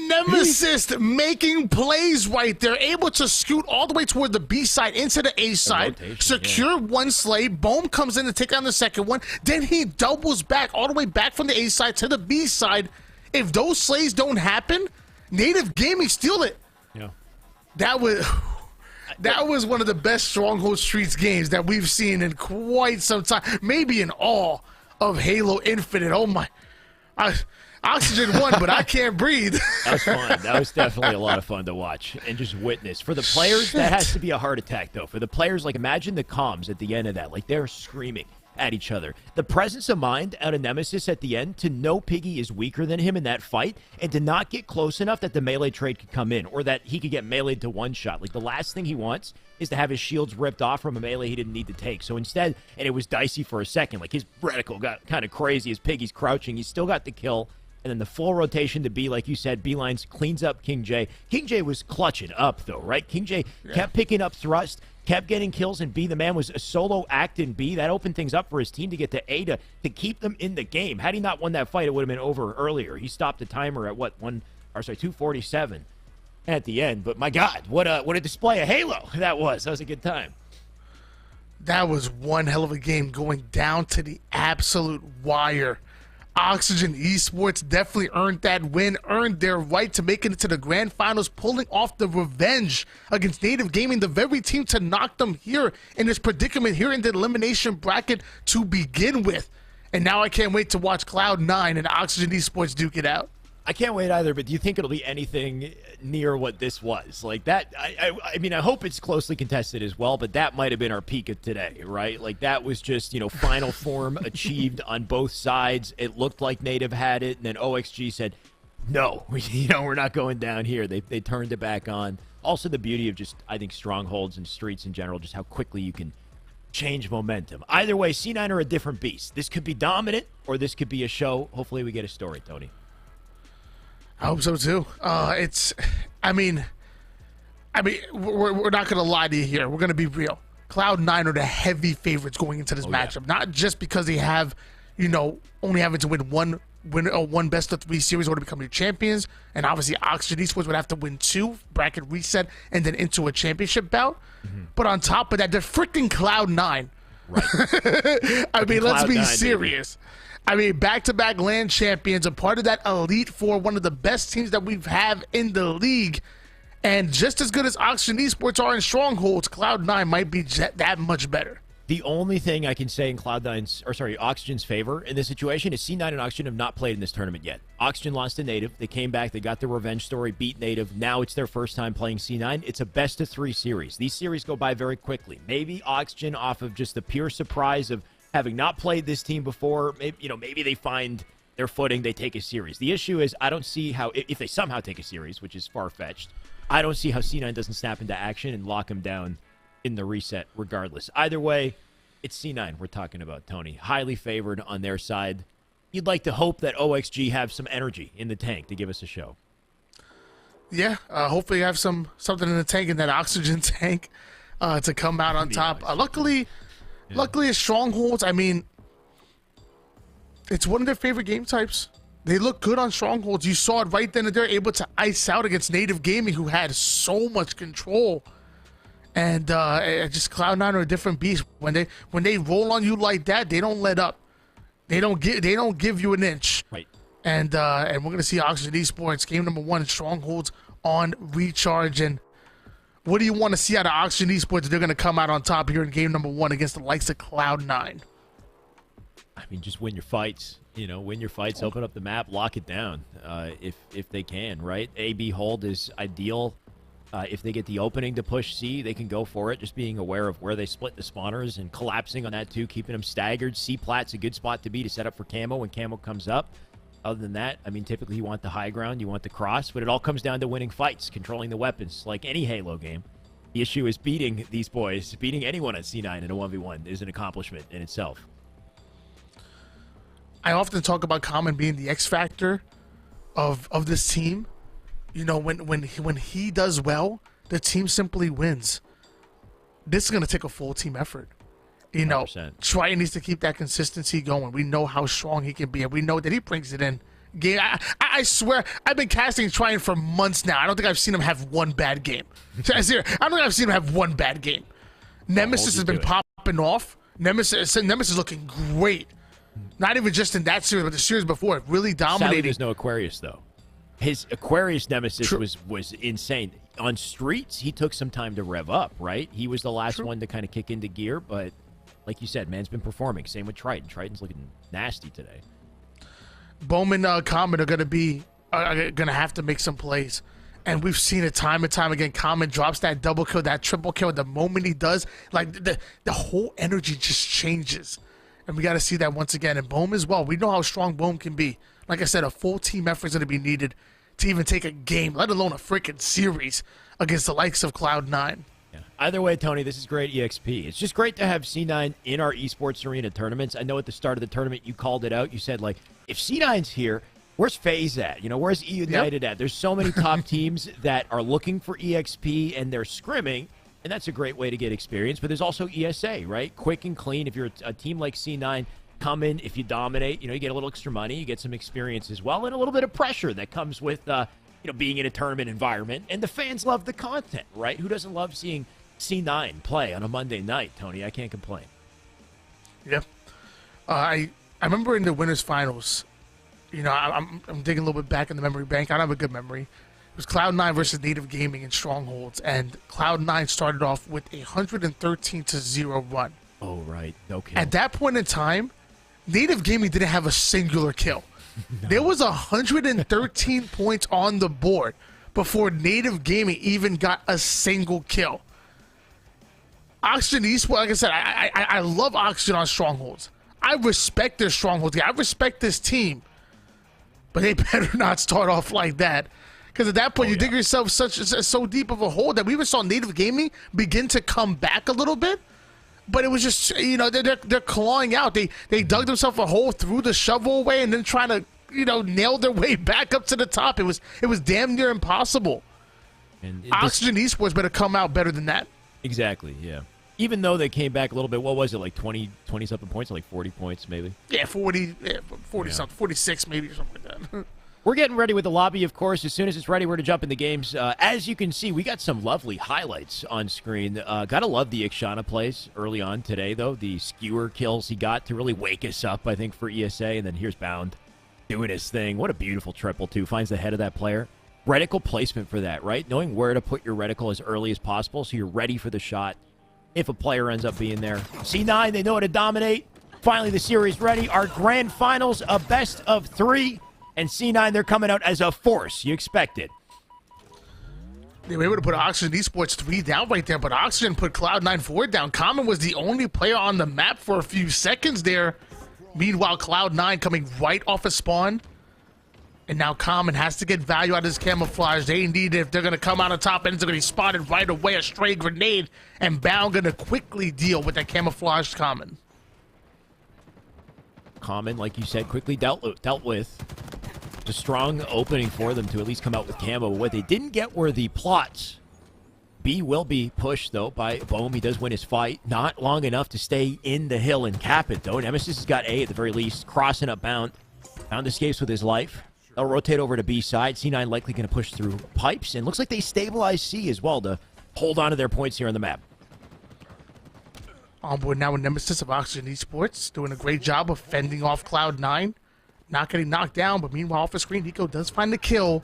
Nemesis making plays right there, able to scoot all the way toward the B side into the A side, secure one slay. Bohm comes in to take down the second one. Then he doubles back all the way back from the A side to the B side. If those slays don't happen, Native Gaming steal it. Yeah. That was one of the best Stronghold Streets games that we've seen in quite some time, maybe in all of Halo Infinite. Oh my. Oxygen won, but I can't breathe. That was fun. That was definitely a lot of fun to watch and just witness. For the players, that has to be a heart attack, though. For the players, like, imagine the comms at the end of that. Like, they're screaming at each other. The presence of mind out of Nemesis at the end to know Piggy is weaker than him in that fight and to not get close enough that the melee trade could come in or that he could get meleeed to one shot. Like, the last thing he wants is to have his shields ripped off from a melee he didn't need to take. So instead, and it was dicey for a second, like his reticle got kind of crazy as Piggy's crouching. He still got the kill. And then the full rotation to B, like you said, B-Lines cleans up King J. King J was clutching up, though, right? King J kept picking up thrust, kept getting kills in B. The man was a solo act in B. That opened things up for his team to get to A to keep them in the game. Had he not won that fight, it would have been over earlier. He stopped the timer at, 247 at the end. But, my God, what a display of Halo that was. That was a good time. That was one hell of a game going down to the absolute wire. Oxygen Esports definitely earned that win, earned their right to make it into the grand finals, pulling off the revenge against Native Gaming, the very team to knock them here in this predicament here in the elimination bracket to begin with. And now I can't wait to watch Cloud9 and Oxygen Esports duke it out. I can't wait either, but do you think it'll be anything near what this was? Like that, I mean, I hope it's closely contested as well, but that might have been our peak of today, right? Like that was just, final form achieved on both sides. It looked like Native had it, and then OXG said, no, we're not going down here. They turned it back on. Also the beauty of just, I think, strongholds and streets in general, just how quickly you can change momentum. Either way, C9 are a different beast. This could be dominant, or this could be a show. Hopefully we get a story, Tony. I hope so too. I mean, we're not gonna lie to you here. We're gonna be real. Cloud9 are the heavy favorites going into this matchup. Not just because they have, only having to win one best of 3 series in order to become your champions, and obviously Oxygen Esports would have to win 2 bracket reset and then into a championship bout. But on top of that, they're freaking Cloud9. Right. I mean, let's be serious. Baby. I mean, back-to-back LAN champions, a part of that Elite Four, one of the best teams that we've had in the league. And just as good as Oxygen Esports are in Strongholds, Cloud9 might be that much better. The only thing I can say in Oxygen's favor in this situation is C9 and Oxygen have not played in this tournament yet. Oxygen lost to Native. They came back. They got their revenge story, beat Native. Now it's their first time playing C9. It's a best-of-3 series. These series go by very quickly. Maybe Oxygen, off of just the pure surprise of having not played this team before, maybe they find their footing, they take a series. The issue is I don't see how, if they somehow take a series, which is far-fetched, I don't see how C9 doesn't snap into action and lock them down in the reset regardless. Either way, it's C9 we're talking about, Tony. Highly favored on their side. You'd like to hope that OXG have some energy in the tank to give us a show. Yeah, hopefully you have something in the tank, in that oxygen tank, to come out on top. Luckily, as Strongholds, I mean, it's one of their favorite game types. They look good on Strongholds. You saw it right then and there, able to ice out against Native Gaming, who had so much control. And just Cloud9 are a different beast. When they roll on you like that, they don't let up. They don't give you an inch. Right. And we're gonna see Oxygen Esports game number 1 in Strongholds on Recharge. And what do you want to see out of Oxygen Esports? They're gonna come out on top here in game number 1 against the likes of Cloud9. I mean, just win your fights. Win your fights, open up the map, lock it down if they can, right? A-B hold is ideal. If they get the opening to push C, they can go for it. Just being aware of where they split the spawners and collapsing on that too, keeping them staggered. C-plat's a good spot to be to set up for camo when camo comes up. Other than that, I mean, typically you want the high ground, you want the cross, but it all comes down to winning fights, controlling the weapons, like any Halo game. The issue is beating these boys. Beating anyone at C9 in a 1v1 is an accomplishment in itself. I often talk about Common being the X factor of this team. When he does well, the team simply wins. This is going to take a full team effort. 100%. Triton needs to keep that consistency going. We know how strong he can be, and we know that he brings it in. Game. I swear, I've been casting Triton for months now. I don't think I've seen him have one bad game. I don't think I've seen him have one bad game. Nemesis has been popping off. Nemesis looking great. Not even just in that series, but the series before, really dominating. Sadly, there's no Aquarius, though. His Aquarius Nemesis was insane. On streets, he took some time to rev up, right? He was the last one to kind of kick into gear, but like you said, man's been performing. Same with Triton. Triton's looking nasty today. Bowman, Common are going to have to make some plays. And we've seen it time and time again. Common drops that double kill, that triple kill. The moment he does, like the whole energy just changes. And we got to see that once again. And Bohm as well. We know how strong Bohm can be. Like I said, a full team effort is going to be needed to even take a game, let alone a freaking series against the likes of Cloud9. Yeah. Either way, Tony, this is great EXP. It's just great to have C9 in our esports arena tournaments. I know at the start of the tournament you called it out. You said, like, if C9's here, where's FaZe at? Where's E United at? There's so many top teams that are looking for EXP and they're scrimming. And that's a great way to get experience. But there's also ESA, right? Quick and clean. If you're a team like C9, come in. If you dominate, you get a little extra money. You get some experience as well. And a little bit of pressure that comes with, being in a tournament environment. And the fans love the content, right? Who doesn't love seeing C9 play on a Monday night, Tony? I can't complain. Yeah. I remember in the winners finals, I'm digging a little bit back in the memory bank. I don't have a good memory. It was Cloud9 versus Native Gaming in Strongholds, and Cloud9 started off with a 113-0 run. Oh, right. No kill. At that point in time, Native Gaming didn't have a singular kill. No. There was 113 points on the board before Native Gaming even got a single kill. Oxygen Esports, like I said, I love Oxygen on Strongholds. I respect their Strongholds. I respect this team. But they better not start off like that. Because at that point, you dig yourself so deep of a hole that we even saw Native Gaming begin to come back a little bit. But it was just, they're clawing out. They dug themselves a hole, threw the shovel away, and then trying to, nail their way back up to the top. It was damn near impossible. And Oxygen Esports better come out better than that. Exactly, yeah. Even though they came back a little bit, what was it, like 20-something points, like 40 points maybe? Yeah, 40 something, 46 maybe or something like that. We're getting ready with the lobby, of course. As soon as it's ready, we're going to jump in the games. As you can see, we got some lovely highlights on screen. Gotta love the Ixana plays early on today, though. The skewer kills he got to really wake us up, I think, for ESA. And then here's Bound doing his thing. What a beautiful triple, too. Finds the head of that player. Reticle placement for that, right? Knowing where to put your reticle as early as possible so you're ready for the shot if a player ends up being there. C9, they know how to dominate. Finally, the series ready. Our grand finals, a best of 3. And C9, they're coming out as a force. You expect it. They were able to put Oxygen Esports 3 down right there, but Oxygen put Cloud9 4 down. Common was the only player on the map for a few seconds there. Meanwhile, Cloud9 coming right off a spawn. And now Common has to get value out of his camouflage. They need it if they're going to come out on top. And it's going to be spotted right away. A stray grenade. And Bound going to quickly deal with that camouflaged Common. Common, like you said, quickly dealt with. It's a strong opening for them to at least come out with camo. What they didn't get were the plots. B will be pushed, though, by Bohm. He does win his fight. Not long enough to stay in the hill and cap it, though. Nemesis has got A at the very least. Crossing up Bound. Bound escapes with his life. They'll rotate over to B side. C9 likely going to push through pipes. And looks like they stabilize C as well to hold on to their points here on the map. On board now with Nemesis of Oxygen Esports. Doing a great job of fending off Cloud9. Not getting knocked down, but meanwhile off the screen, Nico does find the kill.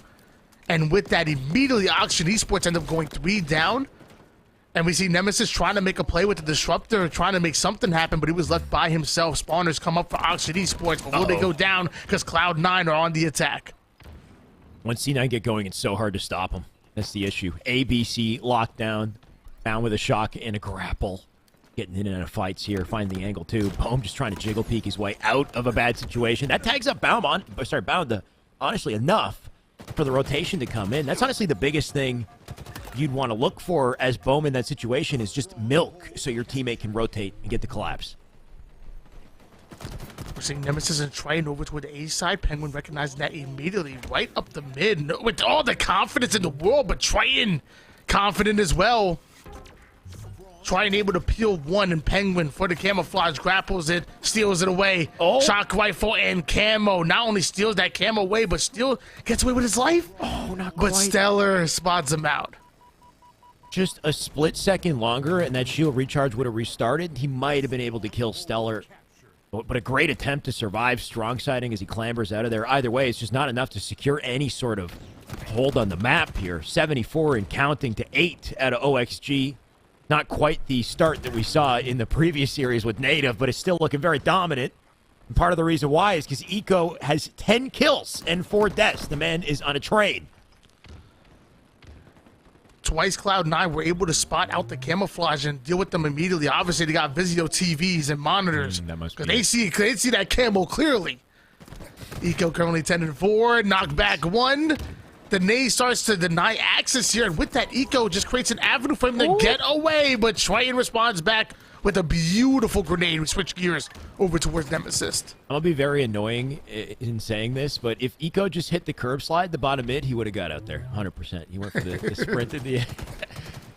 And with that, immediately Oxygen Esports end up going 3 down. And we see Nemesis trying to make a play with the Disruptor, trying to make something happen, but he was left by himself. Spawners come up for Oxygen Esports, but will they go down because Cloud9 are on the attack? Once C9 get going, it's so hard to stop them. That's the issue. A, B, C, lockdown, Bound with a shock and a grapple. Getting in and out of fights here, finding the angle too. Bohm just trying to jiggle peek his way out of a bad situation. That tags up Bound to, honestly, enough for the rotation to come in. That's honestly the biggest thing you'd want to look for as Bohm in that situation is just milk so your teammate can rotate and get the collapse. We're seeing Nemesis and Triton over toward the A side. Penguin recognizing that immediately right up the mid with all the confidence in the world, but Triton confident as well. Triton able to peel one, and Penguin for the camouflage grapples it, steals it away. Oh. Shock rifle and camo. Not only steals that camo away, but still gets away with his life. Oh, not quite. But Stellar spots him out. Just a split second longer, and that shield recharge would have restarted. He might have been able to kill Stellar. But a great attempt to survive strong siding as he clambers out of there. Either way, it's just not enough to secure any sort of hold on the map here. 74 and counting to 8 out of OXG. Not quite the start that we saw in the previous series with Native, but it's still looking very dominant. And part of the reason why is because Eco has 10 kills and 4 deaths. The man is on a train. Twice Cloud9 were able to spot out the camouflage and deal with them immediately. Obviously, they got VIZIO TVs and monitors. That must Because be they see that camo clearly. Eco currently 10-4, knocked back 1. The nade starts to deny access here, and with that, Eco just creates an avenue for him to get away, but Triton responds back with a beautiful grenade. We switch gears over towards Nemesis. I'm going to be very annoying in saying this, but if Eco just hit the curb slide, the bottom mid, he would have got out there, 100%. He went for the sprint in the end.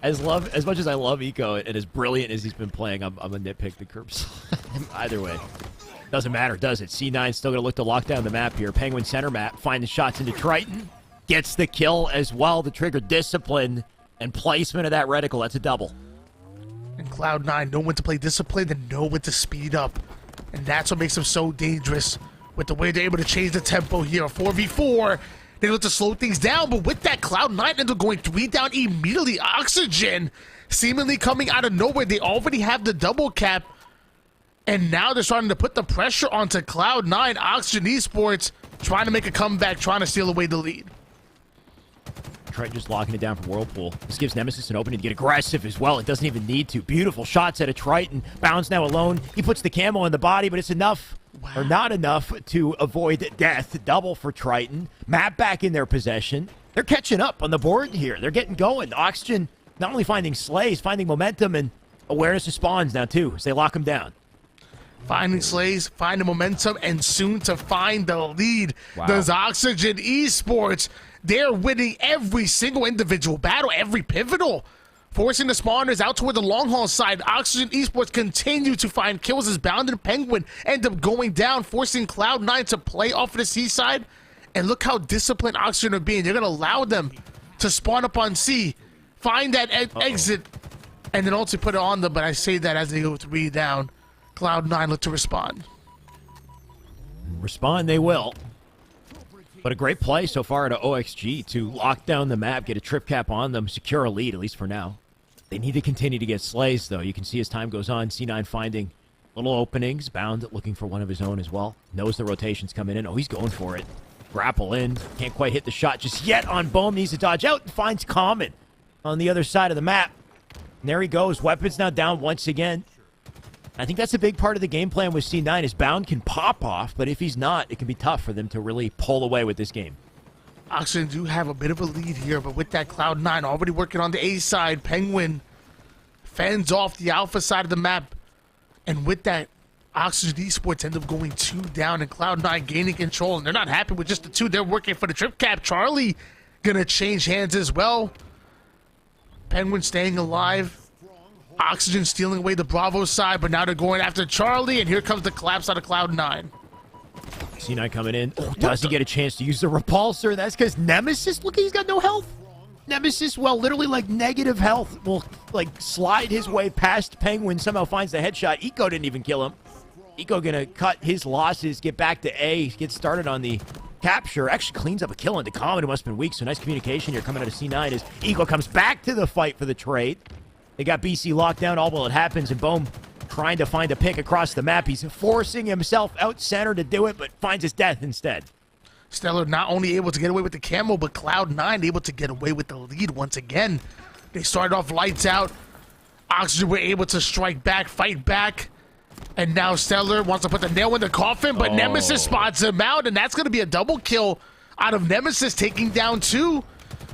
As much as I love Eco and as brilliant as he's been playing, I'm going to nitpick the curb slide. Either way. Doesn't matter, does it? C9 still going to look to lock down the map here. Penguin center map, find the shots into Triton. Gets the kill as well to trigger discipline and placement of that reticle. That's a double. And Cloud9 know when to play discipline and know when to speed up. And that's what makes them so dangerous with the way they're able to change the tempo here. 4v4, they look to slow things down, but with that, Cloud9 ends up going 3 down immediately. Oxygen seemingly coming out of nowhere. They already have the double cap, and now they're starting to put the pressure onto Cloud9. Oxygen Esports trying to make a comeback, trying to steal away the lead. Triton just locking it down for Whirlpool. This gives Nemesis an opening to get aggressive as well. It doesn't even need to. Beautiful shots at a Triton. Bounds now alone. He puts the camo in the body, but it's enough, or not enough, to avoid death. Double for Triton. Map back in their possession. They're catching up on the board here. They're getting going. Oxygen not only finding slays, finding momentum, and awareness of spawns now too, as they lock them down. Finding slays, finding momentum, and soon to find the lead. Wow. Does Oxygen Esports. They're winning every single individual battle, every pivotal. Forcing the spawners out toward the long haul side. Oxygen Esports continue to find kills as Bound and Penguin end up going down, forcing Cloud9 to play off of the C side. And look how disciplined Oxygen are being. They're going to allow them to spawn up on C, find that exit, and then also put it on them. But I say that as they go 3 down. Cloud9 look to respond. Respond they will. But a great play so far to OXG to lock down the map, get a trip cap on them, secure a lead, at least for now. They need to continue to get slays, though. You can see as time goes on, C9 finding little openings. Bound looking for one of his own as well. Knows the rotation's coming in. Oh, he's going for it. Grapple in. Can't quite hit the shot just yet on Bohm. Needs to dodge out and finds Common on the other side of the map. And there he goes. Weapons now down once again. I think that's a big part of the game plan with C9 is Bound can pop off, but if he's not, it can be tough for them to really pull away with this game. Oxygen do have a bit of a lead here, but with that Cloud9 already working on the A side, Penguin fends off the Alpha side of the map. And with that, Oxygen Esports end up going 2 down and Cloud9 gaining control. And they're not happy with just the 2. They're working for the trip cap. Charlie gonna change hands as well. Penguin staying alive. Oxygen stealing away the Bravo side, but now they're going after Charlie, and here comes the collapse out of Cloud9. C9 coming in. Oh, does he get a chance to use the repulsor? That's because Nemesis, look, he's got no health. Nemesis, well, literally like negative health, will like slide his way past Penguin, somehow finds the headshot. Eco didn't even kill him. Eco gonna cut his losses, get back to A, get started on the capture. Actually cleans up a kill into Common, who must have been weak, so nice communication here coming out of C9 as Eco comes back to the fight for the trade. They got BC locked down, all while it happens, and Bohm trying to find a pick across the map. He's forcing himself out center to do it, but finds his death instead. Stellar not only able to get away with the camo, but Cloud9 able to get away with the lead once again. They started off lights out. Oxygen were able to strike back, fight back. And now Stellar wants to put the nail in the coffin, but Nemesis spots him out, and that's going to be a double kill out of Nemesis taking down 2.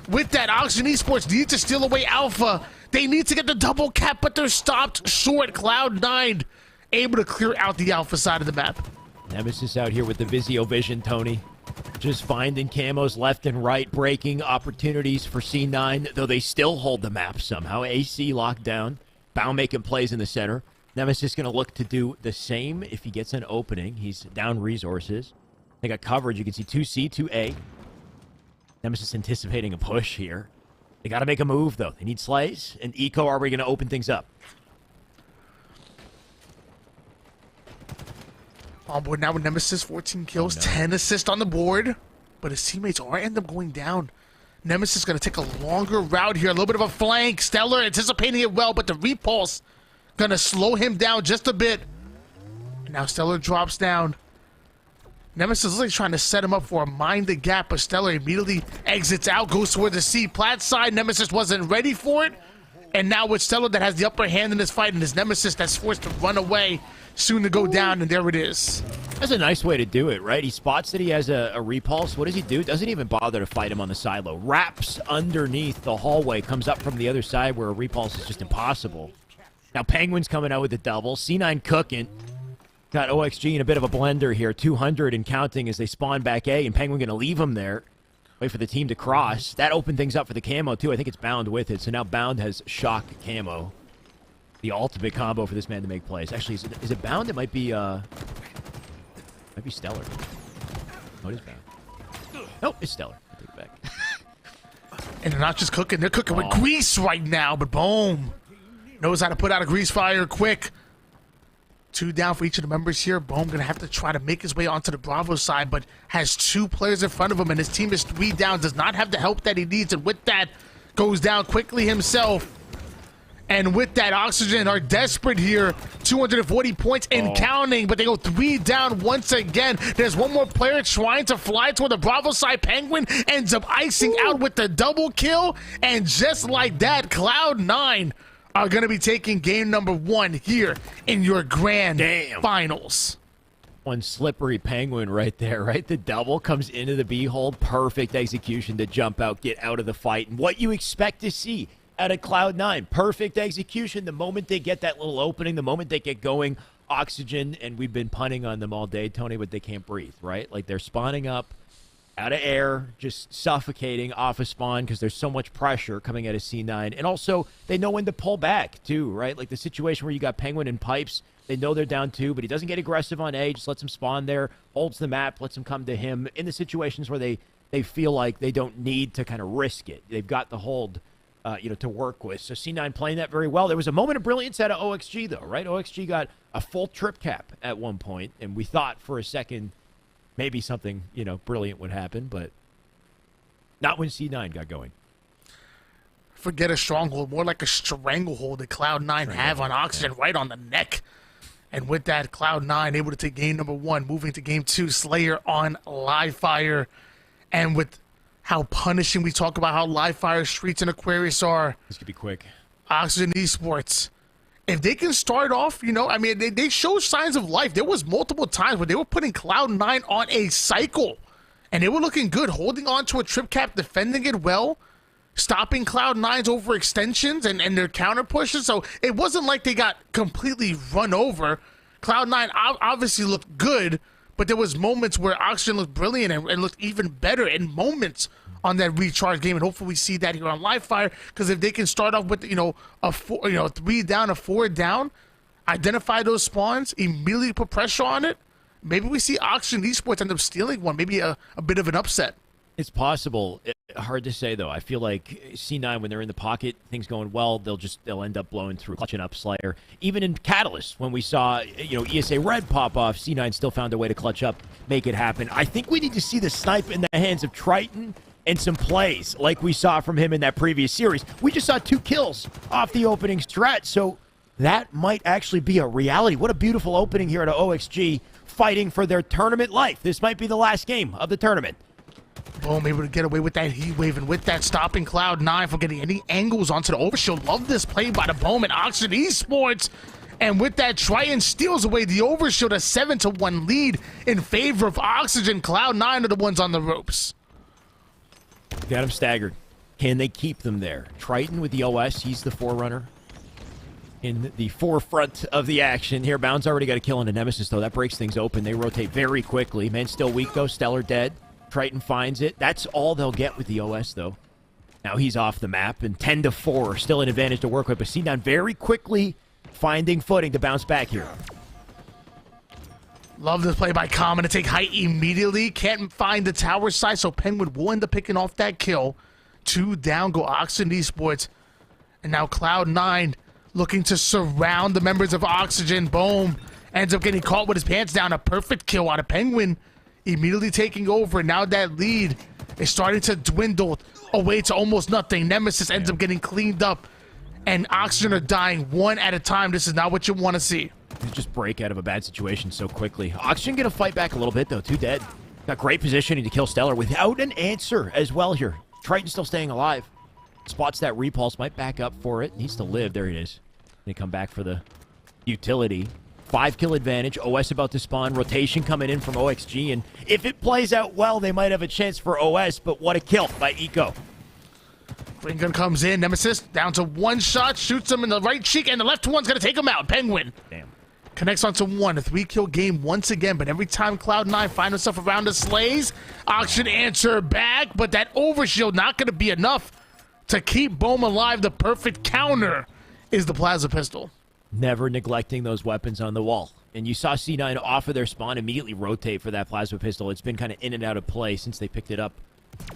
With that, Oxygen Esports need to steal away Alpha. They need to get the double cap, but they're stopped short. Cloud9 able to clear out the Alpha side of the map. Nemesis out here with the VIZIO vision, Tony. Just finding camos left and right, breaking opportunities for C9, though they still hold the map somehow. AC locked down. Bound making plays in the center. Nemesis going to look to do the same if he gets an opening. He's down resources. They got coverage. You can see 2C, 2A. Nemesis anticipating a push here. They got to make a move, though. They need slays. And Eco, are we going to open things up? On board now with Nemesis, 14 kills, 10 assists on the board. But his teammates are end up going down. Nemesis going to take a longer route here. A little bit of a flank. Stellar anticipating it well, but the repulse going to slow him down just a bit. Now Stellar drops down. Nemesis looks like he's trying to set him up for a mind the gap, but Stellar immediately exits out, goes toward the C plat side. Nemesis wasn't ready for it. And now with Stellar that has the upper hand in this fight, and his Nemesis that's forced to run away, soon to go down, and there it is. That's a nice way to do it, right? He spots that he has a repulse. What does he do? Doesn't even bother to fight him on the silo. Wraps underneath the hallway, comes up from the other side where a repulse is just impossible. Now Penguin's coming out with the double. C9 cooking. Got OXG in a bit of a blender here. 200 and counting as they spawn back A, and Penguin going to leave him there. Wait for the team to cross. That opened things up for the camo, too. I think it's Bound with it. So now Bound has shock camo. The ultimate combo for this man to make plays. Actually, is it Bound? It might be Stellar. Oh, it is Bound. Nope, it's Stellar. I take it back. And they're not just cooking, they're cooking with grease right now, but boom. Knows how to put out a grease fire quick. 2 down for each of the members here. Boom gonna have to try to make his way onto the Bravo side, but has 2 players in front of him, and his team is 3 down. Does not have the help that he needs, and with that, goes down quickly himself. And with that, Oxygen are desperate here. 240 points and counting, but they go 3 down once again. There's one more player trying to fly toward the Bravo side. Penguin ends up icing out with the double kill, and just like that, Cloud9 are going to be taking game number 1 here in your grand finals. One slippery Penguin right there, right? The double comes into the B hold. Perfect execution to jump out, get out of the fight. And what you expect to see out of Cloud9. Perfect execution. The moment they get that little opening, the moment they get going, Oxygen, and we've been punting on them all day, Tony, but they can't breathe, right? Like they're spawning up out of air, just suffocating off a spawn because there's so much pressure coming out of C9. And also, they know when to pull back, too, right? Like the situation where you got Penguin and Pipes, they know they're down 2, but he doesn't get aggressive on A, just lets them spawn there, holds the map, lets them come to him in the situations where they feel like they don't need to kind of risk it. They've got the hold, to work with. So C9 playing that very well. There was a moment of brilliance out of OXG, though, right? OXG got a full trip cap at one point, and we thought for a second maybe something, brilliant would happen, but not when C9 got going. Forget a stronghold, more like a stranglehold that Cloud9 have on Oxygen right on the neck. And with that, Cloud9 able to take game number 1, moving to game 2, Slayer on Live Fire. And with how punishing we talk about how Live Fire Streets and Aquarius are, this could be quick. Oxygen Esports if they can start off, I mean, they showed signs of life. There was multiple times where they were putting Cloud9 on a cycle, and they were looking good, holding on to a trip cap, defending it well, stopping Cloud9's overextensions and their counter pushes. So it wasn't like they got completely run over. Cloud9 obviously looked good, but there was moments where Oxygen looked brilliant and looked even better in moments on that recharge game, and hopefully we see that here on Livefire. Because if they can start off with a 3 down, a 4 down, identify those spawns, immediately put pressure on it, maybe we see Oxygen Esports end up stealing one, maybe a bit of an upset. It's possible. Hard to say, though. I feel like C9, when they're in the pocket, things going well, they'll end up blowing through, clutching up Slayer. Even in Catalyst, when we saw ESA Red pop off, C9 still found a way to clutch up, make it happen. I think we need to see the snipe in the hands of Triton and some plays like we saw from him in that previous series. We just saw 2 kills off the opening strat, so that might actually be a reality. What a beautiful opening here at OXG, fighting for their tournament life. This might be the last game of the tournament. Boom, able to get away with that heat wave, and with that stopping Cloud9 from getting any angles onto the overshield. Love this play by the Bowman, Oxygen Esports. And with that, Triton steals away the overshield, a 7-1 lead in favor of Oxygen. Cloud9 are the ones on the ropes. Got him staggered. Can they keep them there? Triton with the OS, he's the forerunner in the forefront of the action here. Bound's already got a kill on the Nemesis, though. That breaks things open. They rotate very quickly. Man still weak, though. Stellar dead. Triton finds it. That's all they'll get with the OS, though. Now he's off the map, and 10-4, still an advantage to work with. But C9 very quickly finding footing to bounce back here. Love this play by Common to take height immediately. Can't find the tower side, so Penguin will end up picking off that kill. 2 down go Oxygen Esports. And now Cloud9 looking to surround the members of Oxygen. Boom. Ends up getting caught with his pants down. A perfect kill out of Penguin. Immediately taking over. And now that lead is starting to dwindle away to almost nothing. Nemesis ends up getting cleaned up. And Oxygen are dying one at a time. This is not what you want to see. Just break out of a bad situation so quickly. Oxygen gonna fight back a little bit, though. 2 dead. Got great positioning to kill Stellar without an answer as well here. Triton still staying alive. Spots that repulse, might back up for it. Needs to live. There it is. They come back for the utility. 5-kill advantage. OS about to spawn. Rotation coming in from OXG. And if it plays out well, they might have a chance for OS. But what a kill by Eco. Green gun comes in. Nemesis down to 1 shot. Shoots him in the right cheek. And the left one's going to take him out. Penguin. Damn. Connects onto 1. A 3-kill game once again. But every time Cloud9 find himself around the slays, Oxygen answer back. But that overshield not going to be enough to keep Bohm alive. The perfect counter is the plasma pistol. Never neglecting those weapons on the wall. And you saw C9 off of their spawn immediately rotate for that plasma pistol. It's been kind of in and out of play since they picked it up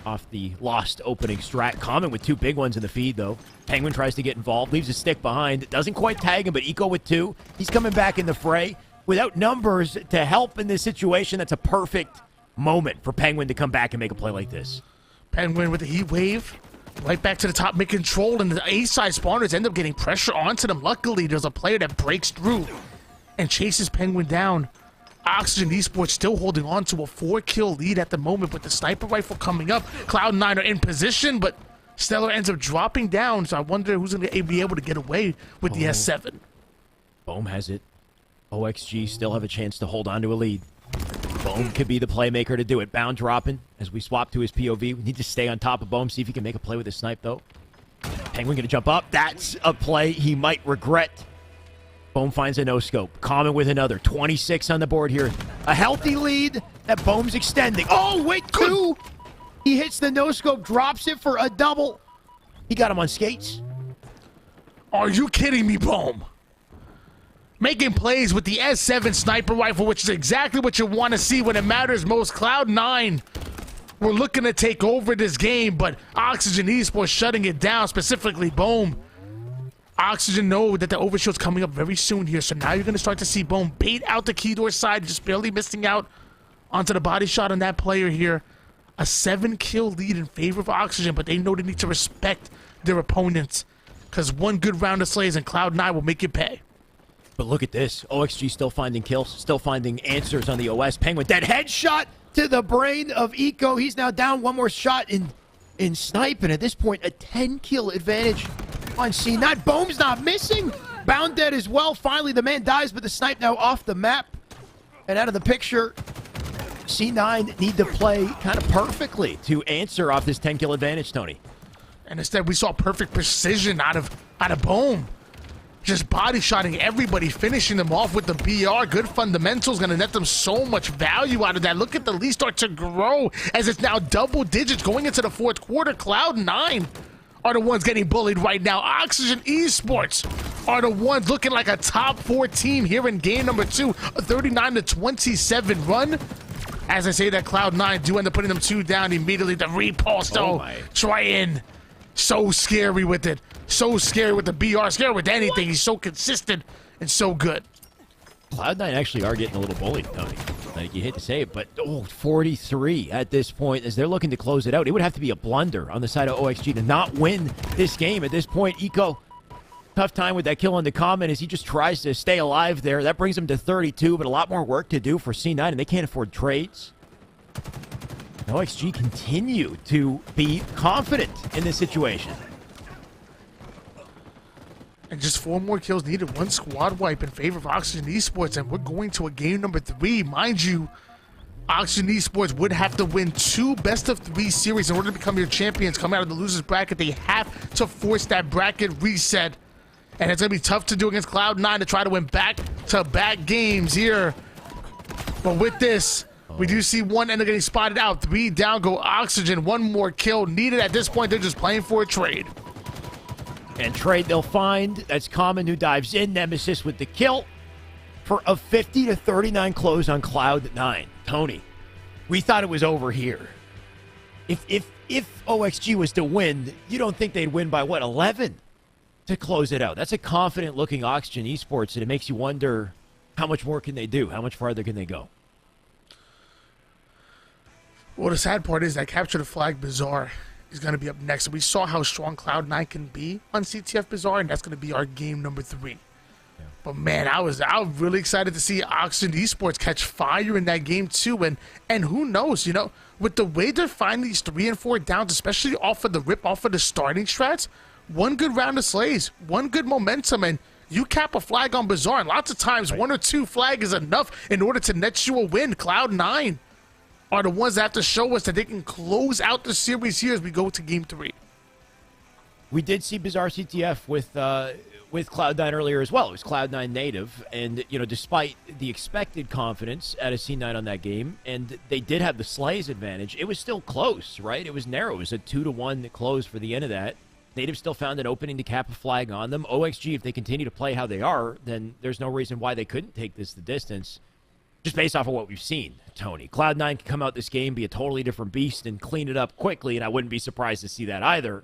off the lost opening strat. Common with 2 big ones in the feed, though. Penguin tries to get involved, leaves a stick behind. Doesn't quite tag him, but Eco with 2. He's coming back in the fray. Without numbers to help in this situation, that's a perfect moment for Penguin to come back and make a play like this. Penguin with the heat wave. Right back to the top mid-control, and the A-side spawners end up getting pressure onto them. Luckily, there's a player that breaks through and chases Penguin down. Oxygen Esports still holding on to a 4-kill lead at the moment, with the sniper rifle coming up. Cloud9 are in position, but Stellar ends up dropping down, so I wonder who's going to be able to get away with the S7. Bohm has it. OXG still have a chance to hold on to a lead. Bohm could be the playmaker to do it. Bound dropping as we swap to his POV. We need to stay on top of Bohm, see if he can make a play with his snipe, though. Penguin going to jump up. That's a play he might regret. Bohm finds a no-scope. Common with another. 26 on the board here. A healthy lead that Bohm's extending. Oh, wait, 2! He hits the no-scope, drops it for a double. He got him on skates. Are you kidding me, Bohm? Making plays with the S7 sniper rifle, which is exactly what you want to see when it matters most. Cloud9 were looking to take over this game, but Oxygen Esports shutting it down, specifically Bohm. Oxygen know that the overshield's coming up very soon here, so now you're going to start to see Bohm bait out the key door side, just barely missing out onto the body shot on that player here. A 7-kill lead in favor of Oxygen, but they know they need to respect their opponents, because one good round of slays and Cloud9 will make you pay. But look at this. OXG still finding kills, still finding answers on the OS. Penguin, that headshot to the brain of Eco. He's now down 1 more shot in snipe, and at this point, a 10-kill advantage on C9. Bohm's not missing. Bound dead as well. Finally, the man dies, but the snipe now off the map and out of the picture. C9 need to play kind of perfectly to answer off this 10-kill advantage, Tony. And instead, we saw perfect precision out of Bohm. Just body shotting everybody, finishing them off with the BR. Good fundamentals, going to net them so much value out of that. Look at the lead start to grow as it's now double digits going into the fourth quarter. Cloud9 are the ones getting bullied right now. Oxygen Esports are the ones looking like a top 4 team here in game number 2. A 39-27 run. As I say that, Cloud9 do end up putting them 2 down immediately. The repulse, though, try in. So scary with it. So scary with the BR. Scary with anything. He's so consistent and so good. Cloud9 actually are getting a little bullied, Tony. Like, you hate to say it, but 43 at this point as they're looking to close it out. It would have to be a blunder on the side of OXG to not win this game at this point. Eco, tough time with that kill on the comment as he just tries to stay alive there. That brings him to 32, but a lot more work to do for C9, and they can't afford trades. OXG continue to be confident in this situation. And just 4 more kills needed. 1 squad wipe in favor of Oxygen Esports, and we're going to a game number 3. Mind you, Oxygen Esports would have to win 2 best-of-3 series in order to become your champions. Coming out of the losers bracket, they have to force that bracket reset. And it's going to be tough to do against Cloud9 to try to win back-to-back games here. But with this, we do see one ender getting spotted out. 3 down go Oxygen. 1 more kill needed. At this point, they're just playing for a trade. And trade they'll find. That's Common who dives in. Nemesis with the kill for a 50-39 close on Cloud9. Tony, we thought it was over here. If OXG was to win, you don't think they'd win by, what, 11 to close it out? That's a confident-looking Oxygen Esports, and it makes you wonder how much more can they do? How much farther can they go? Well, the sad part is that Capture the Flag Bazaar is going to be up next. We saw how strong Cloud9 can be on CTF Bazaar, and that's going to be our game number 3. Yeah. But man, I was really excited to see Oxygen Esports catch fire in that game too. And who knows, with the way they're finding these 3 and 4 downs, especially off of the starting strats, 1 good round of slays, 1 good momentum, and you cap a flag on Bazaar. And lots of times, 1 or 2 flag is enough in order to net you a win. Cloud9 are the ones that have to show us that they can close out the series here as we go to game 3. We did see Bizarre CTF with Cloud9 earlier as well. It was Cloud9 native, and despite the expected confidence out of C9 on that game, and they did have the slays advantage, it was still close, right? It was narrow. It was a 2-1 close for the end of that. Native still found an opening to cap a flag on them. OXG, if they continue to play how they are, then there's no reason why they couldn't take this the distance. Just based off of what we've seen, Tony. Cloud9 can come out this game, be a totally different beast, and clean it up quickly, and I wouldn't be surprised to see that either.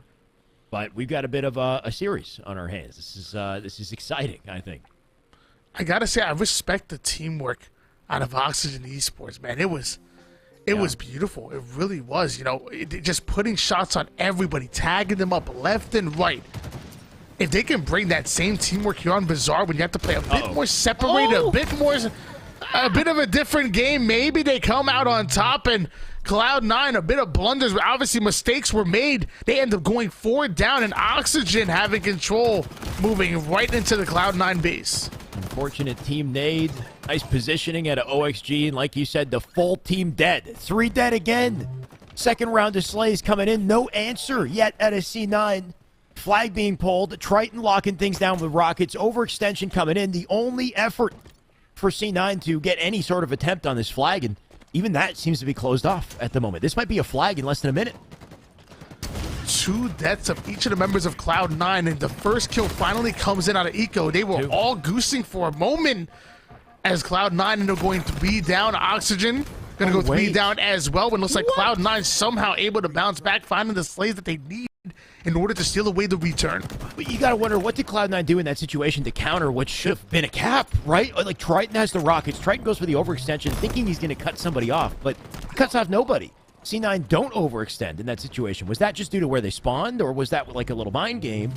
But we've got a bit of a series on our hands. This is exciting, I think. I gotta say, I respect the teamwork out of Oxygen Esports, man. It was beautiful. It really was. Just putting shots on everybody, tagging them up left and right. If they can bring that same teamwork here on Bazaar, when you have to play a bit more separated, a bit of a different game, maybe they come out on top. And Cloud9, a bit of blunders, but obviously mistakes were made. They end up going 4 down, and Oxygen having control, moving right into the Cloud9 base. Unfortunate team nade. Nice positioning at OXG, and like you said, the full team dead. 3 dead again. Second round of slays coming in. No answer yet at a C9. Flag being pulled. Triton locking things down with rockets. Overextension coming in. The only effort for C9 to get any sort of attempt on this flag, and even that seems to be closed off at the moment. This might be a flag in less than a minute. 2 deaths of each of the members of Cloud9, and the first kill finally comes in out of Eco. They were all goosing for a moment as Cloud9 ended up going 3 down. Oxygen going to go 3 down as well, but it looks like Cloud9 somehow able to bounce back, finding the slays that they need in order to steal away the return. But you got to wonder, what did Cloud9 do in that situation to counter what should have been a cap, right? Like, Triton has the rockets. Triton goes for the overextension, thinking he's going to cut somebody off, but he cuts off nobody. C9 don't overextend in that situation. Was that just due to where they spawned, or was that like a little mind game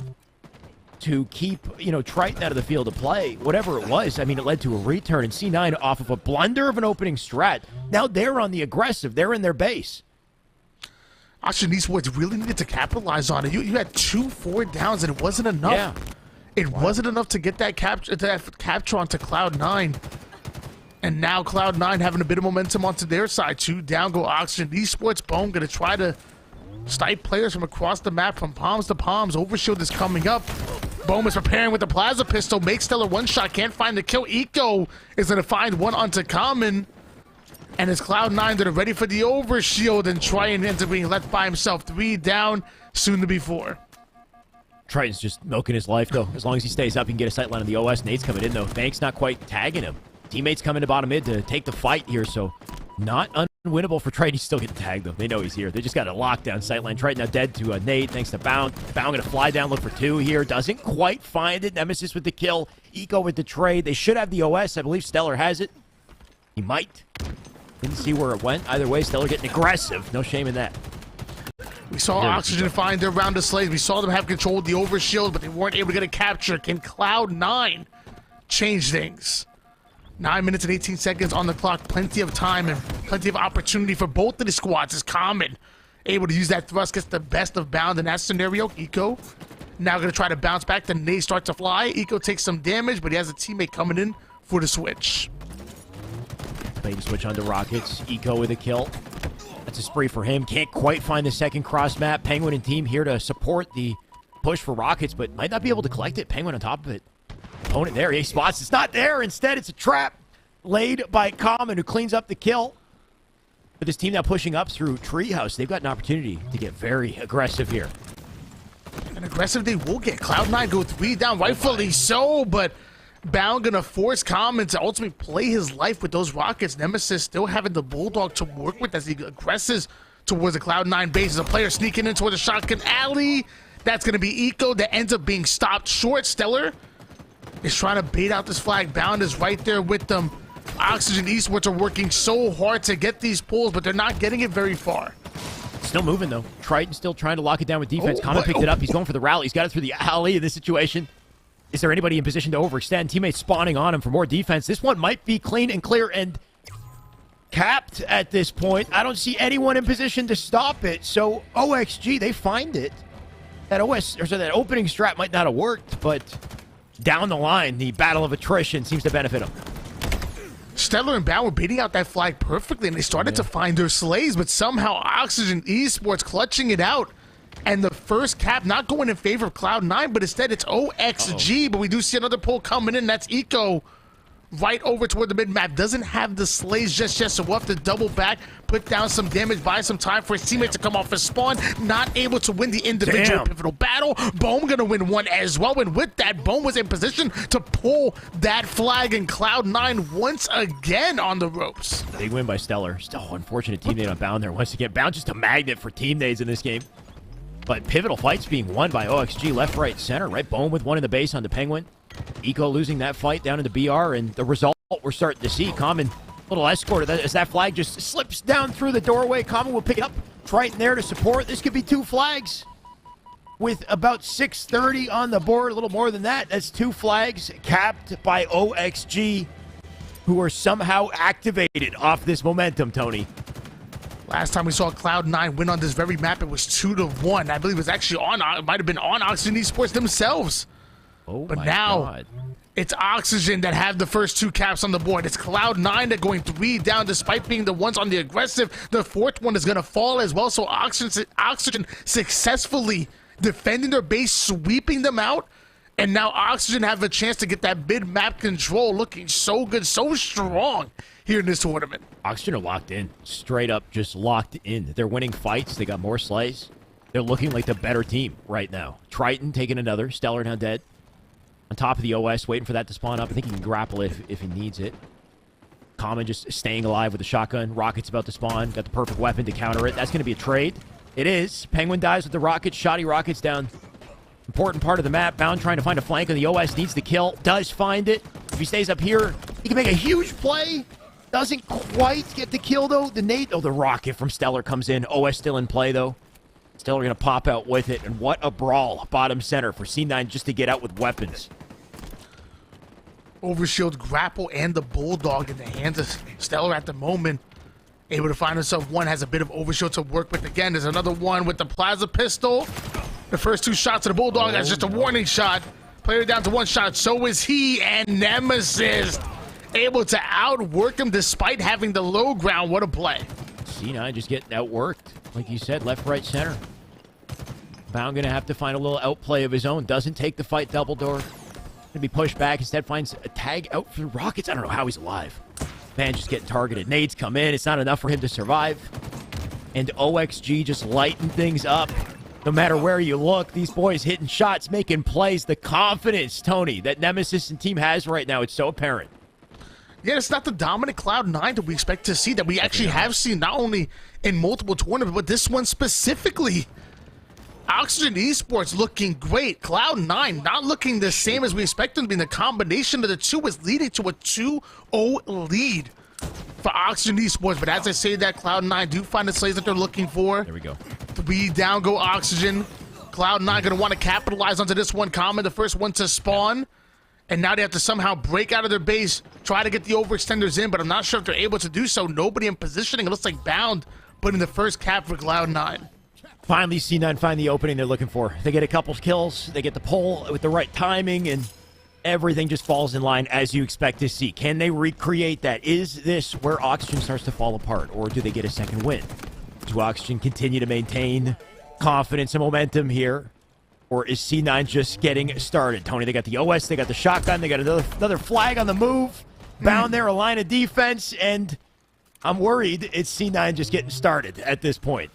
to keep, Triton out of the field to play? Whatever it was, I mean, it led to a return, and C9 off of a blunder of an opening strat. Now they're on the aggressive. They're in their base. Oxygen Esports really needed to capitalize on it. You had 2 4 downs, and it wasn't enough. Yeah. It wasn't enough to get that capture onto Cloud9. And now Cloud9 having a bit of momentum onto their side. 2 down go Oxygen. Esports Bone going to try to snipe players from across the map from palms to palms. Overshield is coming up. Bone is preparing with the Plaza Pistol. Makes Stellar one shot. Can't find the kill. Eco is going to find one onto Common. And it's Cloud9 that are ready for the overshield and try and ends up being left by himself. 3 down, soon to be 4. Triton's just milking his life, though. As long as he stays up, he can get a sight line on the OS. Nate's coming in, though. Bank's not quite tagging him. Teammates coming to bottom mid to take the fight here, so not unwinnable for Triton. He's still getting tagged, though. They know he's here. They just got a lockdown sightline. Triton now dead to Nate, thanks to Bound. Bound going to fly down, look for 2 here. Doesn't quite find it. Nemesis with the kill. Eco with the trade. They should have the OS. I believe Stellar has it. He might. Didn't see where it went. Either way, Stellar getting aggressive. No shame in that. We saw Oxygen find their round of slays. We saw them have control of the overshield, but they weren't able to get a capture. Can Cloud9 change things? 9 minutes and 18 seconds on the clock. Plenty of time and plenty of opportunity for both of the squads. Is Common able to use that thrust, gets the best of Bound in that scenario. Eco now going to try to bounce back. The nade starts to fly. Eco takes some damage, but he has a teammate coming in for the switch. Playing switch onto Rockets. Eco with a kill. That's a spree for him. Can't quite find the second cross map. Penguin and team here to support the push for Rockets, but might not be able to collect it. Penguin on top of it. Opponent there. He spots. It's not there. Instead, it's a trap laid by Common, who cleans up the kill. But this team now pushing up through Treehouse. They've got an opportunity to get very aggressive here. And aggressive they will get. Cloud9 go 3 down, rightfully so, but Bound gonna force Common to ultimately play his life with those rockets. Nemesis still having the Bulldog to work with as he aggresses towards the Cloud9 base. As a player sneaking in towards the shotgun alley. That's gonna be Eco that ends up being stopped short. Stellar is trying to bait out this flag. Bound is right there with them. Oxygen Esports are working so hard to get these pulls, but they're not getting it very far. Still moving, though. Triton still trying to lock it down with defense. Common picked it up. He's going for the rally. He's got it through the alley in this situation. Is there anybody in position to overextend? Teammates spawning on him for more defense. This one might be clean and clear and capped at this point. I don't see anyone in position to stop it. So OXG, they find it. That that opening strat might not have worked, but down the line, the battle of attrition seems to benefit them. Stellar and Bound were beating out that flag perfectly, and they started to find their slays, but somehow Oxygen Esports clutching it out. And the first cap not going in favor of Cloud9, but instead it's OXG. But we do see another pull coming in. That's Eco right over toward the mid-map. Doesn't have the slays just yet, so we'll have to double back, put down some damage, buy some time for his teammate to come off his spawn. Not able to win the individual pivotal battle. Bone gonna win one as well, and with that, Bone was in position to pull that flag, and Cloud9 once again on the ropes. Big win by Stellar. Still unfortunate teammate on Bound there. Once again, Bound just a magnet for team nades in this game. But pivotal fights being won by OXG left, right, center. Right, Bone with one in the base on the Penguin. Eco losing that fight down in the BR, and the result we're starting to see. Common, little escort as that flag just slips down through the doorway. Common will pick it up. Triton there to support. This could be 2 flags. With about 6:30 on the board, a little more than that. That's 2 flags capped by OXG, who are somehow activated off this momentum, Tony. Last time we saw Cloud9 win on this very map, it was 2-1. I believe it was actually on, it might have been on Oxygen Esports themselves. Oh, but my now, God. It's Oxygen that have the first 2 caps on the board. It's Cloud9 that going 3 down despite being the ones on the aggressive. The 4th one is going to fall as well. So Oxygen successfully defending their base, sweeping them out. And now Oxygen have a chance to get that mid-map control looking so good, so strong here in this tournament. Oxygen are locked in. Straight up just locked in. They're winning fights. They got more slays. They're looking like the better team right now. Triton taking another. Stellar now dead. On top of the OS, waiting for that to spawn up. I think he can grapple it if he needs it. Common just staying alive with the shotgun. Rocket's about to spawn. Got the perfect weapon to counter it. That's going to be a trade. It is. Penguin dies with the rocket. Shoddy Rockets down. Important part of the map. Bound trying to find a flank on the OS. Needs the kill. Does find it. If he stays up here, he can make a huge play. Doesn't quite get the kill, though. The nade. Oh, the rocket from Stellar comes in. OS still in play, though. Stellar going to pop out with it. And what a brawl. Bottom center for C9 just to get out with weapons. Overshield, grapple, and the Bulldog in the hands of Stellar at the moment. Able to find himself one, has a bit of overshield to work with. Again, there's another one with the Plaza Pistol. The first 2 shots of the Bulldog, that's just a warning shot. player down to one shot. So is he, and Nemesis able to outwork him despite having the low ground. What a play. C9 just getting outworked. Like you said, left, right, center. Bound going to have to find a little outplay of his own. Doesn't take the fight double door. Going to be pushed back. Instead finds a tag out for the Rockets. I don't know how he's alive. Man, just getting targeted. Nades come in. It's not enough for him to survive. And OXG just lighting things up. No matter where you look, these boys hitting shots, making plays. The confidence, Tony, that Nemesis and team has right now, it's so apparent. Yeah, it's not the dominant Cloud9 that we expect to see, that we actually have seen not only in multiple tournaments, but this one specifically. Oxygen Esports looking great. Cloud9 not looking the same as we expect them to be. The combination of the two is leading to a 2-0 lead for Oxygen Esports. But as I say that, Cloud9 do find the slays that they're looking for. There we go. 3 down go Oxygen. Cloud9 going to want to capitalize onto this one. Common, the first one to spawn. And now they have to somehow break out of their base, try to get the overextenders in, but I'm not sure if they're able to do so. Nobody in positioning. It looks like Bound putting the first cap for Cloud9. Finally, C9 find the opening they're looking for. They get a couple kills, they get the pull with the right timing, and everything just falls in line as you expect to see. Can they recreate that? Is this where Oxygen starts to fall apart, or do they get a second win? Do Oxygen continue to maintain confidence and momentum here, or is C9 just getting started? Tony, they got the OS, they got the shotgun, they got another flag on the move, Bound there, a line of defense, and I'm worried it's C9 just getting started at this point.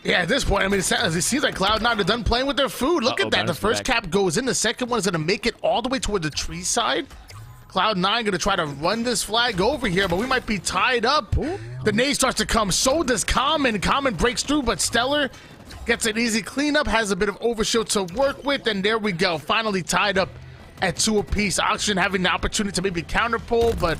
Yeah, at this point, I mean, it seems like Cloud9 are done playing with their food. Look at that. The first cap goes in. The second one is going to make it all the way toward the tree side. Cloud9 going to try to run this flag over here, but we might be tied up. The nade starts to come. So does Common. Common breaks through, but Stellar gets an easy cleanup, has a bit of overshield to work with, and there we go. Finally tied up at 2 apiece. Oxygen having the opportunity to maybe counterpull, but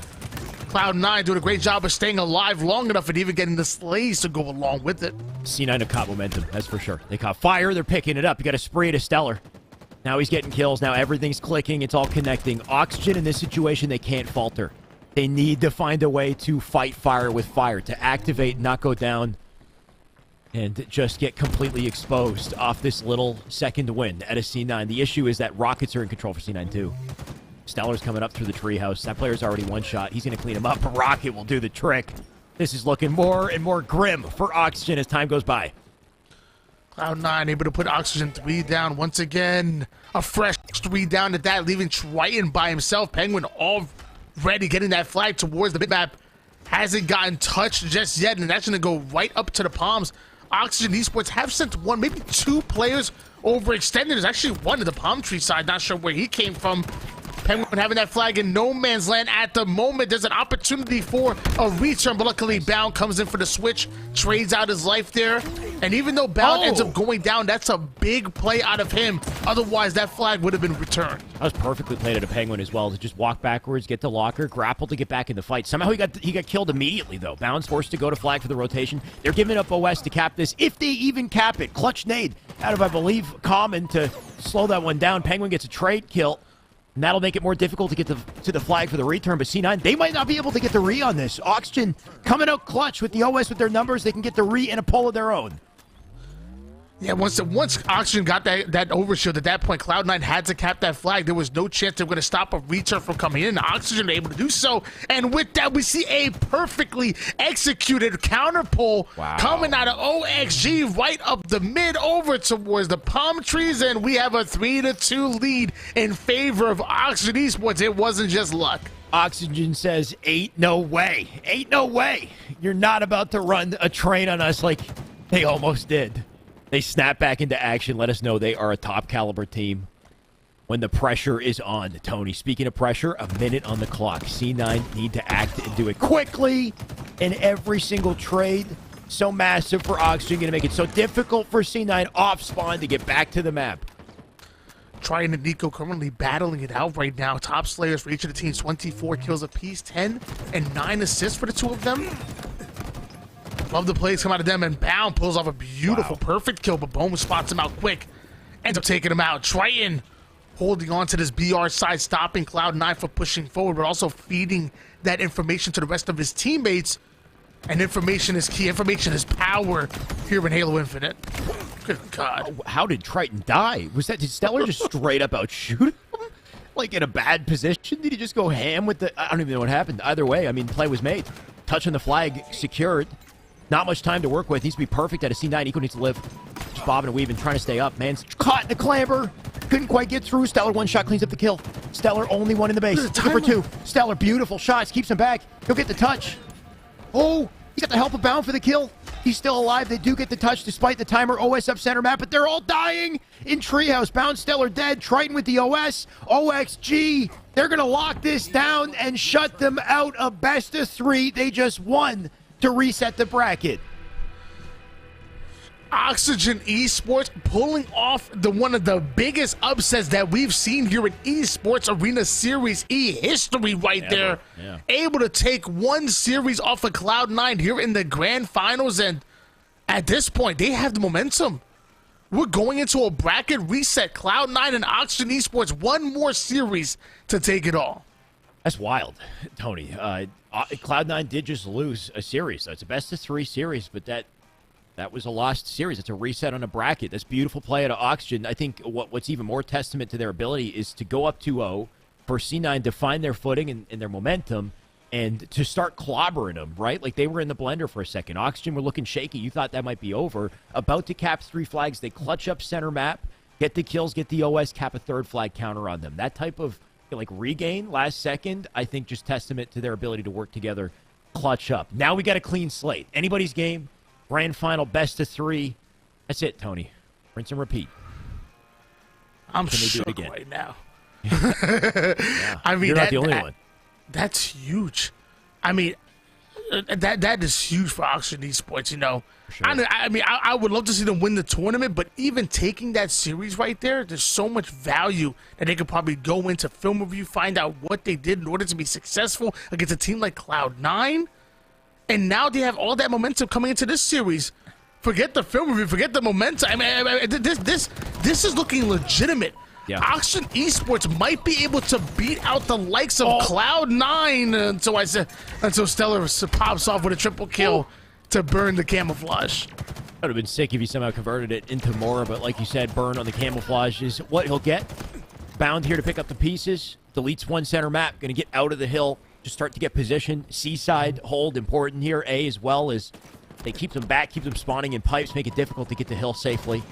Cloud9 doing a great job of staying alive long enough and even getting the slays to go along with it. C9 have caught momentum, that's for sure. They caught fire, they're picking it up. You got to spray to Stellar. Now he's getting kills. Now everything's clicking, it's all connecting. Oxygen in this situation, they can't falter. They need to find a way to fight fire with fire, to activate, not go down, and just get completely exposed off this little second win at a C9. The issue is that Rockets are in control for C9 too. Stellar's coming up through the treehouse. That player's already one shot. He's going to clean him up. Rocket will do the trick. This is looking more and more grim for Oxygen as time goes by. Cloud9 able to put Oxygen 3 down once again. A fresh 3 down at that, leaving Triton by himself. Penguin already getting that flag towards the mid-map. Hasn't gotten touched just yet, and that's going to go right up to the palms. Oxygen Esports have sent one, maybe 2 players overextended. There's actually one at the palm tree side. Not sure where he came from. Penguin having that flag in no man's land at the moment. There's an opportunity for a return, but luckily Bound comes in for the switch, trades out his life there. And even though Bound ends up going down, that's a big play out of him. Otherwise, that flag would have been returned. That was perfectly played at a Penguin as well, to just walk backwards, get to locker, grapple to get back in the fight. Somehow he got killed immediately, though. Bound's forced to go to flag for the rotation. They're giving up OS to cap this, if they even cap it. Clutch nade out of, I believe, Common to slow that one down. Penguin gets a trade kill. And that'll make it more difficult to get to the flag for the return. But C9, they might not be able to get the re on this. Oxygen coming out clutch with the OS with their numbers. They can get the re and a pull of their own. Yeah, once Oxygen got that overshield, at that point, Cloud9 had to cap that flag. There was no chance they were going to stop a return from coming in. Oxygen were able to do so. And with that, we see a perfectly executed counter pull coming out of OXG right up the mid over towards the palm trees. And we have a 3-2 lead in favor of Oxygen Esports. It wasn't just luck. Oxygen says, ain't no way. Ain't no way. You're not about to run a train on us like they almost did. They snap back into action, let us know they are a top caliber team when the pressure is on. Tony, speaking of pressure, a minute on the clock. C9 need to act and do it quickly in every single trade. So massive for Oxygen, going to make it so difficult for C9 off spawn to get back to the map. Triton and Nico currently battling it out right now. Top slayers for each of the teams, 24 kills apiece, 10 and 9 assists for the 2 of them. Love the plays come out of them, and Bound pulls off a beautiful, perfect kill, but Bohm spots him out quick. Ends up taking him out. Triton holding on to this BR side, stopping Cloud9 from pushing forward, but also feeding that information to the rest of his teammates. And information is key. Information is power here in Halo Infinite. Good God. How did Triton die? Did Stellar just straight up outshoot him? Like in a bad position? Did he just go ham with the... I don't even know what happened. Either way, I mean, play was made. Touching the flag, secured. Not much time to work with. Needs to be perfect at a C9. Eco needs to live. Just bobbing and weaving, trying to stay up. Man's caught in the clamber. Couldn't quite get through. Stellar one shot cleans up the kill. Stellar only one in the base. Number 2. Stellar, beautiful shots. Keeps him back. He'll get the touch. Oh, he got the help of Bound for the kill. He's still alive. They do get the touch despite the timer. OS up center map, but they're all dying in Treehouse. Bound, Stellar dead. Triton with the OS. OXG. They're going to lock this down and shut them out. A best of 3. They just won to reset the bracket. Oxygen Esports pulling off one of the biggest upsets that we've seen here in Esports Arena Series E history right there. Yeah. Able to take one series off of Cloud9 here in the grand finals, and at this point, they have the momentum. We're going into a bracket reset. Cloud9 and Oxygen Esports, one more series to take it all. That's wild, Tony. Cloud9 did just lose a series. So it's a best of 3 series, but that was a lost series. It's a reset on a bracket. That's beautiful play out of Oxygen. I think what's even more testament to their ability is to go up 2-0 for C9 to find their footing and their momentum and to start clobbering them, right? Like they were in the blender for a second. Oxygen were looking shaky. You thought that might be over. About to cap 3 flags. They clutch up center map, get the kills, get the OS, cap a 3rd flag counter on them. That type of like regain last second, I think just testament to their ability to work together, clutch up. Now we got a clean slate. Anybody's game. Grand final, best of 3. That's it, Tony. Rinse and repeat. I'm Can they do shook it again? right now. Yeah. I mean, You're not the only one. That's huge. I mean, that is huge for Oxygen Esports, you know. Sure. I would love to see them win the tournament, but even taking that series right there, there's so much value that they could probably go into film review, find out what they did in order to be successful against a team like Cloud9. And now they have all that momentum coming into this series. Forget the film review, forget the momentum. I mean, this is looking legitimate. Yeah. Oxygen Esports might be able to beat out the likes of Cloud9 until Stellar pops off with a triple kill to burn the camouflage. That would have been sick if he somehow converted it into more, but like you said, burn on the camouflage is what he'll get. Bound here to pick up the pieces. Deletes 1 center map, going to get out of the hill. Just start to get position. Seaside hold important here. A as well as they keep them back, keep them spawning in pipes, make it difficult to get to hill safely.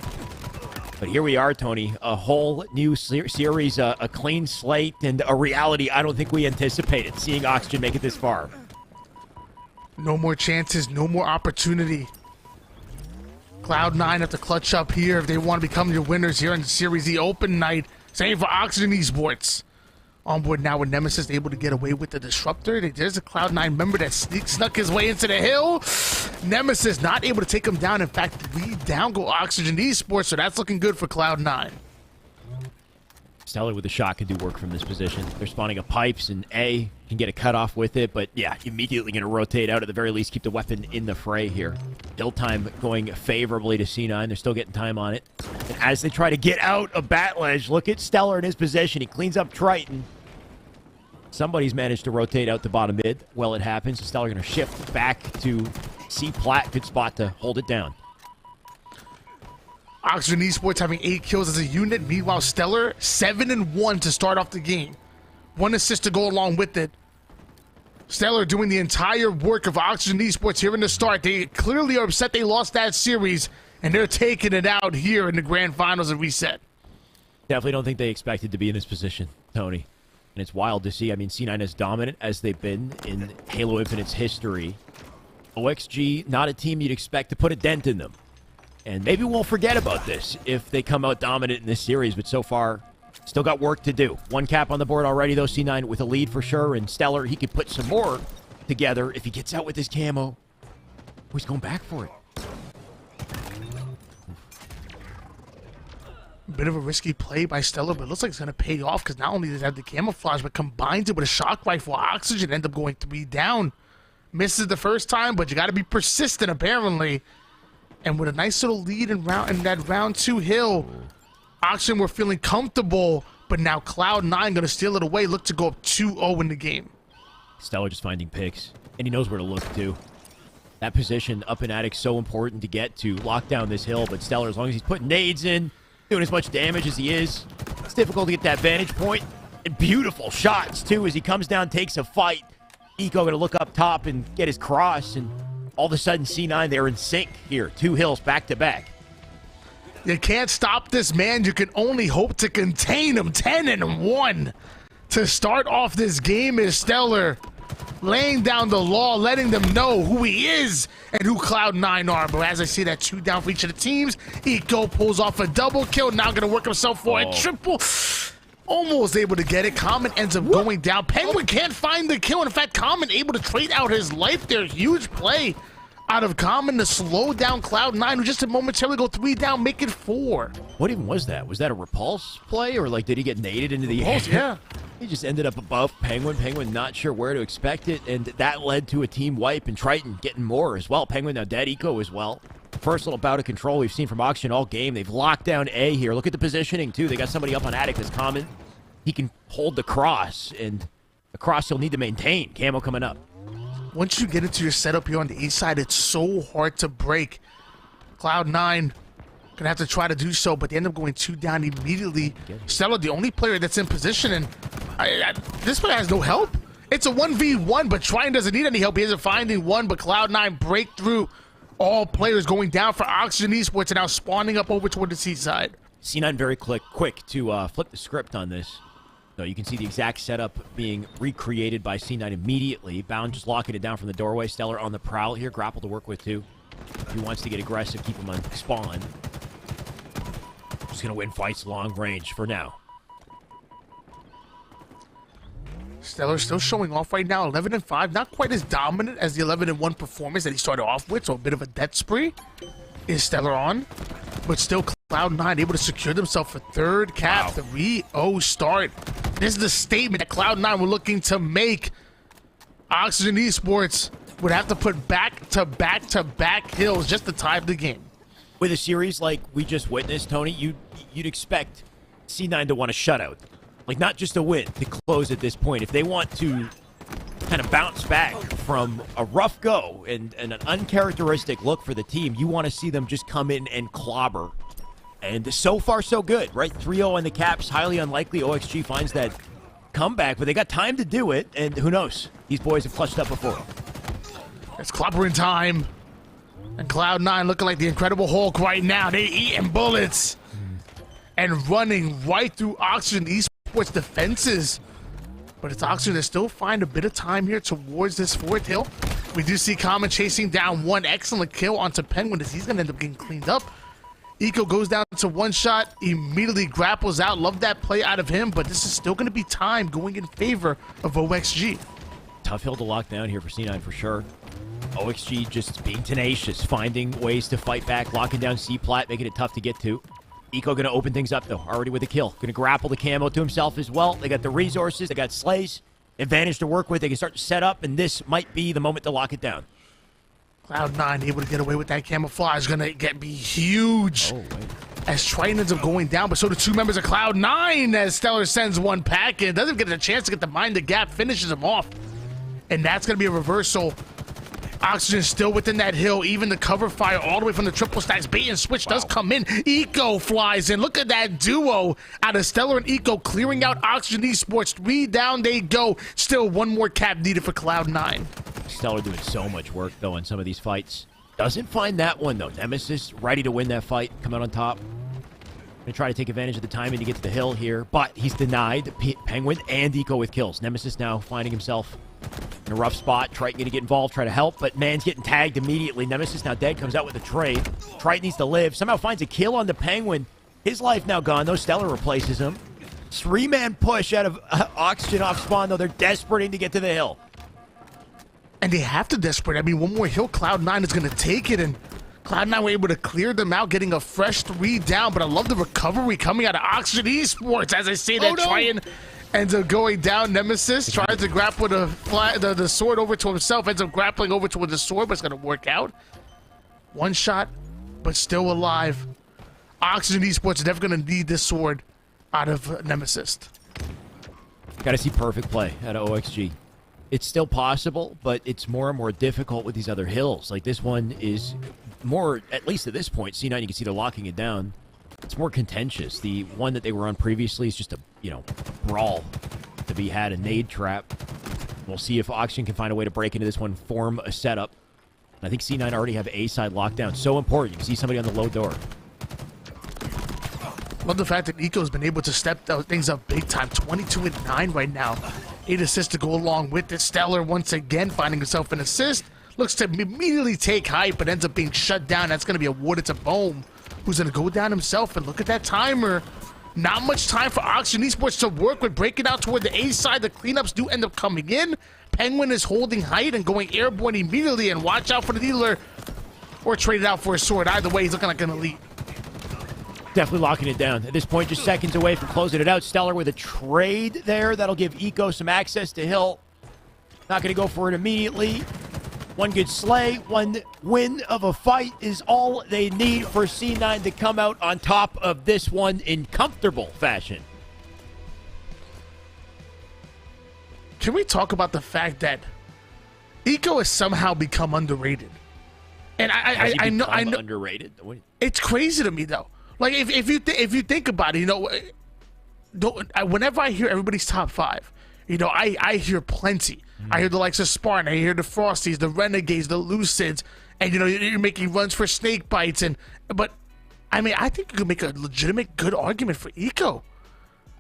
But here we are, Tony. A whole new series, a clean slate, and a reality I don't think we anticipated, seeing Oxygen make it this far. No more chances, no more opportunity. Cloud9 have to clutch up here if they want to become your winners here in the Series E Open night. Same for Oxygen Esports. On board now with Nemesis, able to get away with the Disruptor. There's a Cloud9 member that snuck his way into the hill. Nemesis not able to take him down. In fact, lead down go Oxygen Esports, so that's looking good for Cloud9. Stellar with the shot can do work from this position. They're spawning up pipes, and A can get a cutoff with it, but yeah, immediately going to rotate out, at the very least, keep the weapon in the fray here. Hill time going favorably to C9. They're still getting time on it. And as they try to get out of Batledge, look at Stellar in his position. He cleans up Triton. Somebody's managed to rotate out the bottom mid. Well, it happens. Stellar going to shift back to C-plat. Good spot to hold it down. Oxygen Esports having 8 kills as a unit. Meanwhile, Stellar 7-1 to start off the game. 1 assist to go along with it. Stellar doing the entire work of Oxygen Esports here in the start. They clearly are upset they lost that series, and they're taking it out here in the grand finals and reset. Definitely don't think they expected to be in this position, Tony. And it's wild to see. I mean, C9 as dominant as they've been in Halo Infinite's history. OXG, not a team you'd expect to put a dent in them. And maybe we'll forget about this if they come out dominant in this series, but so far, still got work to do. 1 cap on the board already, though. C9 with a lead for sure, and Stellar, he could put some more together if he gets out with his camo. Oh, he's going back for it. Bit of a risky play by Stellar, but it looks like it's going to pay off because not only does it have the camouflage, but combines it with a shock rifle. Oxygen end up going 3 down. Misses the first time, but you got to be persistent, apparently. And with a nice little lead in that round 2 hill, Oxygen were feeling comfortable, but now Cloud9 going to steal it away, look to go up 2-0 in the game. Stellar just finding picks, and he knows where to look, too. That position up in attic so important to get to lock down this hill, but Stellar, as long as he's putting nades in, doing as much damage as he is, it's difficult to get that vantage point. And beautiful shots, too, as he comes down, takes a fight. Eco going to look up top and get his cross, and all of a sudden, C9, they're in sync here. 2 hills back-to-back. You can't stop this man. You can only hope to contain him. 10-1 to start off this game is Stellar. Laying down the law, letting them know who he is and who Cloud9 are. But as I see that 2 down for each of the teams, Eco pulls off a double kill. Now going to work himself for a triple. Almost able to get it. Common ends up going down. Penguin can't find the kill. In fact, Common able to trade out his life there. Huge play out of Common to slow down Cloud9, who just momentarily go 3 down, make it 4. What even was that? Was that a repulse play, or like did he get naded into the air? Yeah. He just ended up above Penguin. Penguin not sure where to expect it, and that led to a team wipe, and Triton getting more as well. Penguin now dead, Eco as well. First little bout of control we've seen from Oxygen all game. They've locked down A here. Look at the positioning, too. They got somebody up on attic that's Common. He can hold the cross, and the cross he'll need to maintain. Camo coming up. Once you get into your setup here on the east side, it's so hard to break. Cloud9 gonna have to try to do so, but they end up going 2 down immediately. Stellar, the only player that's in position, and this player has no help. It's a 1v1, but Triton doesn't need any help. He isn't finding one, but Cloud9 break through. All players going down for Oxygen Esports and now spawning up over toward the seaside. C9 very quick to flip the script on this. So you can see the exact setup being recreated by C9 immediately. Bound just locking it down from the doorway. Stellar on the prowl here. Grapple to work with, too. If he wants to get aggressive, keep him on spawn. Just going to win fights long range for now. Stellar still showing off right now, 11-5. Not quite as dominant as the 11-1 performance that he started off with, so a bit of a death spree is Stellar on. But still, Cloud9 able to secure themselves for 3rd cap, 3-0 start. This is the statement that Cloud9 were looking to make. Oxygen Esports would have to put back-to-back hills just to tie the game. With a series like we just witnessed, Tony, you'd expect C9 to want a shutout. Like, not just a win to close at this point. If they want to kind of bounce back from a rough go and an uncharacteristic look for the team, you want to see them just come in and clobber. And so far, so good, right? 3-0 on the Caps. Highly unlikely OXG finds that comeback, but they got time to do it, and who knows? These boys have clutched up before. It's clobbering time. And Cloud9 looking like the Incredible Hulk right now. They eating bullets and running right through Oxygen Esports defenses. But it's Oxygen that still find a bit of time here towards this 4th hill. We do see Common chasing down one excellent kill onto Penguin as he's going to end up getting cleaned up. Eco goes down to 1 shot, immediately grapples out. Love that play out of him, but this is still going to be time going in favor of OXG. Tough hill to lock down here for C9 for sure. OXG just being tenacious, finding ways to fight back, locking down C-Plat, making it tough to get to. Eco going to open things up, though, already with a kill. Going to grapple the camo to himself as well. They got the resources, they got Slays, advantage to work with. They can start to set up, and this might be the moment to lock it down. Cloud9 able to get away with that camouflage. Going to be huge as Triton ends up going down, but so do 2 members of Cloud9 as Stellar sends one pack in. Doesn't get a chance to get the mind the gap, finishes him off. And that's going to be a reversal. Oxygen still within that hill, even the cover fire all the way from the triple stacks. Bait and switch does come in. Eco flies in. Look at that duo out of Stellar and Eco clearing out Oxygen Esports. 3 down they go. Still 1 more cap needed for Cloud9. Stellar doing so much work, though, on some of these fights. Doesn't find that one, though. Nemesis ready to win that fight. Come out on top. Gonna try to take advantage of the timing to get to the hill here, but he's denied. Penguin and Eco with kills. Nemesis now finding himself in a rough spot. Triton gonna get involved, try to help, but man's getting tagged immediately. Nemesis now dead, comes out with a trade. Triton needs to live. Somehow finds a kill on the Penguin. His life now gone, though. Stellar replaces him. 3-man push out of Oxygen off spawn, though. They're desperate to get to the hill. And they have to desperate. I mean, 1 more hill, Cloud9 is going to take it, and Cloud9 were able to clear them out, getting a fresh 3 down, but I love the recovery coming out of Oxygen Esports. As I say that, Triton ends up going down. Nemesis tries to grapple the sword over to himself, ends up grappling over toward the sword, but it's going to work out. 1 shot, but still alive. Oxygen Esports is never going to need this sword out of Nemesis. Got to see perfect play out of OXG. It's still possible, but it's more and more difficult with these other hills. Like this one is more, at least at this point, C9, you can see they're locking it down. It's more contentious. The one that they were on previously is just a, brawl to be had, a nade trap. We'll see if Oxygen can find a way to break into this one, form a setup. I think C9 already have A side locked down. So important. You can see somebody on the low door. Love the fact that Eco's been able to step things up big time. 22-9 right now. 8 assists to go along with it. Stellar once again finding himself an assist. Looks to immediately take height, but ends up being shut down. That's going to be awarded to Bohm, who's going to go down himself. And look at that timer. Not much time for Oxygen Esports to work with, breaking out toward the A side. The cleanups do end up coming in. Penguin is holding height and going airborne immediately. And watch out for the dealer, or trade it out for a sword. Either way, he's looking like an elite. Definitely locking it down. At this point, just seconds away from closing it out. Stellar with a trade there. That'll give Eco some access to Hill. Not going to go for it immediately. One good slay, one win of a fight is all they need for C9 to come out on top of this one in comfortable fashion. Can we talk about the fact that Eco has somehow become underrated? And I know underrated. It's crazy to me though. Like if you think about it, whenever I hear everybody's top 5, I hear plenty. I hear the likes of Spartan, I hear the Frosties, the Renegades, the Lucids, and you're making runs for Snake Bites, but I mean I think you could make a legitimate good argument for Eco.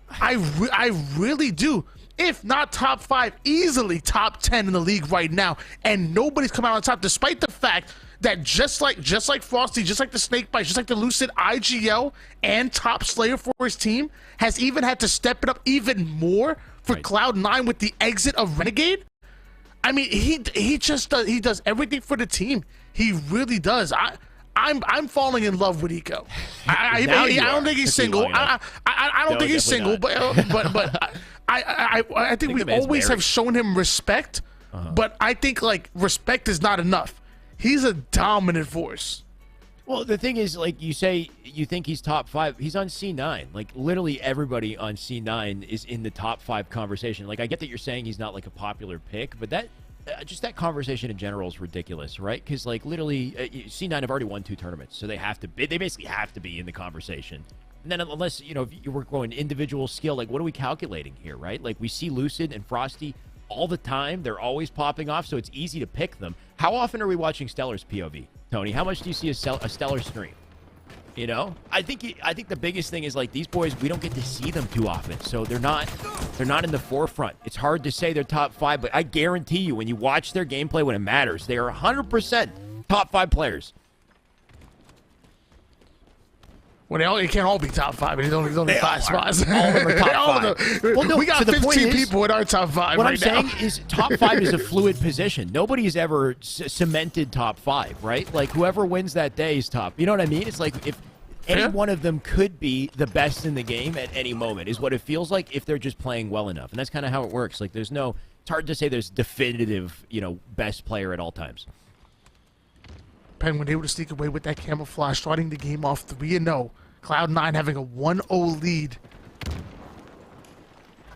I really do. If not top 5, easily top 10 in the league right now, and nobody's come out on top, despite the fact that just like Frosty, just like the Snake Bites, just like the Lucid, IGL and Top Slayer for his team has even had to step it up even more for Cloud9 with the exit of Renegade. I mean, he does everything for the team. He really does. I'm falling in love with Eco. I don't think he's single. I don't think he's single, but I think we always have shown him respect. But I think respect is not enough. He's a dominant force. Well, the thing is, like you say, you think he's top 5. He's on C9. Like, literally everybody on C9 is in the top 5 conversation. Like, I get that you're saying he's not, like, a popular pick, but that just that conversation in general is ridiculous, right? Because, like, literally, C9 have already won 2 tournaments, so they basically have to be in the conversation. And then unless, if you were going individual skill, like, what are we calculating here, right? Like, we see Lucid and Frosty all the time. They're always popping off, so it's easy to pick them. How often are we watching Stellar's POV, Tony? How much do you see a Stellar stream? I think the biggest thing is, like, these boys, we don't get to see them too often, so they're not in the forefront. It's hard to say they're top 5, but I guarantee you, when you watch their gameplay when it matters, they are 100% top 5 players. Well, it can't all be top 5. There's only 5 spots. All of them are top 5. Well, no, we got 15 people in our top 5 what right I'm now. saying is top 5 is a fluid position. Nobody's ever cemented top 5, right? Like, whoever wins that day is top. You know what I mean? It's like if any one of them could be the best in the game at any moment is what it feels like if they're just playing well enough. And that's kind of how it works. Like, it's hard to say there's definitive, best player at all times. Penguin able to sneak away with that camouflage, starting the game off 3-0. Cloud9 having a 1-0 lead.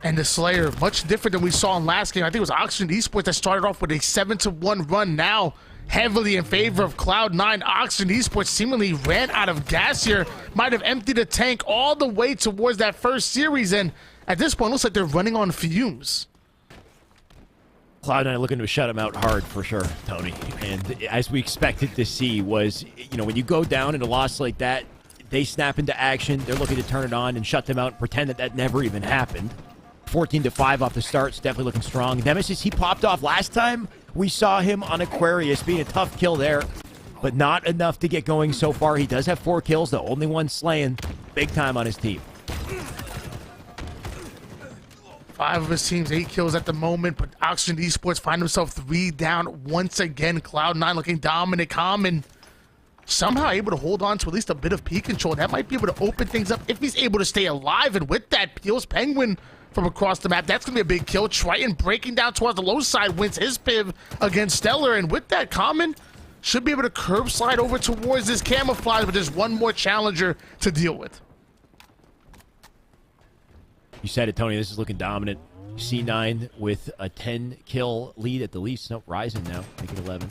And the Slayer, much different than we saw in last game. I think it was Oxygen Esports that started off with a 7-1 run. Now, heavily in favor of Cloud9. Oxygen Esports seemingly ran out of gas here. Might have emptied the tank all the way towards that first series. And at this point, it looks like they're running on fumes. Cloud9 looking to shut him out hard for sure, Tony. And as we expected to see was, when you go down in a loss like that, they snap into action. They're looking to turn it on and shut them out and pretend that never even happened. 14-5 off the start. It's definitely looking strong. Nemesis, he popped off last time. We saw him on Aquarius being a tough kill there, but not enough to get going so far. He does have 4 kills, the only one slaying. Big time on his team. 5 of his teams, 8 kills at the moment, but Oxygen Esports find himself 3 down once again. Cloud9 looking dominant. Common somehow able to hold on to at least a bit of peak control. That might be able to open things up if he's able to stay alive. And with that, peels Penguin from across the map. That's going to be a big kill. Triton breaking down towards the low side wins his piv against Stellar. And with that, Common should be able to curb slide over towards this camouflage, but there's one more challenger to deal with. You said it, Tony. This is looking dominant. C9 with a 10-kill lead at the least. Nope, rising now. Make it 11.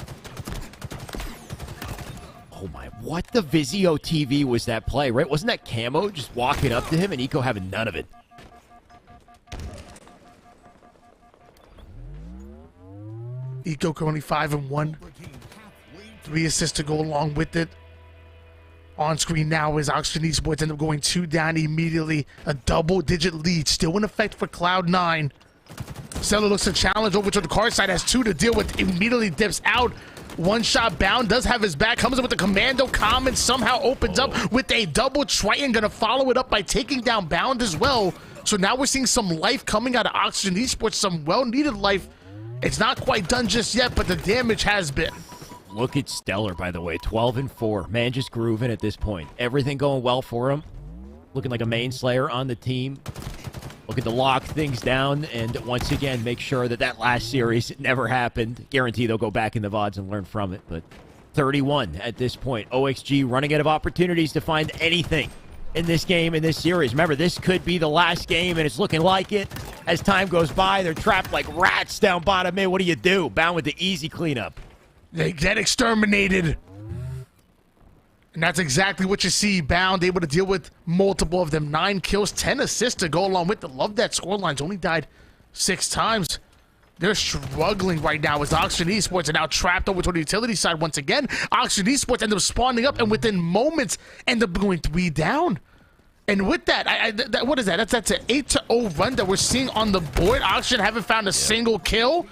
Oh, my. What the VIZIO TV was that play, right? Wasn't that Camo just walking up to him and Eco having none of it? Eco currently 5-1. 3 assists to go along with it. On screen now is Oxygen Esports end up going 2 down immediately. A double-digit lead still in effect for Cloud9. Stellar looks to challenge over to the car side, has 2 to deal with, immediately dips out. One shot Bound does have his back, comes in with the commando comment, somehow opens up with a double Triton, gonna follow it up by taking down Bound as well. So now we're seeing some life coming out of Oxygen Esports, some well-needed life. It's not quite done just yet, but the damage has been. Look at Stellar, by the way, 12-4. Man, just grooving at this point. Everything going well for him. Looking like a main slayer on the team. Looking to lock things down and once again make sure that that last series never happened. Guarantee they'll go back in the VODs and learn from it. But 31 at this point. OXG running out of opportunities to find anything in this game, in this series. Remember, this could be the last game, and it's looking like it. As time goes by, they're trapped like rats down bottom mid. What do? Bound with the easy cleanup. They get exterminated. And that's exactly what you see. Bound able to deal with multiple of them. 9 kills, 10 assists to go along with it. Love that scorelines. Only died 6 times. They're struggling right now as Oxygen Esports are now trapped over to the utility side once again. Oxygen Esports end up spawning up and within moments end up going 3 down. And with that, what is that? That's an 8-0 run that we're seeing on the board. Oxygen haven't found a single kill.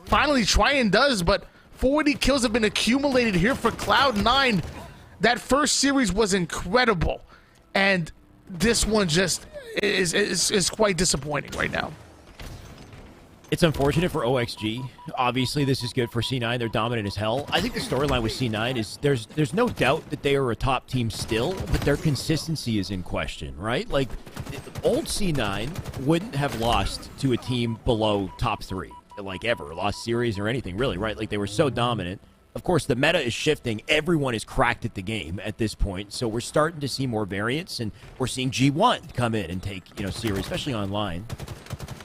Finally, Triton does, but 40 kills have been accumulated here for Cloud9. That first series was incredible, and this one just is quite disappointing right now. It's unfortunate for OXG. Obviously, this is good for C9. They're dominant as hell. I think the storyline with C9 is there's no doubt that they are a top team still, but their consistency is in question, right? Like, old C9 wouldn't have lost to a team below top 3, like ever, lost series or anything, really, right? Like, they were so dominant. Of course, the meta is shifting. Everyone is cracked at the game at this point, so we're starting to see more variance, and we're seeing G1 come in and take, series, especially online.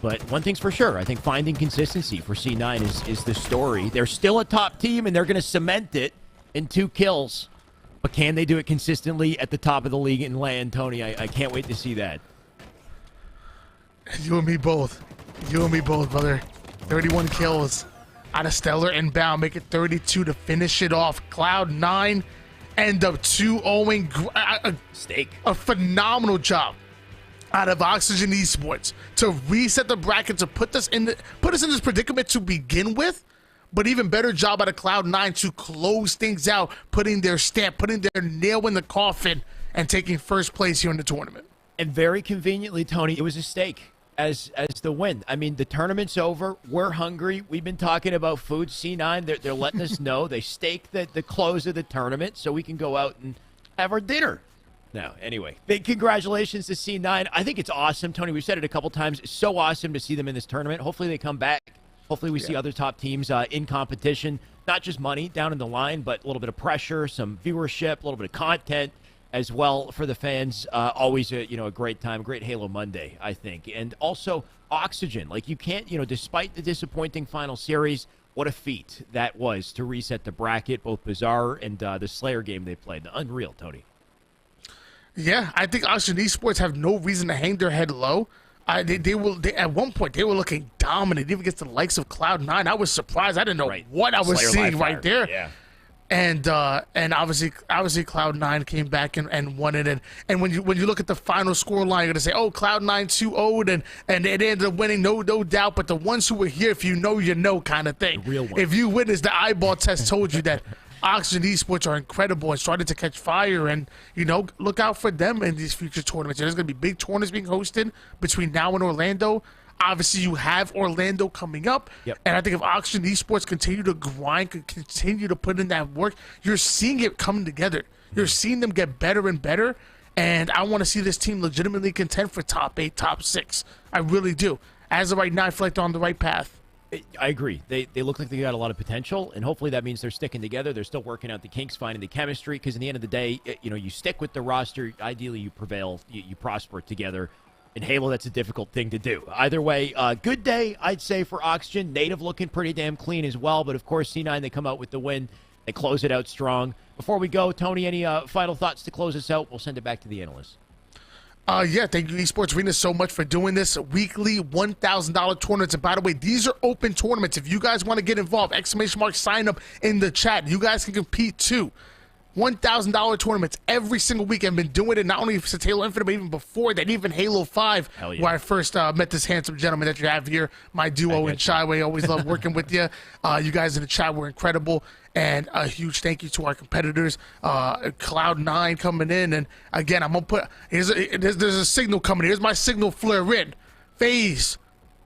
But one thing's for sure, I think finding consistency for C9 is the story. They're still a top team, and they're going to cement it in 2 kills. But can they do it consistently at the top of the league and land, Tony? I can't wait to see that. You and me both. You and me both, brother. 31 kills out of Stellar and Bound, make it 32 to finish it off. Cloud9 end up 2-0. Steak. A phenomenal job out of Oxygen Esports to reset the bracket, to put us in this predicament to begin with, but even better job out of Cloud9 to close things out, putting their stamp, putting their nail in the coffin, and taking first place here in the tournament. And very conveniently, Tony, it was a steak as the win. I mean, the tournament's over. We're hungry. We've been talking about food. C9, they're letting us know. They staked the close of the tournament so we can go out and have our dinner. Now, anyway, big congratulations to C9. I think it's awesome, Tony. We've said it a couple times. It's so awesome to see them in this tournament. Hopefully they come back. Hopefully we see other top teams in competition. Not just money down in the line, but a little bit of pressure, some viewership, a little bit of content as well for the fans. Always a great time, great Halo Monday, I think. And also Oxygen. Like, you can't, despite the disappointing final series, what a feat that was to reset the bracket, both Bizarre and the Slayer game they played. Unreal, Tony. Yeah, I think Oxygen Esports have no reason to hang their head low. They at one point they were looking dominant, even against the likes of Cloud9. I was surprised. I didn't know what I was seeing right there. Yeah. And obviously Cloud9 came back and won it. And when you look at the final score line, you're gonna say, oh, Cloud9 2-0 and it ended up winning, no doubt. But the ones who were here, if you know, you know, kind of thing. The real one. If you witnessed the eyeball test, told you that Oxygen Esports are incredible and started to catch fire, and look out for them in these future tournaments. There's going to be big tournaments being hosted between now and Orlando. Obviously, you have Orlando coming up, and I think if Oxygen Esports continue to grind, continue to put in that work, you're seeing it come together. You're seeing them get better and better, and I want to see this team legitimately contend for top 8, top 6. I really do. As of right now, I feel like they're on the right path. I agree. They look like they got a lot of potential, and hopefully that means they're sticking together. They're still working out the kinks, finding the chemistry, because in the end of the day, you stick with the roster. Ideally, you prevail, you prosper together. In Halo, that's a difficult thing to do. Either way, good day, I'd say, for Oxygen. Native looking pretty damn clean as well. But, of course, C9, they come out with the win. They close it out strong. Before we go, Tony, any final thoughts to close us out? We'll send it back to the analyst. Yeah, thank you, Esports Arena, so much for doing this. Weekly $1,000 tournaments. And by the way, these are open tournaments. If you guys want to get involved, ! Sign up in the chat. You guys can compete too. $1,000 tournaments every single week. I've been doing it not only since Halo Infinite, but even before that, even Halo 5, yeah. where I first met this handsome gentleman that you have here, my duo in Chaiway. Always love working with you. You guys in the chat were incredible. And a huge thank you to our competitors, Cloud9 coming in. And again, I'm going to put, there's a signal coming. Here's my signal flare in. FaZe,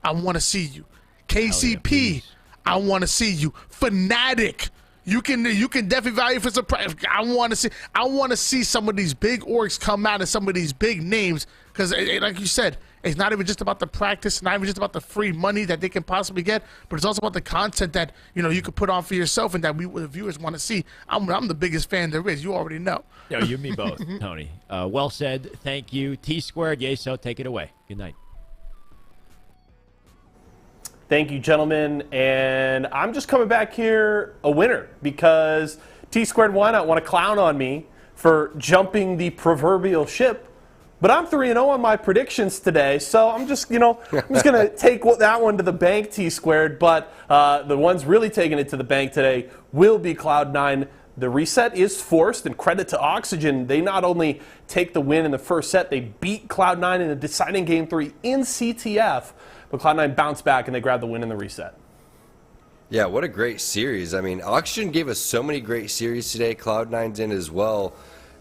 I want to see you. KCP, I want to see you. Fnatic, you can definitely value for surprise. I want to see some of these big orgs come out and some of these big names, because like you said, it's not even just about the practice, not even just about the free money that they can possibly get, but it's also about the content that you could put on for yourself and that the viewers want to see. I'm the biggest fan there is. You already know. No, you and me both, Tony. Well said. Thank you. T-Squared, Yeso, take it away. Good night. Thank you, gentlemen. And I'm just coming back here a winner because T-Squared why not want to clown on me for jumping the proverbial ship. But I'm 3-0 on my predictions today, so I'm just going to take that one to the bank, T-Squared. But the ones really taking it to the bank today will be Cloud9. The reset is forced, and credit to Oxygen. They not only take the win in the first set, they beat Cloud9 in the deciding Game 3 in CTF, but Cloud9 bounced back and they grabbed the win in the reset. Yeah, what a great series. I mean, Oxygen gave us so many great series today. Cloud9 did as well.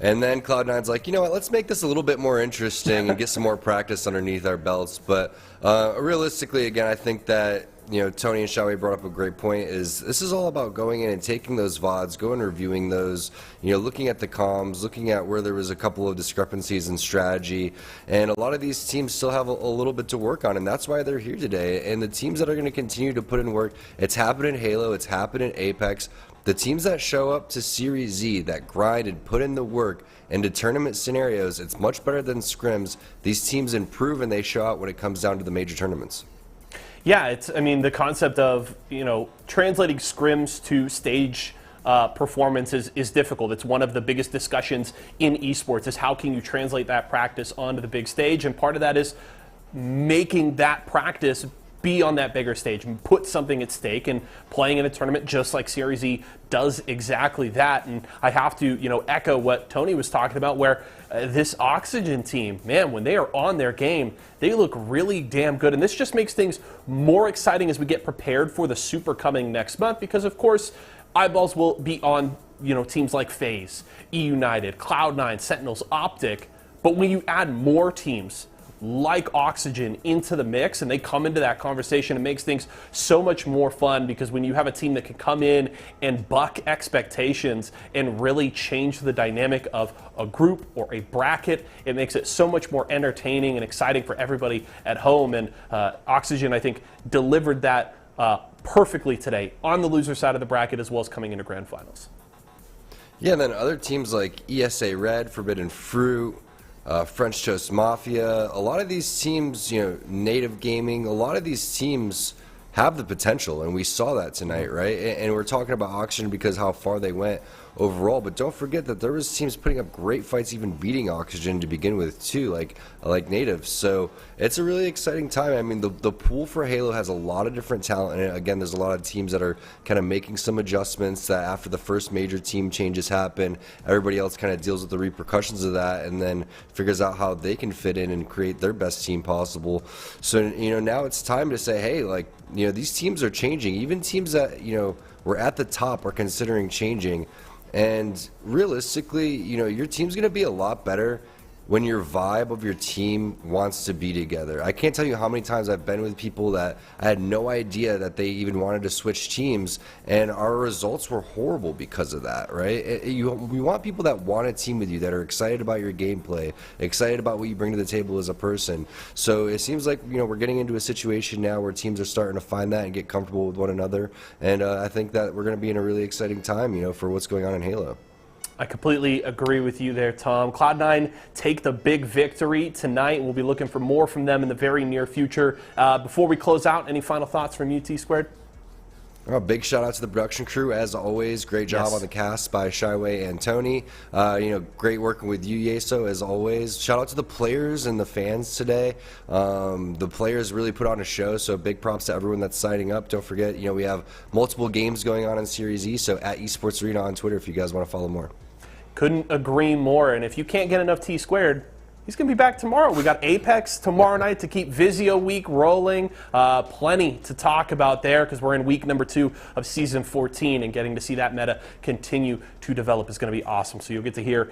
And then Cloud9's like, you know what, let's make this a little bit more interesting and get some more practice underneath our belts. But realistically, again, I think that, Tony and Shawi brought up a great point, is this is all about going in and taking those VODs, going and reviewing those, looking at the comms, looking at where there was a couple of discrepancies in strategy. And a lot of these teams still have a little bit to work on, and that's why they're here today. And the teams that are going to continue to put in work, it's happened in Halo, it's happened in Apex. The teams that show up to Series Z, that grind and put in the work into tournament scenarios, it's much better than scrims. These teams improve and they show out when it comes down to the major tournaments. Yeah, the concept of, translating scrims to stage performance is difficult. It's one of the biggest discussions in esports, is how can you translate that practice onto the big stage, and part of that is making that practice be on that bigger stage and put something at stake, and playing in a tournament just like Series E does exactly that. And I have to, echo what Tony was talking about, where this Oxygen team, man, when they are on their game, they look really damn good. And this just makes things more exciting as we get prepared for the Super coming next month, because of course, eyeballs will be on, teams like FaZe, E United, Cloud9, Sentinels, Optic. But when you add more teams like Oxygen into the mix and they come into that conversation, it makes things so much more fun, because when you have a team that can come in and buck expectations and really change the dynamic of a group or a bracket, it makes it so much more entertaining and exciting for everybody at home. And Oxygen, I think, delivered that perfectly today on the loser side of the bracket, as well as coming into grand finals. Yeah, and then other teams like ESA Red, Forbidden Fruit, French Toast Mafia, a lot of these teams, Native Gaming, a lot of these teams have the potential, and we saw that tonight, right? And we're talking about Oxygen because how far they went overall, but don't forget that there was teams putting up great fights, even beating Oxygen to begin with too, like Native. So it's a really exciting time. I mean, the pool for Halo has a lot of different talent, and again, there's a lot of teams that are kind of making some adjustments that after the first major team changes happen, everybody else kind of deals with the repercussions of that and then figures out how they can fit in and create their best team possible. So, now it's time to say, hey, these teams are changing. Even teams that, were at the top are considering changing. And realistically, your team's going to be a lot better when your vibe of your team wants to be together. I can't tell you how many times I've been with people that I had no idea that they even wanted to switch teams, and our results were horrible because of that, right? We want people that want to team with you, that are excited about your gameplay, excited about what you bring to the table as a person. So it seems like, we're getting into a situation now where teams are starting to find that and get comfortable with one another, and I think that we're going to be in a really exciting time, for what's going on in Halo. I completely agree with you there, Tom. Cloud9 take the big victory tonight. We'll be looking for more from them in the very near future. Before we close out, any final thoughts from you, T-Squared? Oh, big shout out to the production crew as always. Great job on the cast by Shyway and Tony. Great working with you, Yeso, as always. Shout out to the players and the fans today. The players really put on a show, so big props to everyone that's signing up. Don't forget, we have multiple games going on in Series E, so at Esports Arena on Twitter if you guys want to follow more. Couldn't agree more. And if you can't get enough T-Squared, he's going to be back tomorrow. We got Apex tomorrow night to keep VIZIO week rolling. Plenty to talk about there because we're in week number 2 of season 14, and getting to see that meta continue to develop is going to be awesome. So you'll get to hear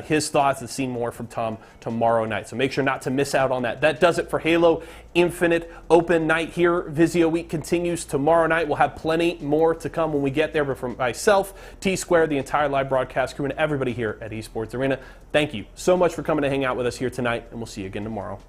his thoughts and see more from Tom tomorrow night. So make sure not to miss out on that. That does it for Halo Infinite Open Night here. VIZIO week continues tomorrow night. We'll have plenty more to come when we get there. But from myself, T-Squared, the entire live broadcast crew, and everybody here at Esports Arena, thank you so much for coming to hang out with us here tonight, and we'll see you again tomorrow.